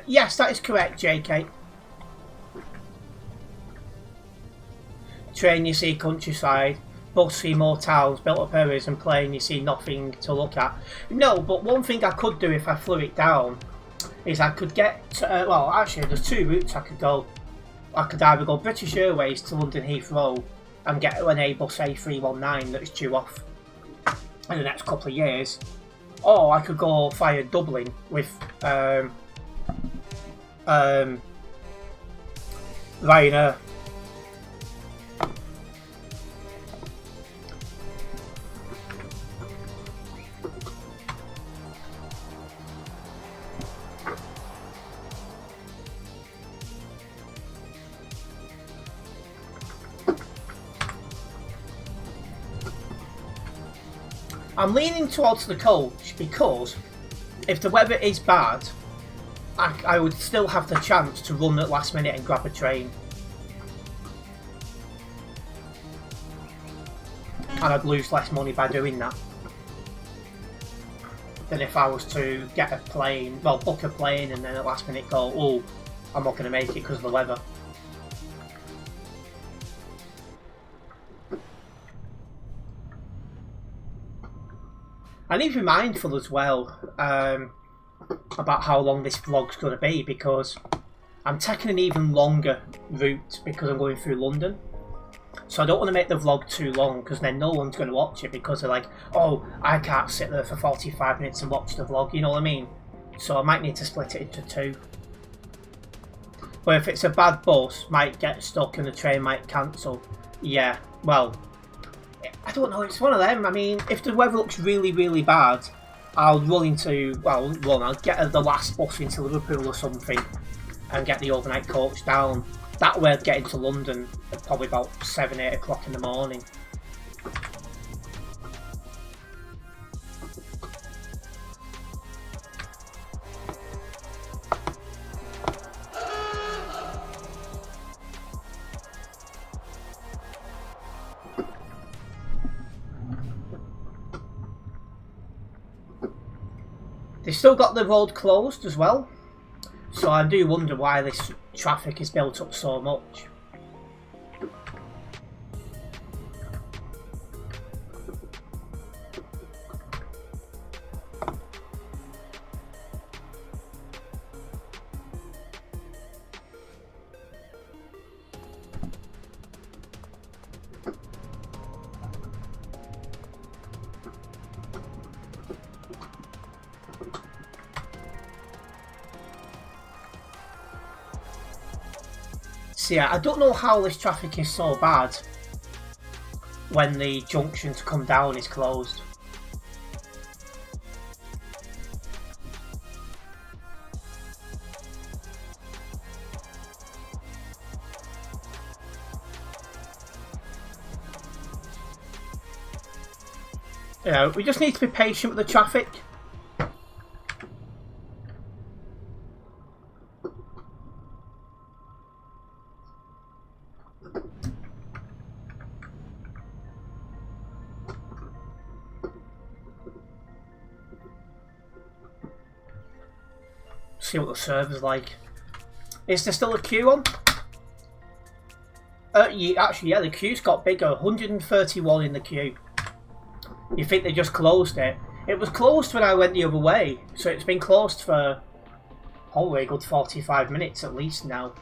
Yes, that is correct, JK. Train, you see countryside. Bus, see more towns, built up areas, and plane, you see nothing to look at. No, but one thing I could do if I flew it down is I could get, well actually there's two routes I could go. I could either go British Airways to London Heathrow and get an Airbus A319 that's due off in the next couple of years, or I could go via Dublin with Ryanair. I'm leaning towards the coach because if the weather is bad, I would still have the chance to run at last minute and grab a train. And I'd lose less money by doing that than if I was to get a plane, well, book a plane and then at last minute go, oh, I'm not going to make it because of the weather. I need to be mindful as well about how long this vlog's going to be, because I'm taking an even longer route because I'm going through London. So I don't want to make the vlog too long because then no one's going to watch it because they're like, oh, I can't sit there for 45 minutes and watch the vlog, you know what I mean? So I might need to split it into two. But if it's a bad bus, might get stuck and the train might cancel. Yeah, well, I don't know, it's one of them. I mean, if the weather looks really, really bad, I'll run into, well, I'll get the last bus into Liverpool or something and get the overnight coach down. That way I'd get into London at probably about 7, 8 o'clock in the morning. They've still got the road closed as well, so I do wonder why this traffic is built up so much. So yeah, I don't know how this traffic is so bad when the junction to come down is closed. You know, we just need to be patient with the traffic. See what the server's like. Is there still a queue on? Actually, yeah, the queue's got bigger. 131 in the queue. You think they just closed it? It was closed when I went the other way, so it's been closed for probably a good 45 minutes at least now.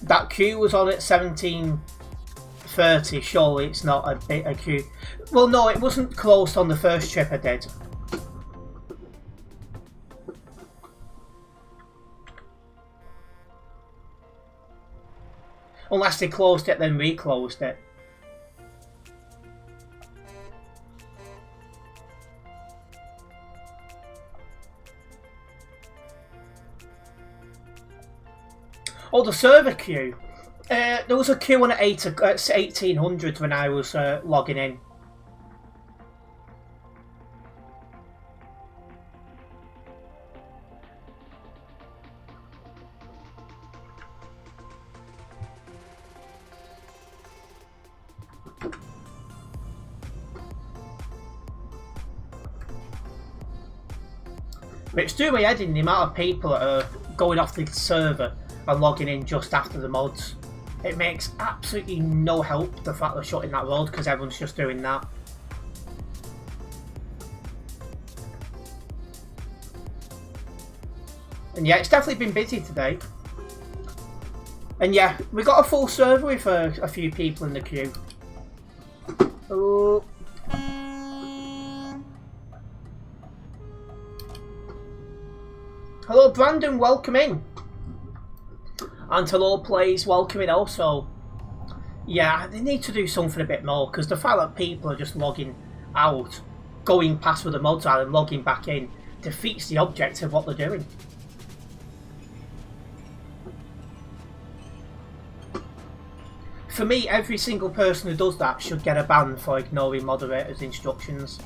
That queue was on at 17:30. Surely it's not a queue. Well, no, it wasn't closed on the first trip I did. Unless they closed it, then reclosed it. Oh, the server queue. There was a queue on at 1800 when I was logging in. But it's doing my head in the amount of people that are going off the server and logging in just after the mods. It makes absolutely no help the fact they're shutting that road because everyone's just doing that. And yeah, it's definitely been busy today. And yeah, we got a full server with a few people in the queue. Oh. Hello Brandon, welcome in. And hello Plays, welcome in also. Yeah, they need to do something a bit more because the fact that people are just logging out, going past where the mods are and logging back in defeats the object of what they're doing. For me, every single person who does that should get a ban for ignoring moderators' instructions.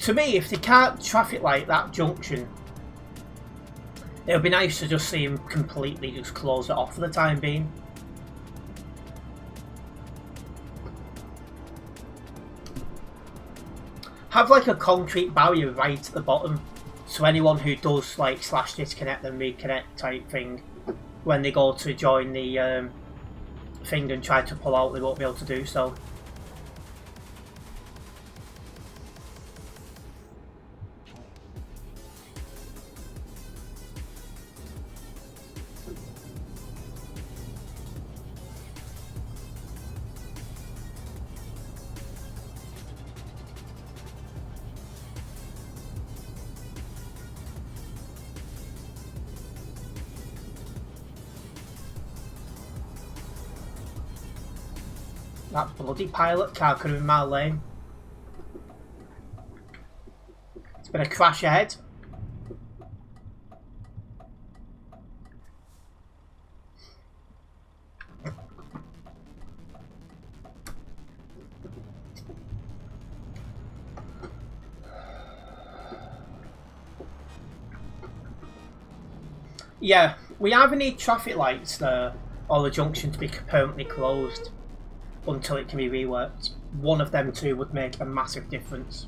To me, if they can't traffic light that junction, it would be nice to just see them completely just close it off for the time being. Have like a concrete barrier right at the bottom, so anyone who does like slash disconnect and reconnect type thing, when they go to join the thing and try to pull out, they won't be able to do so. That bloody pilot car could have been my lane. It's been a crash ahead. Yeah, we either need traffic lights there or the junction to be permanently closed until it can be reworked. One of them two would make a massive difference.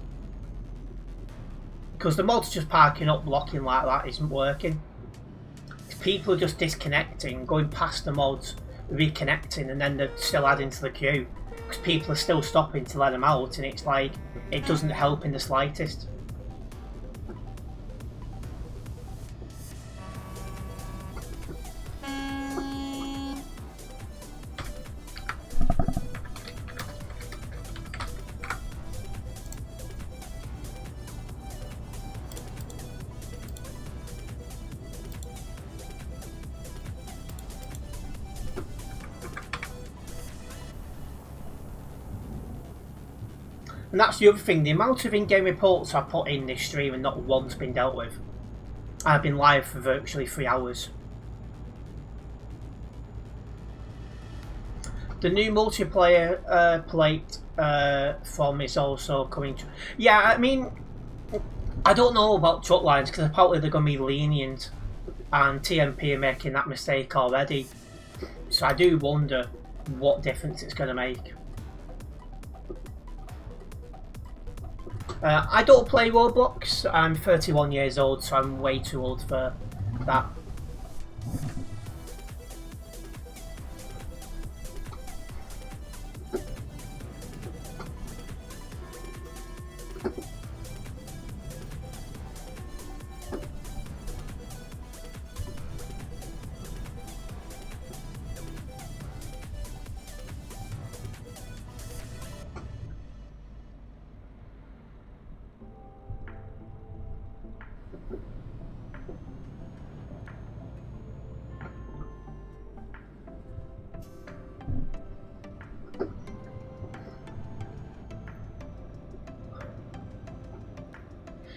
Because the mod's just parking up, blocking like that isn't working. People are just disconnecting, going past the mods, reconnecting, and then they're still adding to the queue. Because people are still stopping to let them out, and it's like, it doesn't help in the slightest. And that's the other thing, the amount of in-game reports I put in this stream and not one's been dealt with. I've been live for virtually 3 hours. The new multiplayer plate from is also coming to... Yeah, I mean, I don't know about truck lines because apparently they're going to be lenient and TMP are making that mistake already. So I do wonder what difference it's going to make. I don't play Roblox. I'm 31 years old, so I'm way too old for that.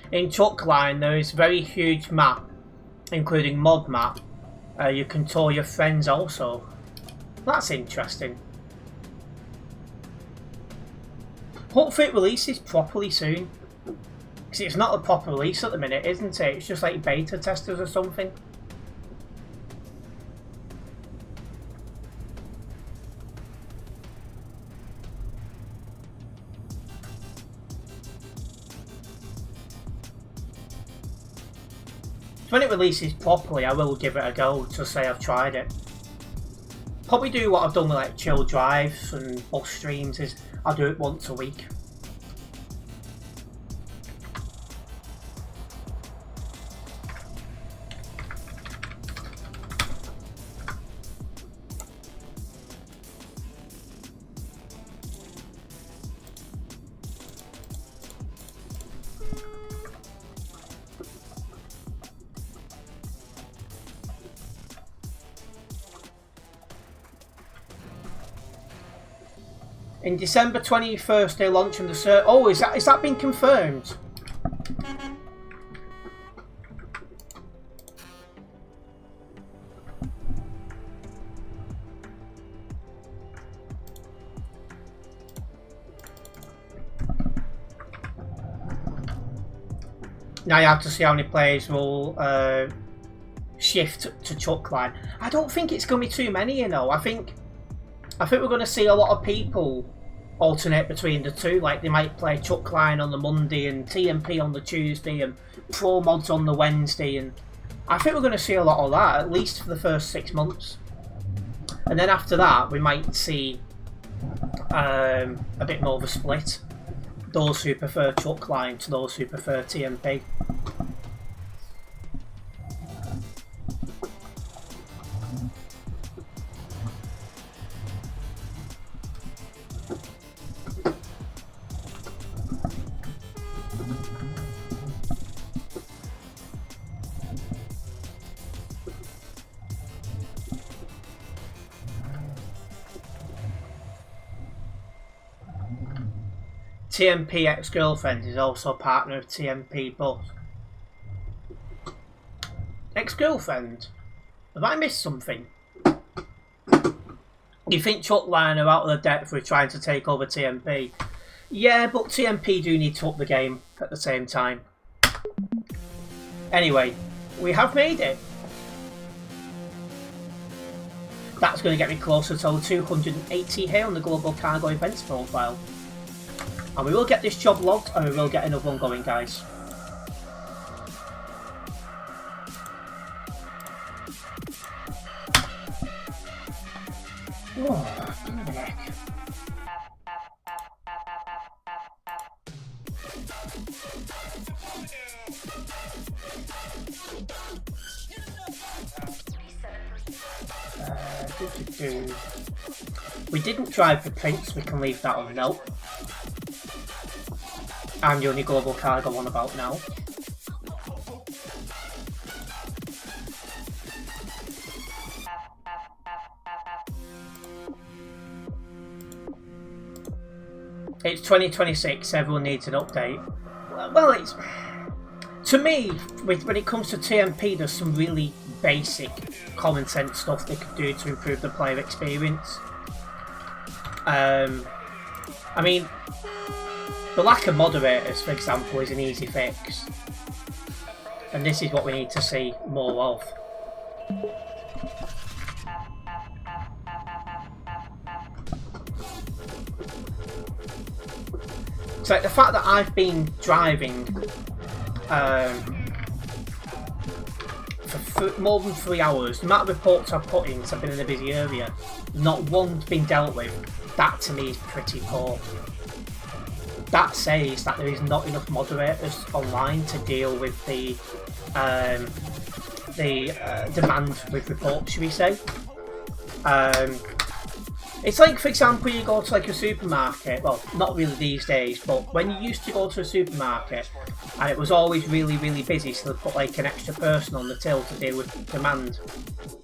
In Chuckline there is a very huge map, including mod map. You can tour your friends also. That's interesting. Hopefully it releases properly soon. Because it's not a proper release at the minute, isn't it? It's just like beta testers or something. When it releases properly, I will give it a go to say I've tried it. Probably do what I've done with like chill drives and bus streams, is I'll do it once a week. In December 21st, they're launching the server. Oh, is that been confirmed? Now you have to see how many players will shift to Chuckline. I don't think it's going to be too many, you know. I think we're going to see a lot of people alternate between the two. Like they might play Chuckline on the Monday and TMP on the Tuesday and Pro Mods on the Wednesday, and I think we're going to see a lot of that, at least for the first 6 months. And then after that we might see a bit more of a split. Those who prefer Chuckline to those who prefer TMP. TMP ex-girlfriend is also a partner of TMP Bus. Ex-girlfriend? Have I missed something? You think Chuckline are out of the depth with trying to take over TMP? Yeah, but TMP do need to up the game at the same time. Anyway, we have made it. That's going to get me closer to 280 here on the Global Cargo Events profile. And we will get this job logged and we will get another one going, guys. Oh, give me the heck. We didn't drive the Prince, we can leave that on note. I'm the only global cargo one about now. It's 2026, everyone needs an update. Well, it's... To me, when it comes to TMP, there's some really basic, common sense stuff they could do to improve the player experience. I mean, the lack of moderators, for example, is an easy fix. And this is what we need to see more of. So the fact that I've been driving for more than 3 hours, the amount of reports I've put in since I've been in a busy area, not one's been dealt with. That to me is pretty poor. That says that there is not enough moderators online to deal with the demand with reports, should we say. It's like, for example, you go to like a supermarket, well, not really these days, but when you used to go to a supermarket and it was always really, really busy, so they put like an extra person on the till to deal with demand.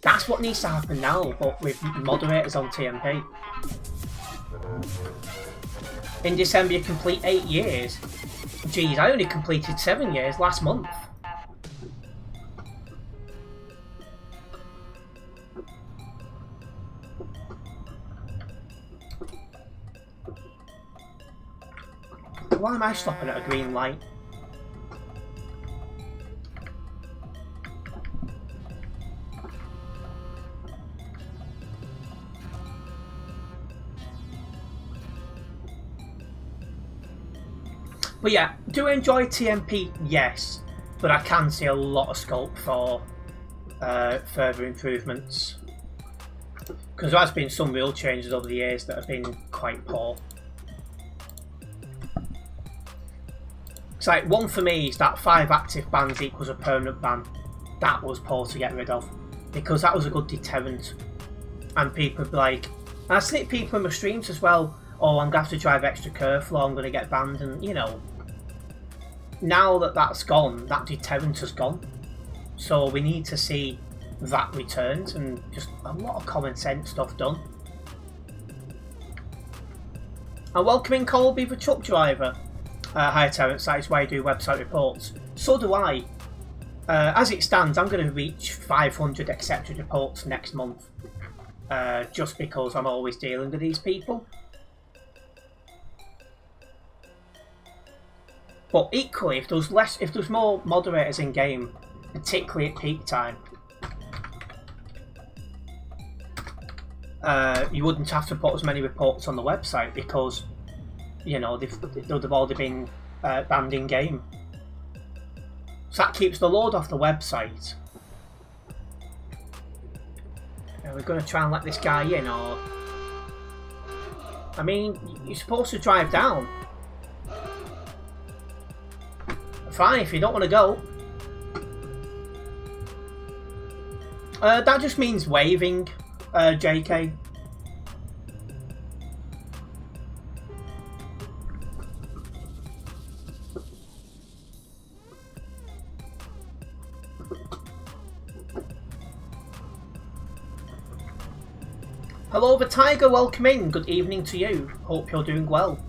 That's what needs to happen now, but with moderators on TMP. In December you complete 8 years. Geez, I only completed 7 years last month. Why am I stopping at a green light? But yeah, do I enjoy TMP? Yes, but I can see a lot of scope for further improvements. Because there has been some real changes over the years that have been quite poor. It's like, one for me is that 5 active bans equals a permanent ban. That was poor to get rid of, because that was a good deterrent. And people would be like, and I see people in my streams as well, oh, I'm going to have to drive extra curve flow, I'm going to get banned, and you know, now that that's gone, that deterrent has gone. So we need to see that returned and just a lot of common sense stuff done. And welcoming Colby, the truck driver. Hi Terence, that is why I do website reports. So do I. As it stands, I'm going to reach 500 accepted reports next month. Just because I'm always dealing with these people. But equally, if there's more moderators in game, particularly at peak time, you wouldn't have to put as many reports on the website because, you know, they've already been banned in game. So that keeps the load off the website. Are we going to try and let this guy in, or? I mean, you're supposed to drive down. Fine, if you don't want to go. That just means waving, JK. Hello, the Tiger, welcome in. Good evening to you. Hope you're doing well.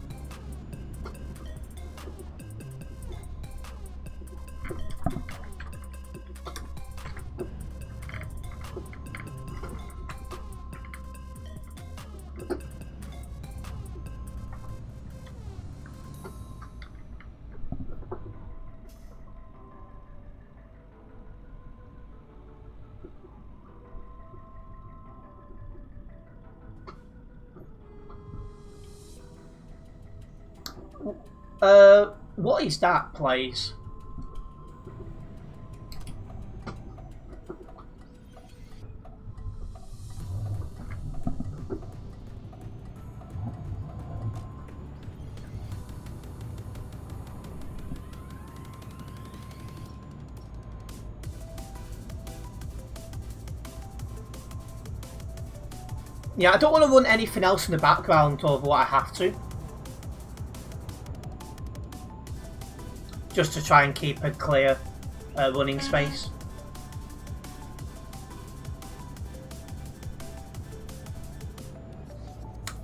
What is that place? Yeah, I don't want to run anything else in the background over what I have to. Just to try and keep a clear running space.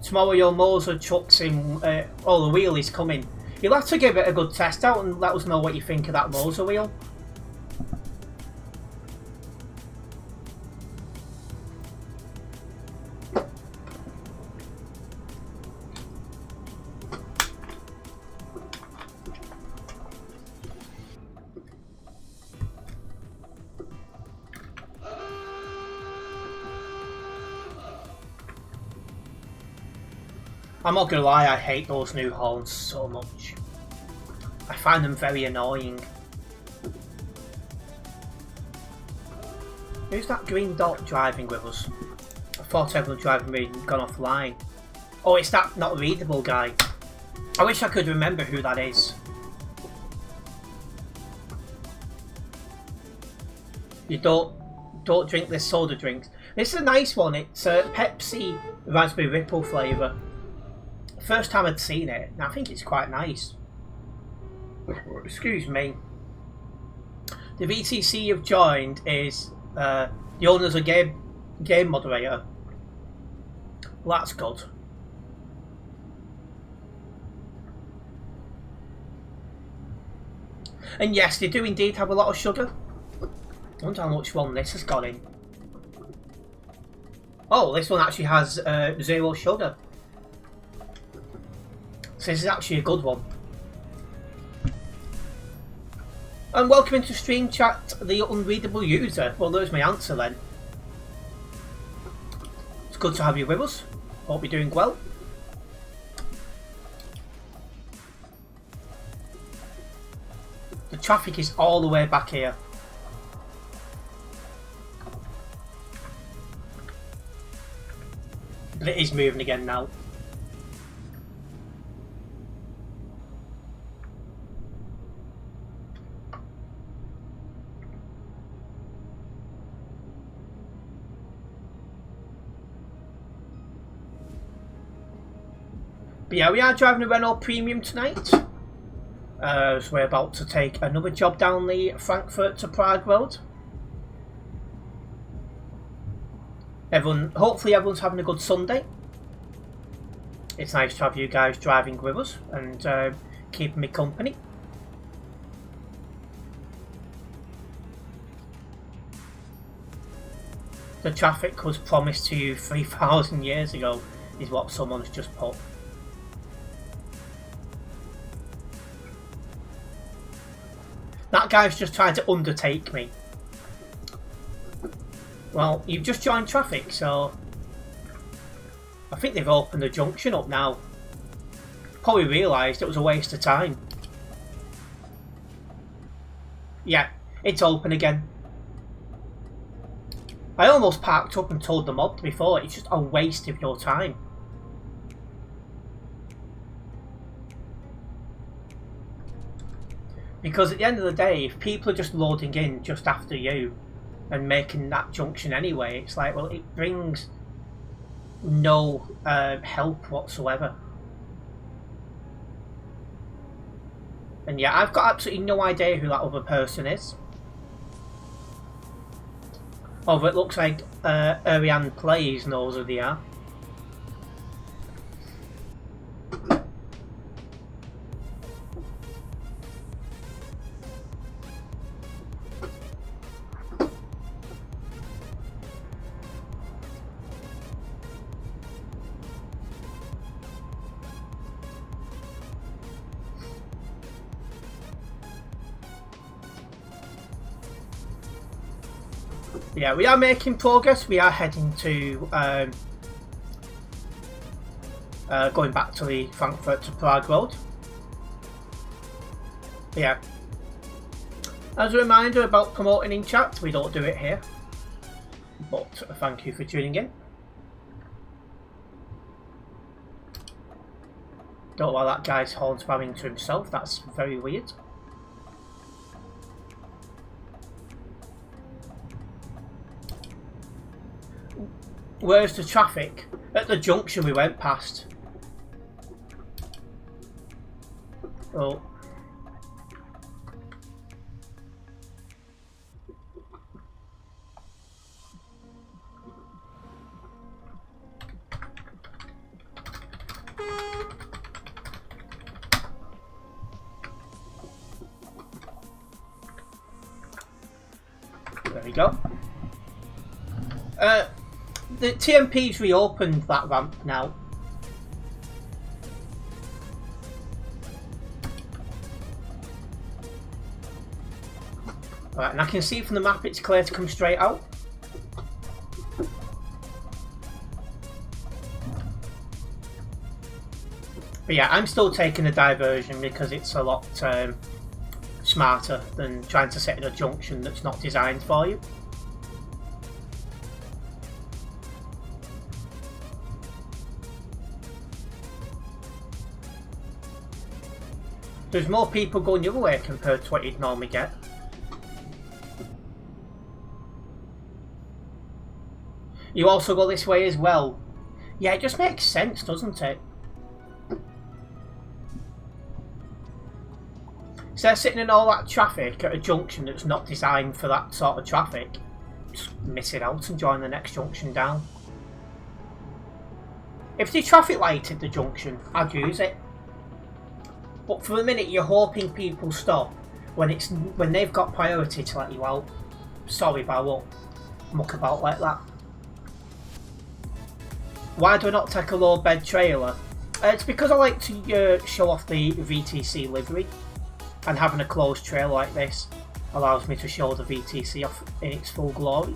Tomorrow your Moser chucks in all the wheel is coming. You'll have to give it a good test out and let us know what you think of that Moser wheel. I'm not gonna lie, I hate those new horns so much. I find them very annoying. Who's that green dot driving with us? I thought everyone driving me had gone offline. Oh, it's that not readable guy. I wish I could remember who that is. You don't drink this soda drinks. This is a nice one. It's Pepsi Raspberry Ripple flavour. First time I'd seen it, and I think it's quite nice. Excuse me. The VTC you've joined is the owner's a game moderator. Well, that's good. And yes, they do indeed have a lot of sugar. I wonder how much one this has got in. Oh, this one actually has 0 sugar. So this is actually a good one. And welcome into stream chat, the unreadable user. Well, there's my answer then. It's good to have you with us. Hope you're doing well. The traffic is all the way back here. But it is moving again now. But yeah, we are driving a Renault Premium tonight. As we're about to take another job down the Frankfurt to Prague road. Hopefully everyone's having a good Sunday. It's nice to have you guys driving with us and keeping me company. The traffic was promised to you 3,000 years ago, is what someone's just put. That guy's just trying to undertake me. Well, you've just joined traffic, so I think they've opened the junction up now. Probably realised it was a waste of time. Yeah, it's open again. I almost parked up and told the mob before, it's just a waste of your time. Because at the end of the day, if people are just loading in just after you and making that junction anyway, it's like, well, it brings no help whatsoever. And yeah, I've got absolutely no idea who that other person is. Although it looks like Ariane Plays knows who they are. Yeah, we are making progress. We are heading to going back to the Frankfurt to Prague road. Yeah. As a reminder about promoting in chat, we don't do it here. But thank you for tuning in. Don't know why that guy's horn spamming to himself. That's very weird. Where's the traffic? At the junction we went past. Oh. There we go. The TMP's reopened that ramp now. Alright, and I can see from the map it's clear to come straight out. But yeah, I'm still taking a diversion because it's a lot smarter than trying to set in a junction that's not designed for you. There's more people going the other way compared to what you'd normally get. You also go this way as well. Yeah, it just makes sense, doesn't it? Instead of sitting in all that traffic at a junction that's not designed for that sort of traffic, just miss it out and join the next junction down. If they traffic lighted the junction, I'd use it. But for the minute you're hoping people stop when they've got priority to let you out. Sorry, but I won't muck about like that. Why do I not take a low bed trailer? It's because I like to show off the VTC livery, and having a closed trailer like this allows me to show the VTC off in its full glory.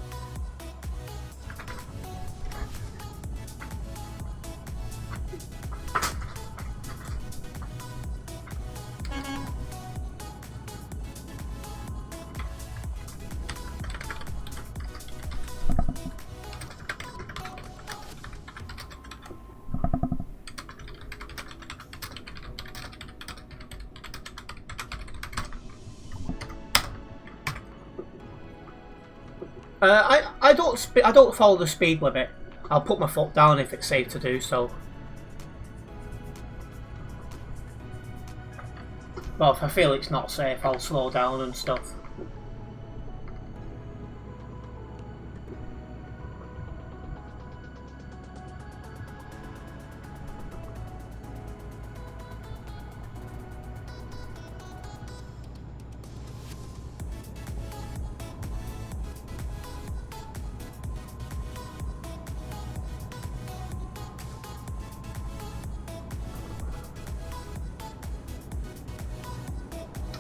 I don't follow the speed limit. I'll put my foot down if it's safe to do so. But if I feel it's not safe, I'll slow down and stuff.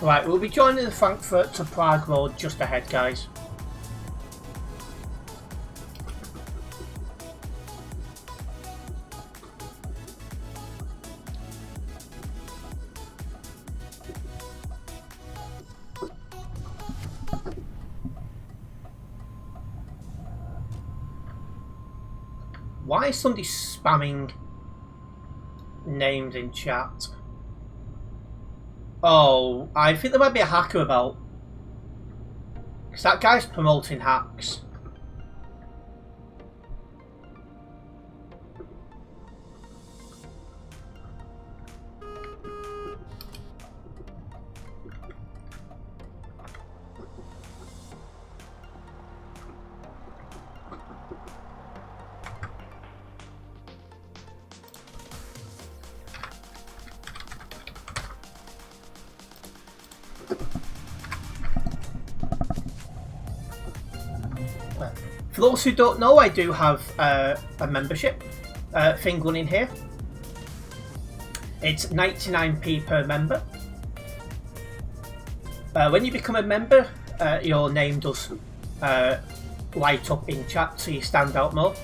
Right, we'll be joining the Frankfurt to Prague road just ahead, guys. Why is somebody spamming names in chat? Oh, I think there might be a hacker about. Because that guy's promoting hacks. For those who don't know, I do have a membership thing running here. It's 99p per member. When you become a member, your name does light up in chat, so you stand out more.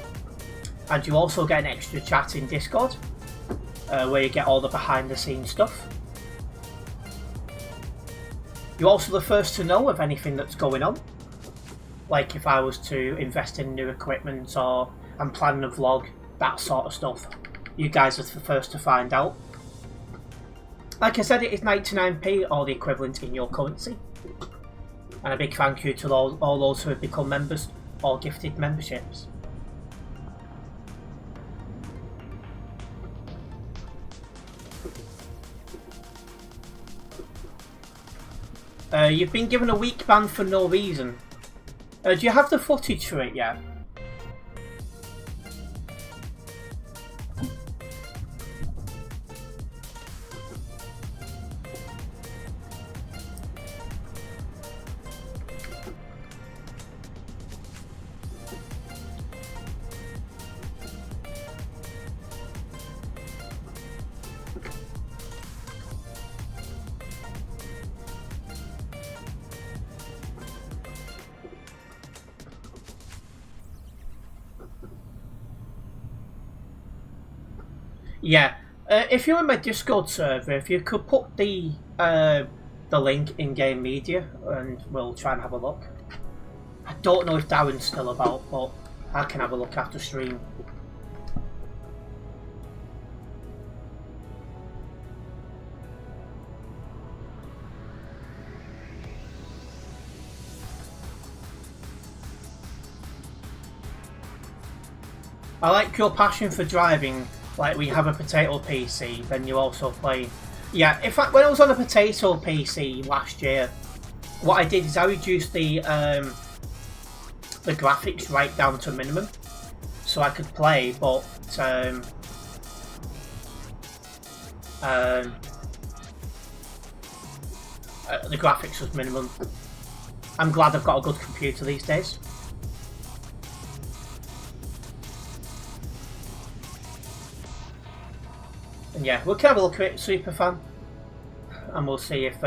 And you also get an extra chat in Discord, where you get all the behind the scenes stuff. You're also the first to know of anything that's going on. Like if I was to invest in new equipment or I'm planning a vlog, that sort of stuff. You guys are the first to find out. Like I said, it is 99p or the equivalent in your currency. And a big thank you to all those who have become members or gifted memberships. You've been given a week ban for no reason. Do you have the footage for it yet? Yeah, if you're in my Discord server, if you could put the link in game media, and we'll try and have a look. I don't know if Darren's still about, but I can have a look after stream. I like your passion for driving. Like, we have a potato PC, then you also play. Yeah, in fact, when I was on a potato PC last year, what I did is I reduced the graphics right down to minimum, so I could play, but the graphics was minimum. I'm glad I've got a good computer these days. And yeah, we'll have a look at it, Superfan, and we'll see if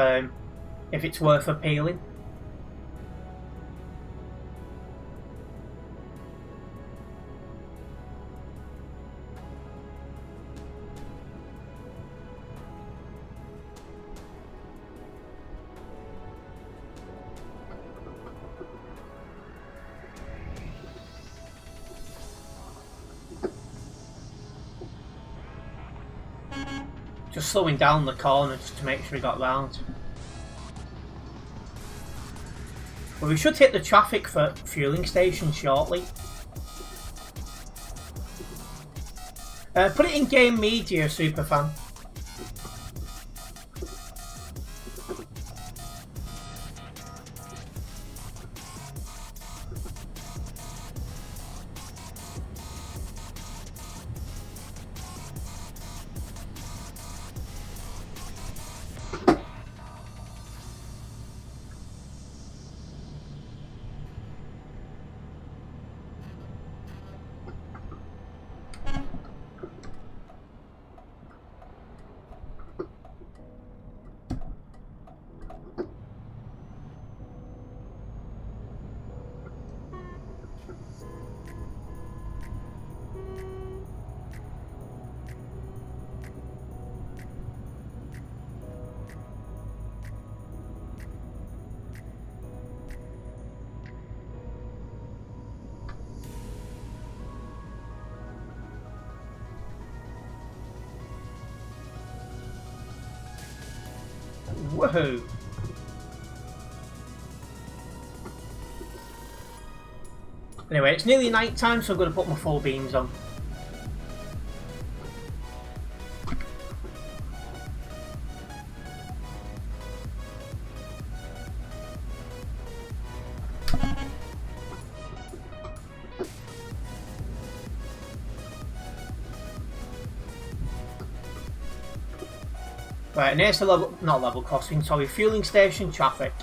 it's worth appealing. Just slowing down the corner just to make sure we got round. But we should hit the traffic for fueling station shortly. Put it in game media, Superfan. Woohoo! Anyway, it's nearly night time, so I'm going to put my full beams on. Right, and here's the level, not level crossing, sorry, fueling station traffic.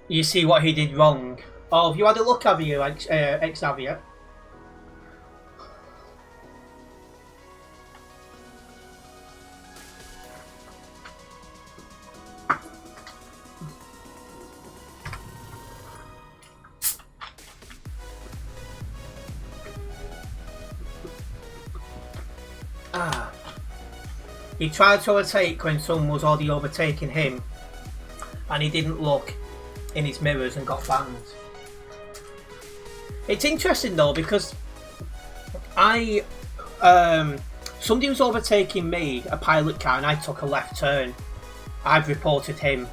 You see what he did wrong. Oh, have you had a look, have you, Xavier? He tried to overtake when someone was already overtaking him, and he didn't look in his mirrors and got banned. It's interesting though, because somebody was overtaking me, a pilot car, and I took a left turn. I've reported him,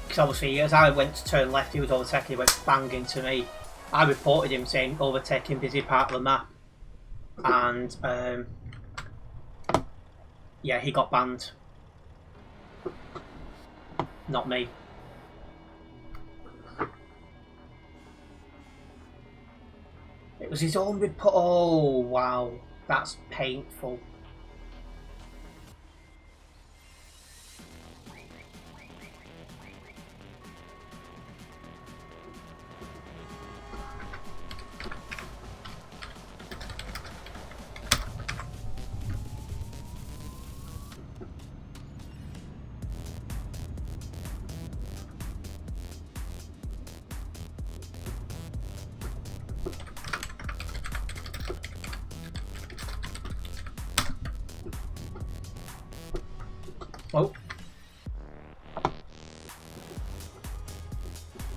because obviously as I went to turn left, he was overtaking, he went bang into me. I reported him saying overtaking busy part of the map, and yeah, he got banned. Not me. It was his own report. Oh wow, that's painful. Oh. I'm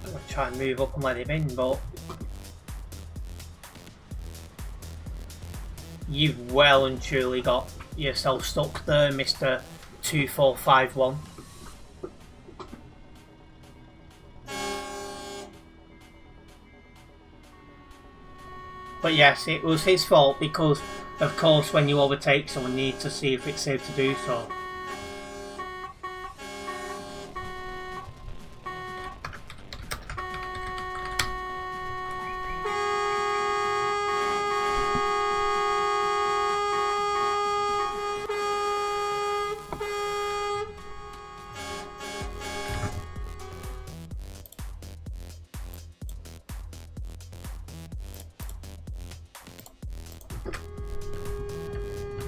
going to try and move up and let him in, but you've well and truly got yourself stuck there, Mr. 2451. But yes, it was his fault because, of course, when you overtake someone, you need to see if it's safe to do so.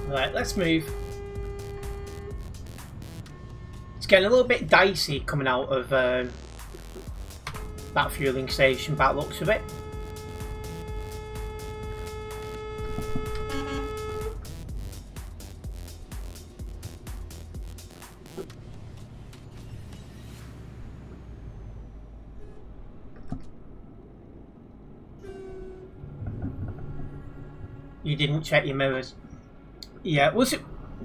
Right, let's move. It's getting a little bit dicey coming out of that fueling station, by the looks of it. You didn't check your mirrors. Yeah, was it?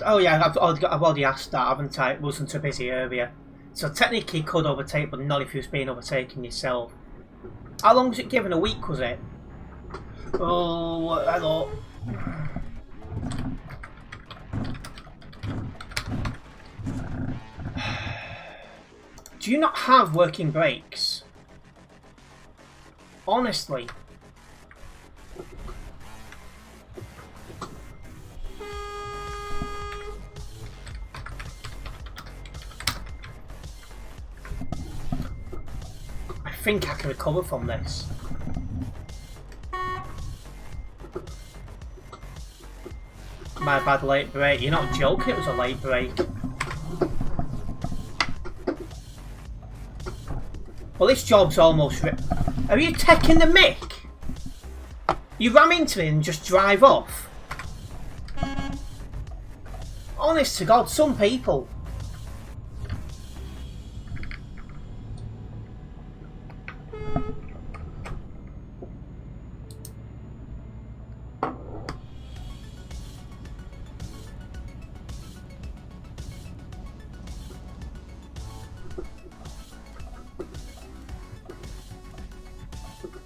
Oh yeah, I've already asked that, haven't I? It wasn't a busy area. So technically you could overtake, but not if you was being overtaken yourself. How long was it given? A week, was it? Oh, hello. Do you not have working brakes? Honestly. I think I can recover from this. My bad late break. You're not joking, it was a late break. Well, this job's almost... Are you taking the mick? You ram into me and just drive off? Honest to God, some people...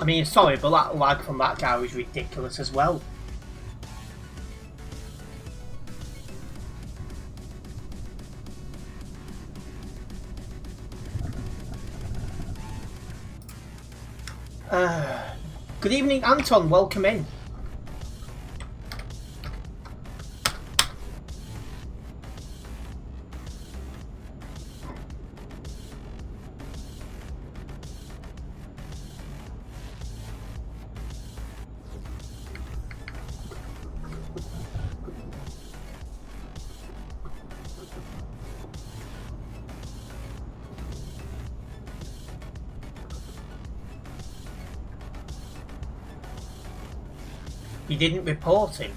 I mean, sorry, but that lag from that guy was ridiculous as well. Good evening, Anton. Welcome in. You didn't report him.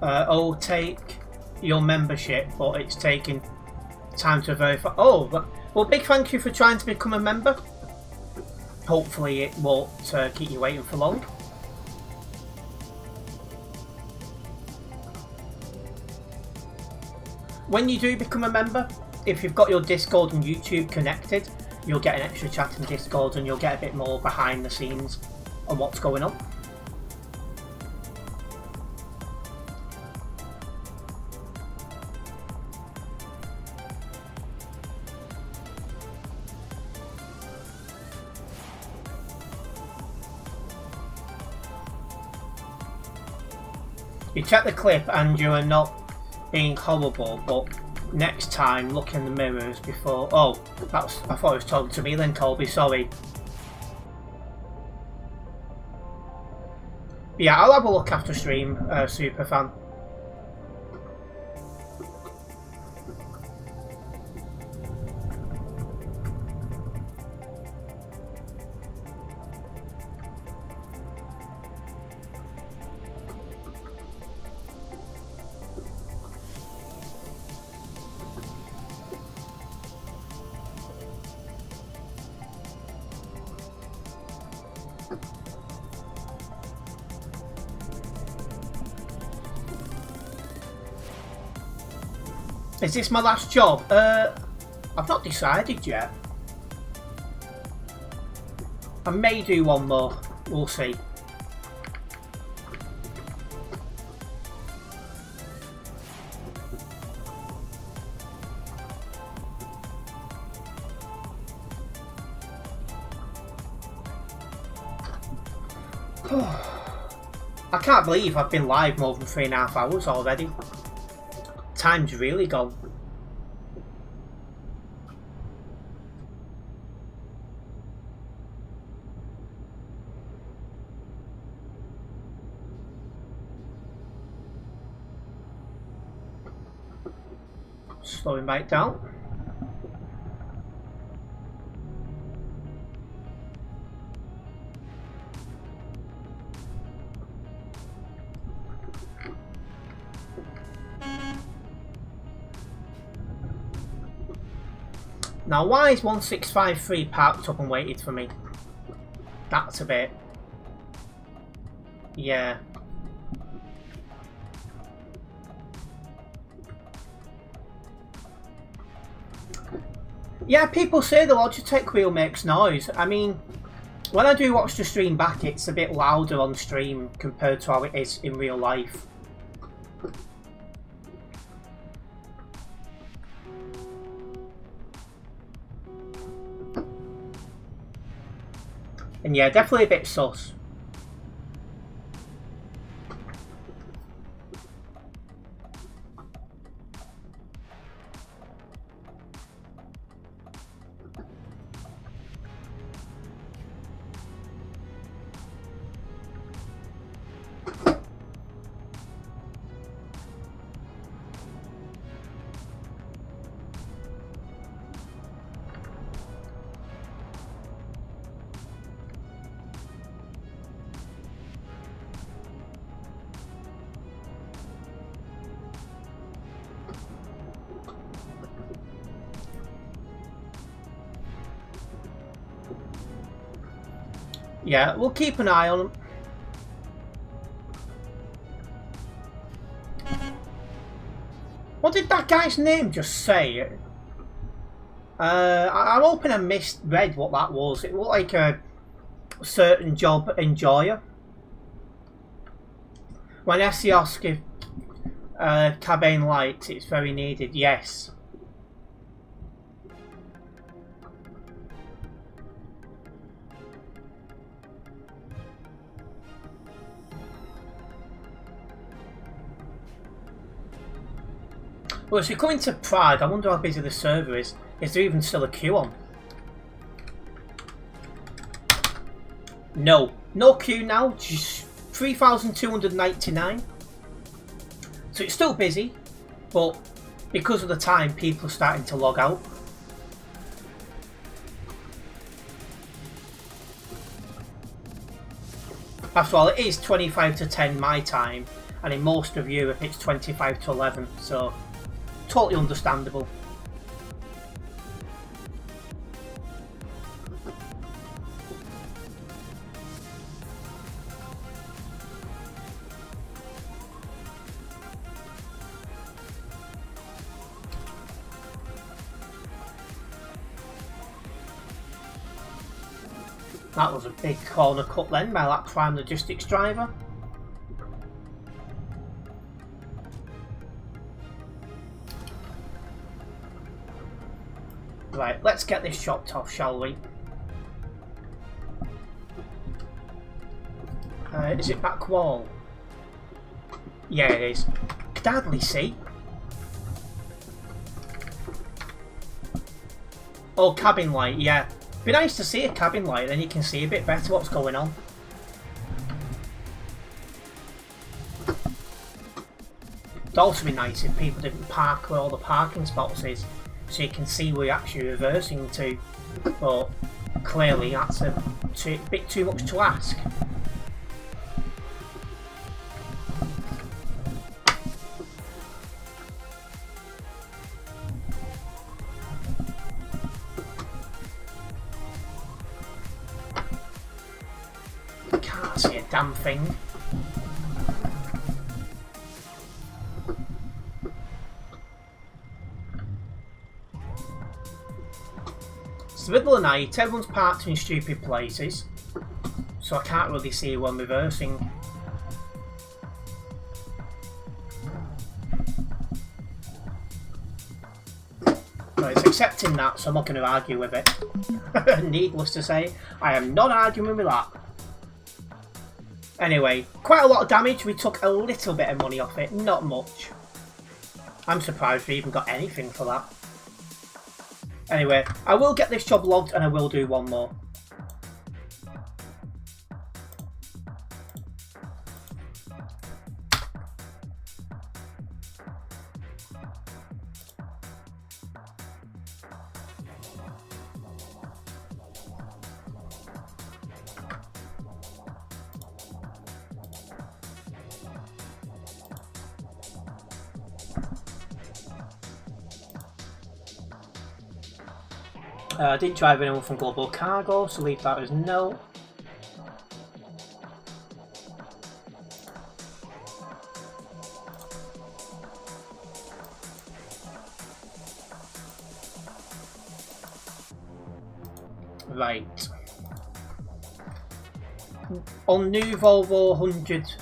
Oh, take your membership, but it's taking time to verify. Oh, well, big thank you for trying to become a member. Hopefully it won't keep you waiting for long. When you do become a member, if you've got your Discord and YouTube connected, you'll get an extra chat in Discord and you'll get a bit more behind the scenes on what's going on. You check the clip and you are not being horrible, but next time look in the mirrors before... Oh, I thought I was talking to me then, Colby, sorry. Yeah, I'll have a look after stream, Superfan. Is this my last job? I've not decided yet. I may do one more. We'll see. I can't believe I've been live more than 3.5 hours already. Time's really gone. Slowing back down. Now, why is 1653 parked up and waited for me? That's a bit... Yeah. Yeah, people say the Logitech wheel makes noise. I mean, when I do watch the stream back, it's a bit louder on stream compared to how it is in real life. And yeah, definitely a bit sus. Yeah, we'll keep an eye on them. What did that guy's name just say? I'm hoping I misread what that was. It looked like a certain job enjoyer. When Essioski cabin lights, it's very needed. Yes. Well, if you're coming to Prague, I wonder how busy the server is. Is there even still a queue on? No. No queue now. Just 3,299. So it's still busy, but because of the time, people are starting to log out. After all, it is 25 to 10 my time, and in most of Europe it's 25 to 11, so totally understandable. That was a big corner cut then by that prime logistics driver. Right, let's get this chopped off, shall we? Is it back wall? Yeah, it is. Could hardly see. Oh, cabin light, yeah. Be nice to see a cabin light, then you can see a bit better what's going on. It'd also be nice if people didn't park where all the parking spots is, so you can see where you're actually reversing to. But clearly that's a bit too much to ask. Can't see a damn thing. It's the middle of the night, everyone's parked in stupid places, so I can't really see when reversing. But it's accepting that, so I'm not going to argue with it. Needless to say, I am not arguing with that. Anyway, quite a lot of damage. We took a little bit of money off it, not much. I'm surprised we even got anything for that. Anyway, I will get this job logged and I will do one more. I didn't drive anyone from Global Cargo, so leave that as no. Right. On new Volvo 100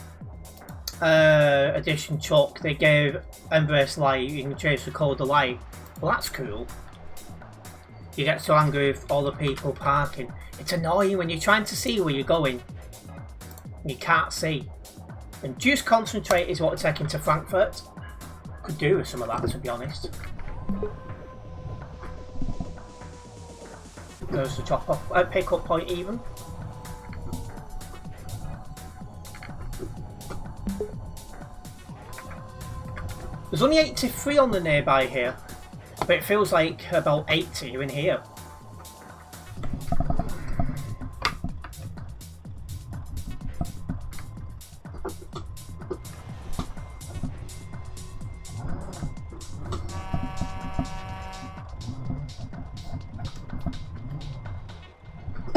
edition truck, they gave Embrace Light, you can change the code of light. Well, that's cool. You get so angry with all the people parking. It's annoying when you're trying to see where you're going. You can't see. And juice concentrate is what we're taking to Frankfurt. Could do with some of that, to be honest. There's the drop off, pick up point even. There's only 83 on the nearby here. But it feels like about 80 in here.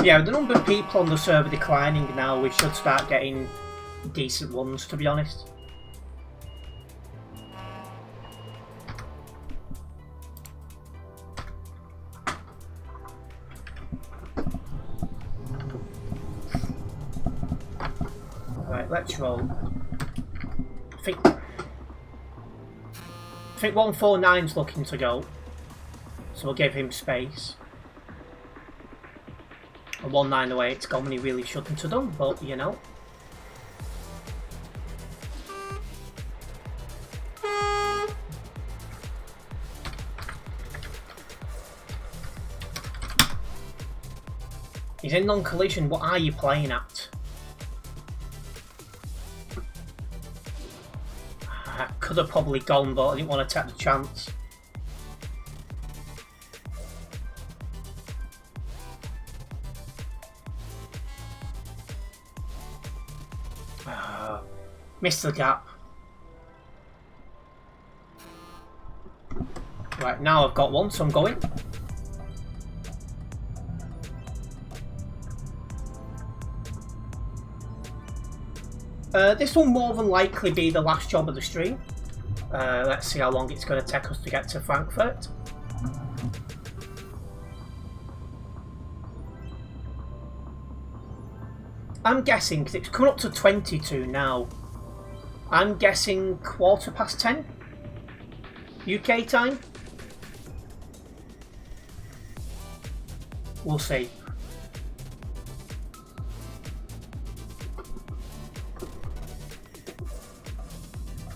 Yeah, with the number of people on the server declining now, we should start getting decent ones, to be honest. Let's roll. I think 149's looking to go, so we'll give him space. And 19 away, it's gone when he really shouldn't have done, but you know. He's in non-collision. What are you playing at? I could have probably gone, but I didn't want to take the chance. Missed the gap. Right, now I've got one, so I'm going. This will more than likely be the last job of the stream. Let's see how long it's going to take us to get to Frankfurt. I'm guessing, because it's coming up to 22 now, I'm guessing 10:15 UK time. We'll see.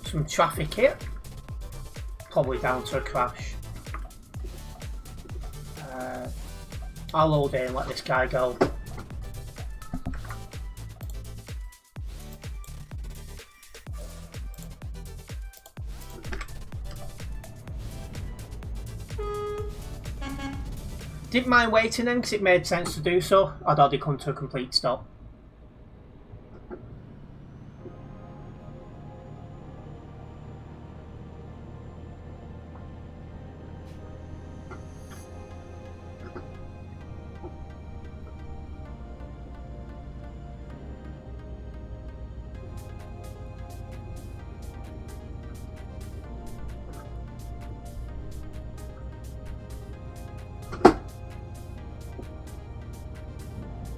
Some traffic here. Probably down to a crash. I'll load in and let this guy go. Didn't mind waiting then because it made sense to do so. I'd already come to a complete stop.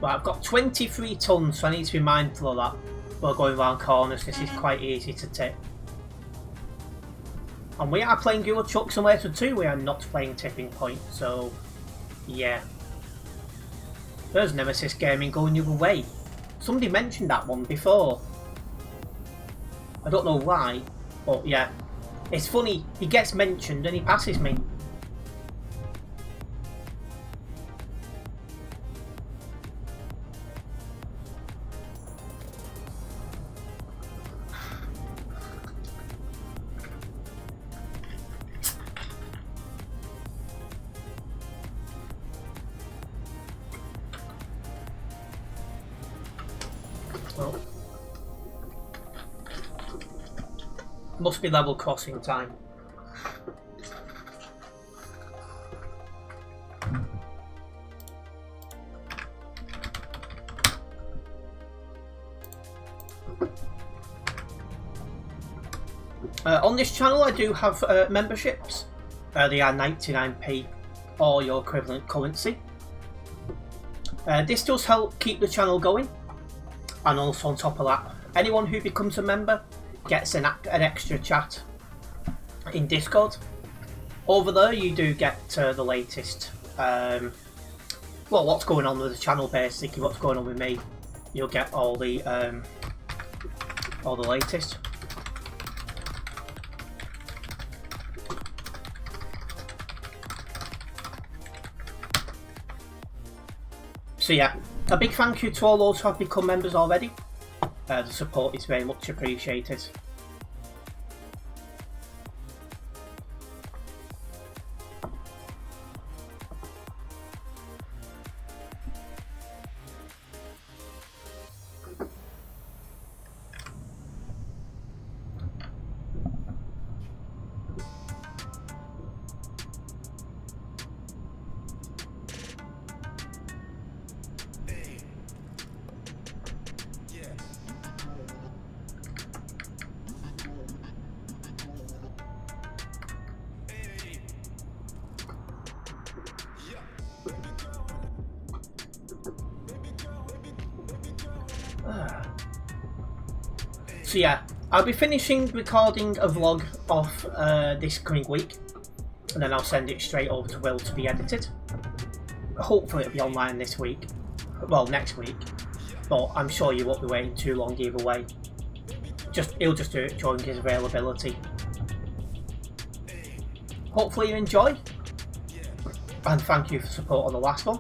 Right, I've got 23 tonnes, so I need to be mindful of that. While going around corners, this is quite easy to tip. And we are playing Euro Truck Simulator 2, we are not playing Tipping Point, so yeah. There's Nemesis Gaming going the other way. Somebody mentioned that one before. I don't know why, but yeah. It's funny, he gets mentioned and he passes me. Must be level crossing time. On this channel I do have memberships. They are 99p or your equivalent currency. This does help keep the channel going, and also on top of that, anyone who becomes a member gets an extra chat in Discord. Over there you do get the latest, well, what's going on with the channel, basically what's going on with me. You'll get all the latest. So yeah, a big thank you to all those who have become members already. The support is very much appreciated. So yeah, I'll be finishing recording a vlog of this coming week, and then I'll send it straight over to Will to be edited. Hopefully it'll be online this week, well next week, but I'm sure you won't be waiting too long either way. He'll just do it during his availability. Hopefully you enjoy, and thank you for support on the last one.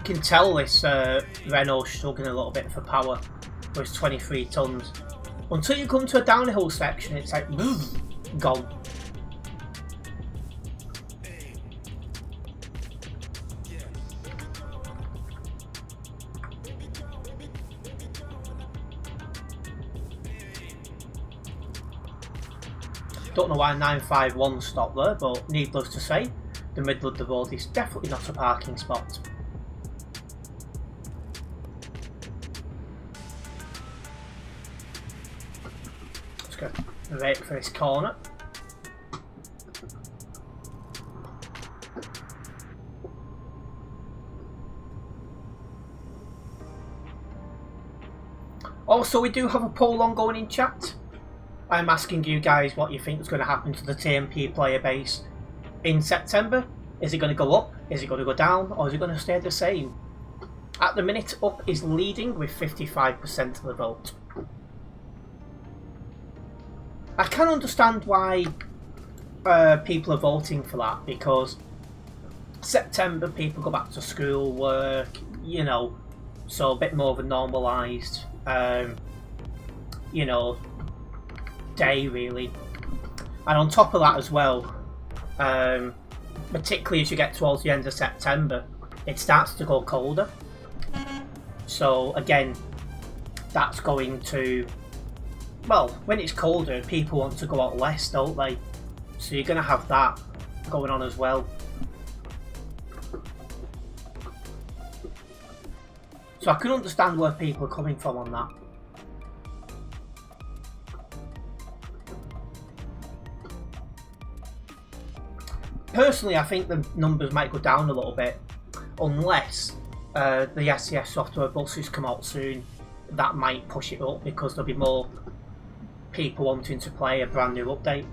can tell this Renault's struggling a little bit for power with 23 tons. Until you come to a downhill section, it's like, gone. Don't know why 951 stopped there, but needless to say, the middle of the road is definitely not a parking spot. Let's go right for this corner. Also, we do have a poll ongoing in chat. I'm asking you guys what you think is going to happen to the TMP player base in September. Is it going to go up? Is it going to go down? Or is it going to stay the same? At the minute, up is leading with 55% of the vote. I can understand why people are voting for that, because September people go back to school, work, you know, so a bit more of a normalised, you know, day really. And on top of that as well, particularly as you get towards the end of September, it starts to go colder. So again, that's going to, well, when it's colder, people want to go out less, don't they? So you're going to have that going on as well. So I can understand where people are coming from on that. Personally, I think the numbers might go down a little bit, unless the SCS software buses come out soon. That might push it up because there'll be more people wanting to play a brand new update.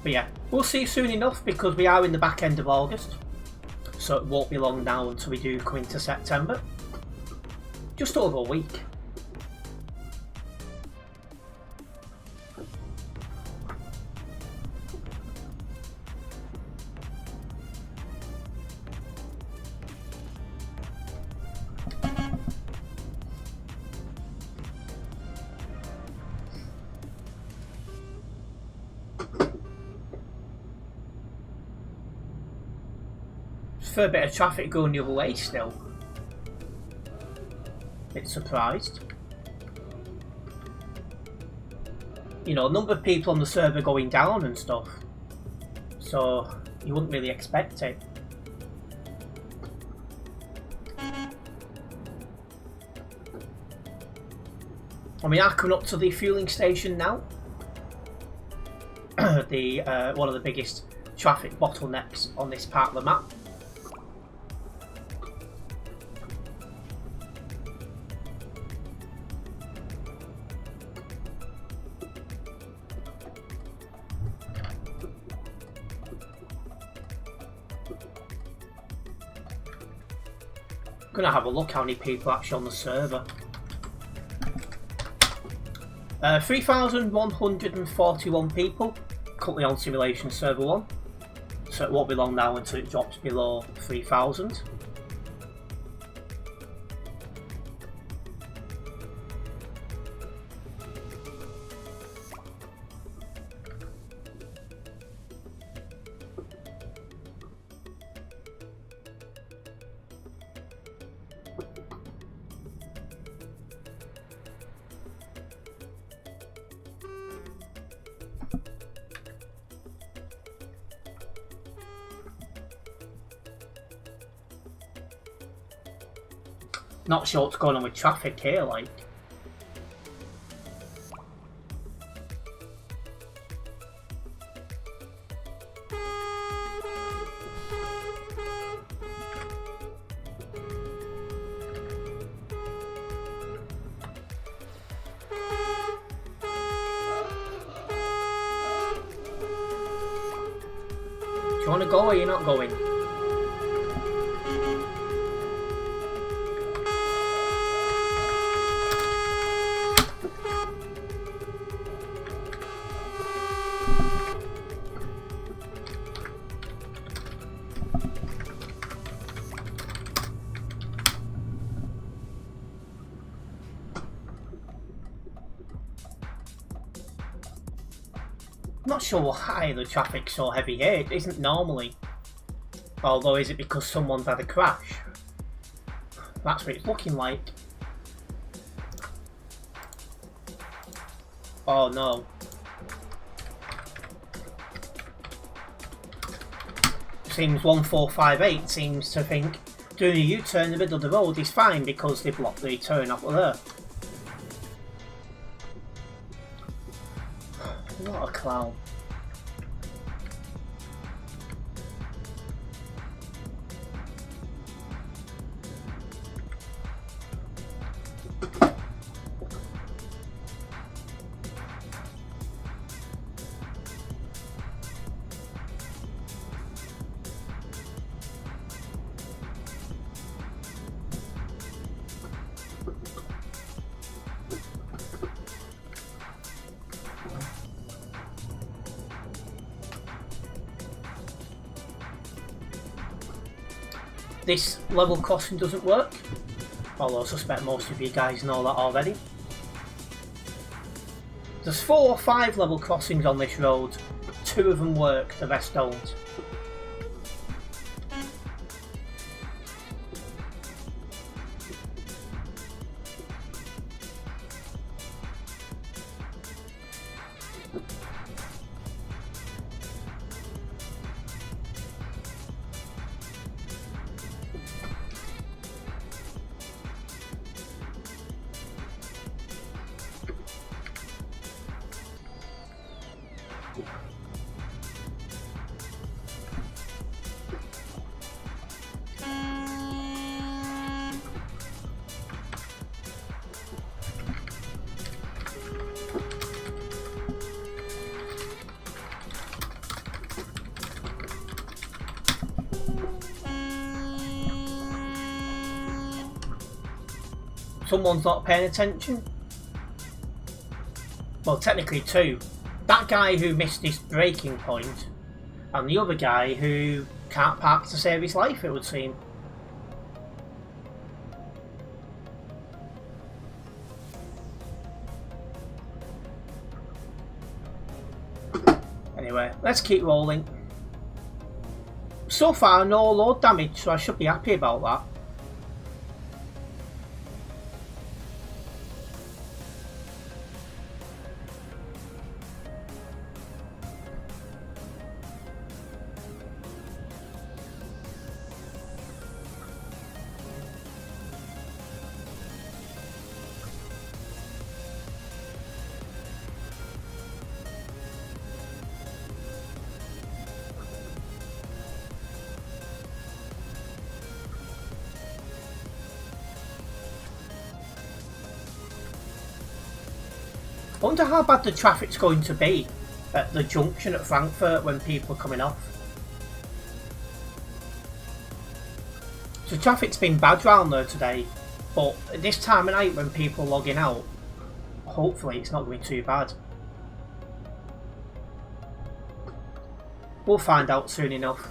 But yeah, we'll see soon enough, because we are in the back end of August. So it won't be long now until we do come into September. Just over a week. For a bit of traffic going the other way still. Bit surprised. You know, number of people on the server going down and stuff. So you wouldn't really expect it. And we are coming up to the fueling station now. The one of the biggest traffic bottlenecks on this part of the map. Gonna have a look how many people are actually on the server. 3,141 people currently on Simulation Server 1, so it won't be long now until it drops below 3,000. Not sure what's going on with traffic here, like. Do you want to go or are you not going? sure why the traffic's so heavy here. It isn't normally. Although, is it because someone's had a crash? That's what it's looking like. Oh no. Seems 1458 seems to think doing a U-turn in the middle of the road is fine because they blocked the turn off of there. What a clown. This level crossing doesn't work, although I suspect most of you guys know that already. There's 4 or 5 level crossings on this road, 2 of them work, the rest don't. Someone's not paying attention. Well, technically 2. That guy who missed his braking point, and the other guy who can't park to save his life, it would seem. Anyway, let's keep rolling. So far, no load damage, so I should be happy about that. I wonder how bad the traffic's going to be at the junction at Frankfurt when people are coming off. So traffic's been bad round there today, but at this time of night when people are logging out, hopefully it's not going to be too bad. We'll find out soon enough.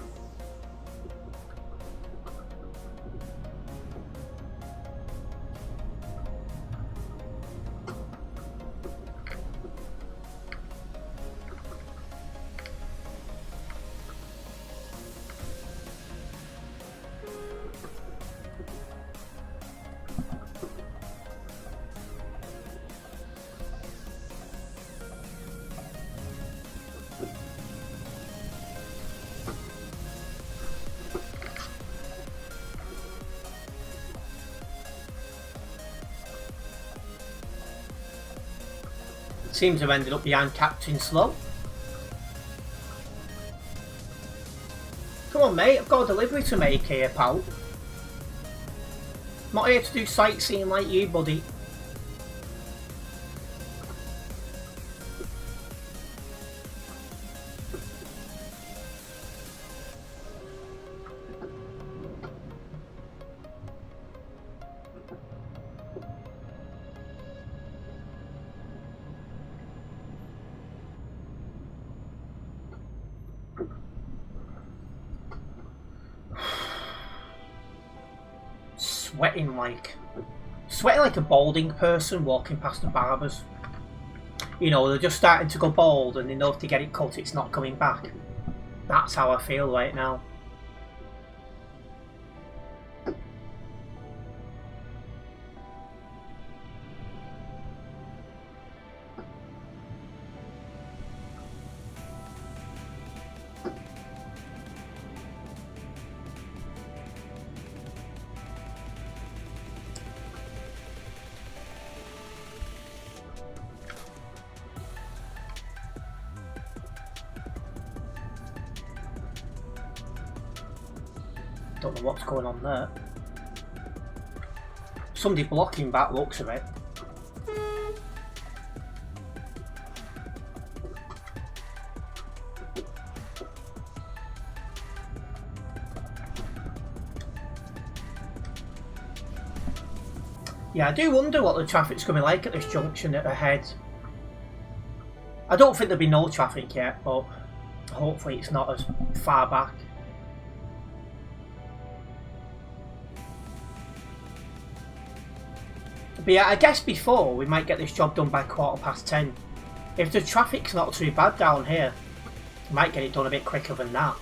Seems to have ended up behind Captain Slow. Come on mate, I've got a delivery to make here, pal. I'm not here to do sightseeing like you, buddy. Sweating like a balding person walking past the barbers. You know, they're just starting to go bald and they know if they get it cut, it's not coming back. That's how I feel right now. Don't know what's going on there. Somebody blocking back looks of it. Yeah, I do wonder what the traffic's going to be like at this junction ahead. I don't think there'll be no traffic yet, but hopefully it's not as far back. But yeah, I guess before we might get this job done by 10:15. If the traffic's not too bad down here, we might get it done a bit quicker than that.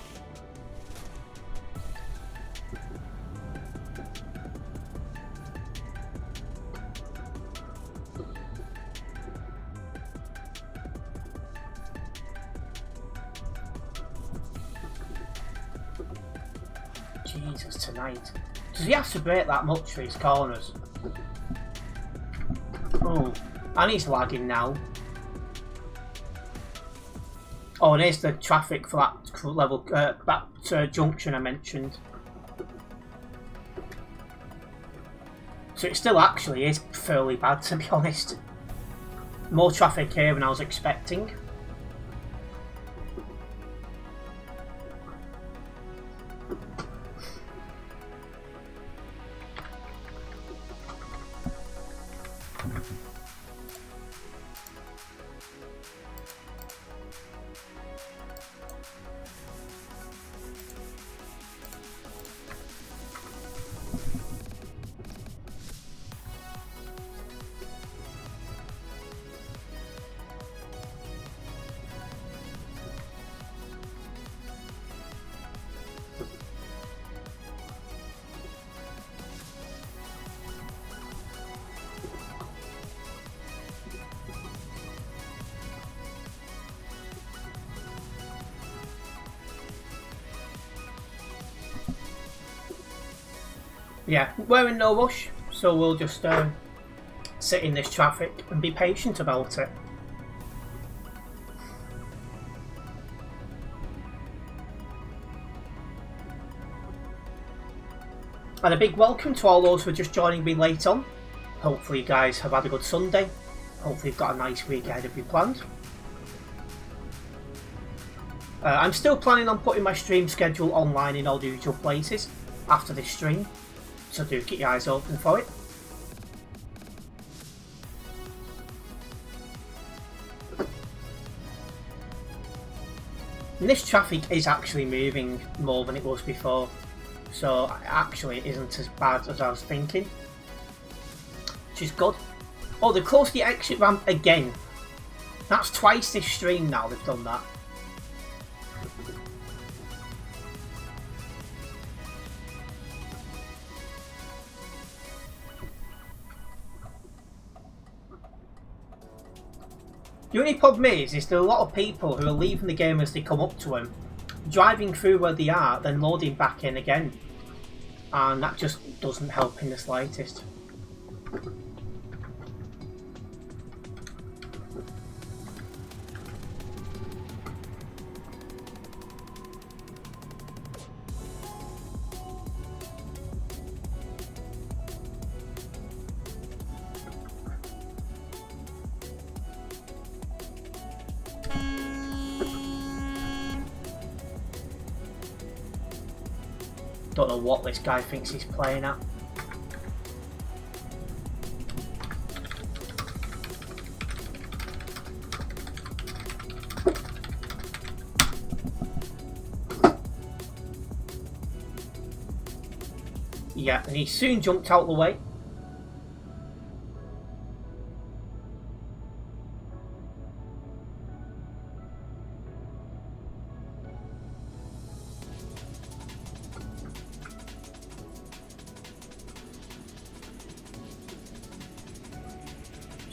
Jesus, tonight. Does he have to brake that much for his corners? Oh, and he's lagging now. Oh, and here's the traffic for that level, that junction I mentioned. So it still actually is fairly bad, to be honest. More traffic here than I was expecting. Yeah, we're in no rush, so we'll just sit in this traffic and be patient about it. And a big welcome to all those who are just joining me late on. Hopefully you guys have had a good Sunday. Hopefully you've got a nice week ahead of you planned. I'm still planning on putting my stream schedule online in all the usual places after this stream. So do keep your eyes open for it. And this traffic is actually moving more than it was before. So actually it isn't as bad as I was thinking. Which is good. Oh, they closed the exit ramp again. That's twice this stream now they've done that. The only problem is there are a lot of people who are leaving the game as they come up to them, driving through where they are, then loading back in again. And that just doesn't help in the slightest. Don't know what this guy thinks he's playing at. Yeah, and he soon jumped out of the way.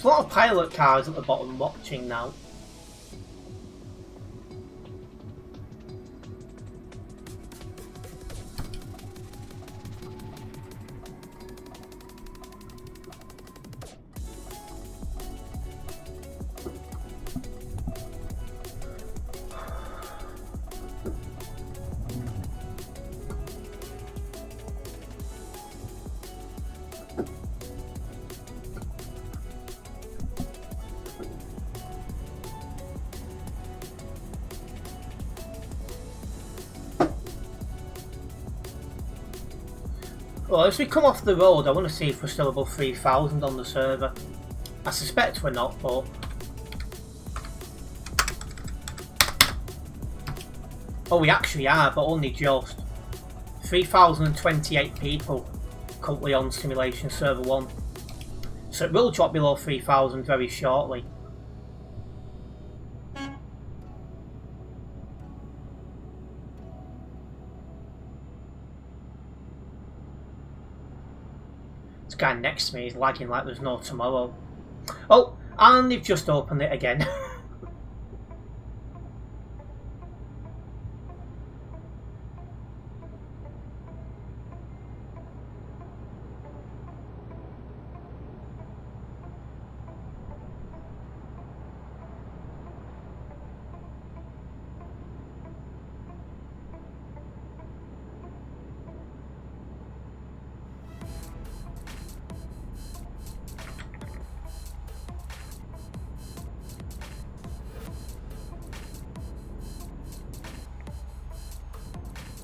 a lot of pilot cars at the bottom watching now. Well, as we come off the road, I want to see if we're still above 3,000 on the server. I suspect we're not, but... Oh, we actually are, but only just. 3,028 people currently on Simulation Server 1. So it will drop below 3,000 very shortly. This guy next to me is lagging like there's no tomorrow. Oh, and they've just opened it again.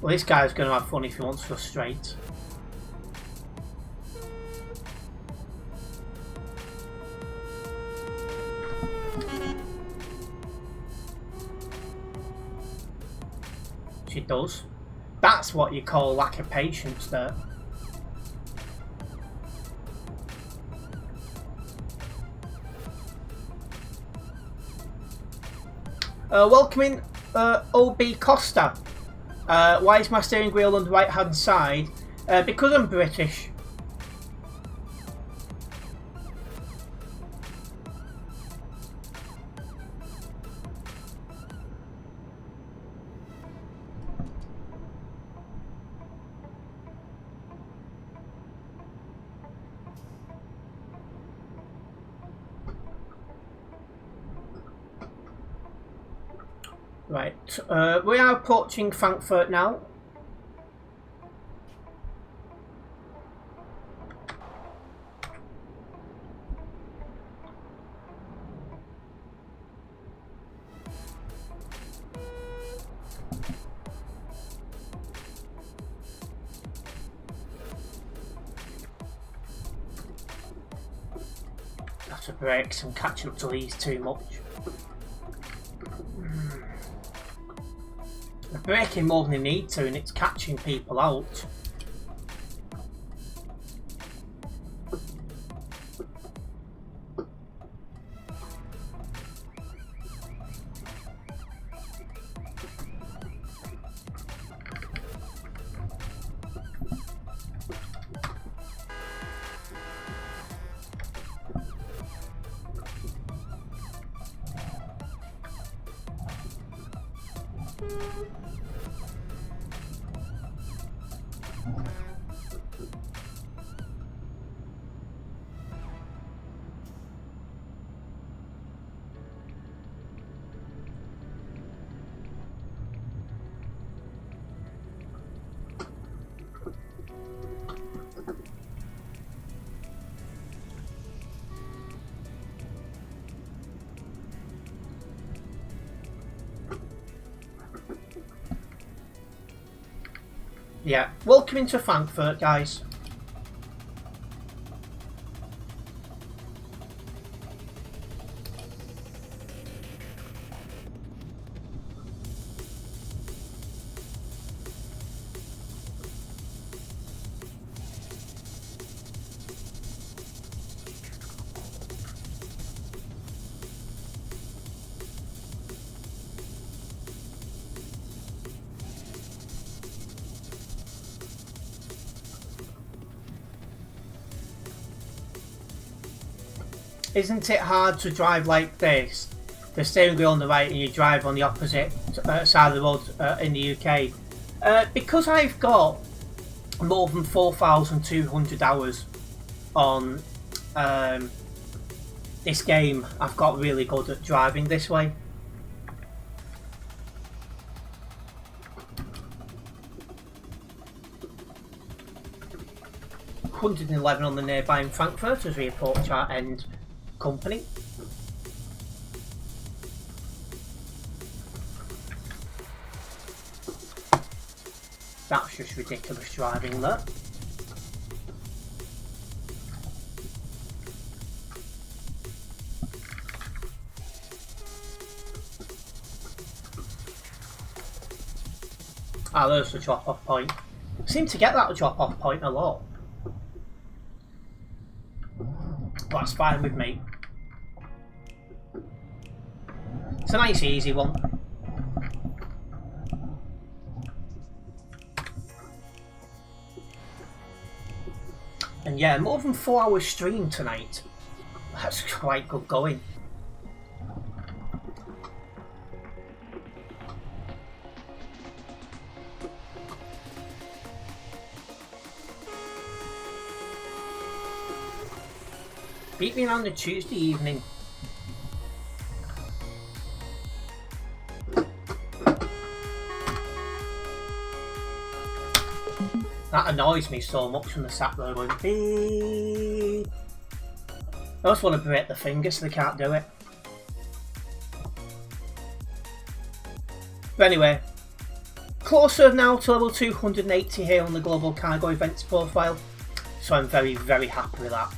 Well, this guy's going to have fun if he wants to go straight. She does. That's what you call lack of patience there. Welcoming OB Costa. Why is my steering wheel on the right hand side? Because I'm British. Right, we are approaching Frankfurt now. Have to break some catching up to these too much. They're braking more than they need to and it's catching people out. Yeah, welcome into Frankfurt, guys. isn't it hard to drive like this? The steering wheel on the right and you drive on the opposite side of the road in the UK. Because I've got more than 4,200 hours on this game, I've got really good at driving this way. $111 on the nearby in Frankfurt as we approach our end company. That's just ridiculous driving there. Ah, there's the drop-off point. I seem to get that drop-off point a lot. That's fine with me. It's a nice easy one. And yeah, more than 4 hours stream tonight. That's quite good going. Beat me around the Tuesday evening. That annoys me so much when the sat there going beep. I just want to break the finger so they can't do it. But anyway, closer now to level 280 here on the Global Cargo Events profile. So I'm very, very happy with that.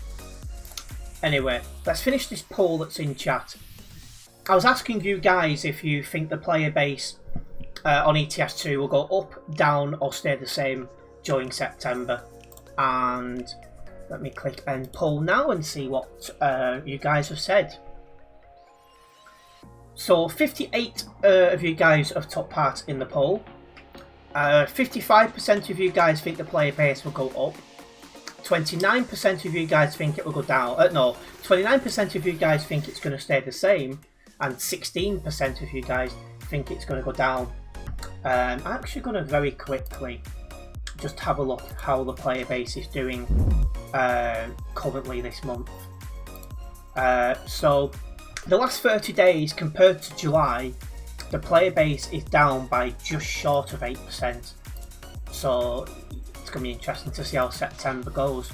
Anyway, let's finish this poll that's in chat. I was asking you guys if you think the player base on ETS2 will go up, down or stay the same during September. And let me click end poll now and see what you guys have said. So 58 of you guys have took part in the poll. 55% of you guys think the player base will go up. 29% of you guys think it will go down. No, 29% of you guys think it's going to stay the same, and 16% of you guys think it's going to go down. I'm actually going to very quickly just have a look at how the player base is doing currently this month. So the last 30 days compared to July, the player base is down by just short of 8%. So it's going to be interesting to see how September goes.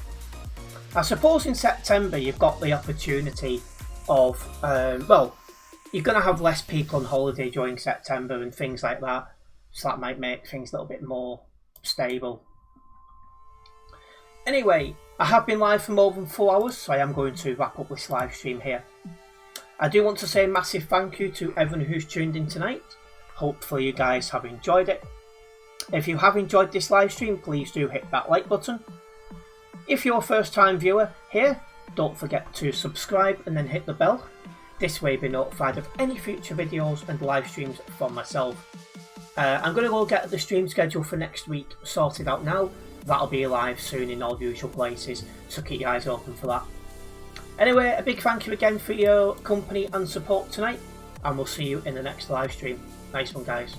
I suppose in September you've got the opportunity of, well, you're going to have less people on holiday during September and things like that. So that might make things a little bit more stable. Anyway, I have been live for more than 4 hours, so I am going to wrap up this live stream here. I do want to say a massive thank you to everyone who's tuned in tonight. Hopefully you guys have enjoyed it. If you have enjoyed this live stream, please do hit that like button. If you're a first time viewer here, don't forget to subscribe and then hit the bell. This way you'll be notified of any future videos and live streams from myself. I'm going to go get the stream schedule for next week sorted out now. That'll be live soon in all the usual places, so keep your eyes open for that. Anyway, a big thank you again for your company and support tonight, and we'll see you in the next live stream. Nice one, guys.